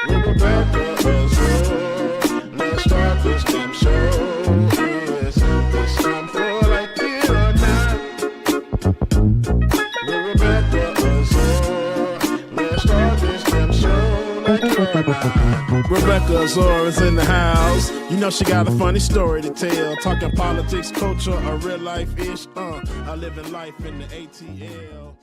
We're back to us. Let's start this damn show. Yes, it's time for like it or not. We're back to us. Let's start this damn show. Like it or not. Rebecca Cause Zora's in the house. You know she got a funny story to tell. Talking politics, culture, or real life ish. I live in life in the ATL.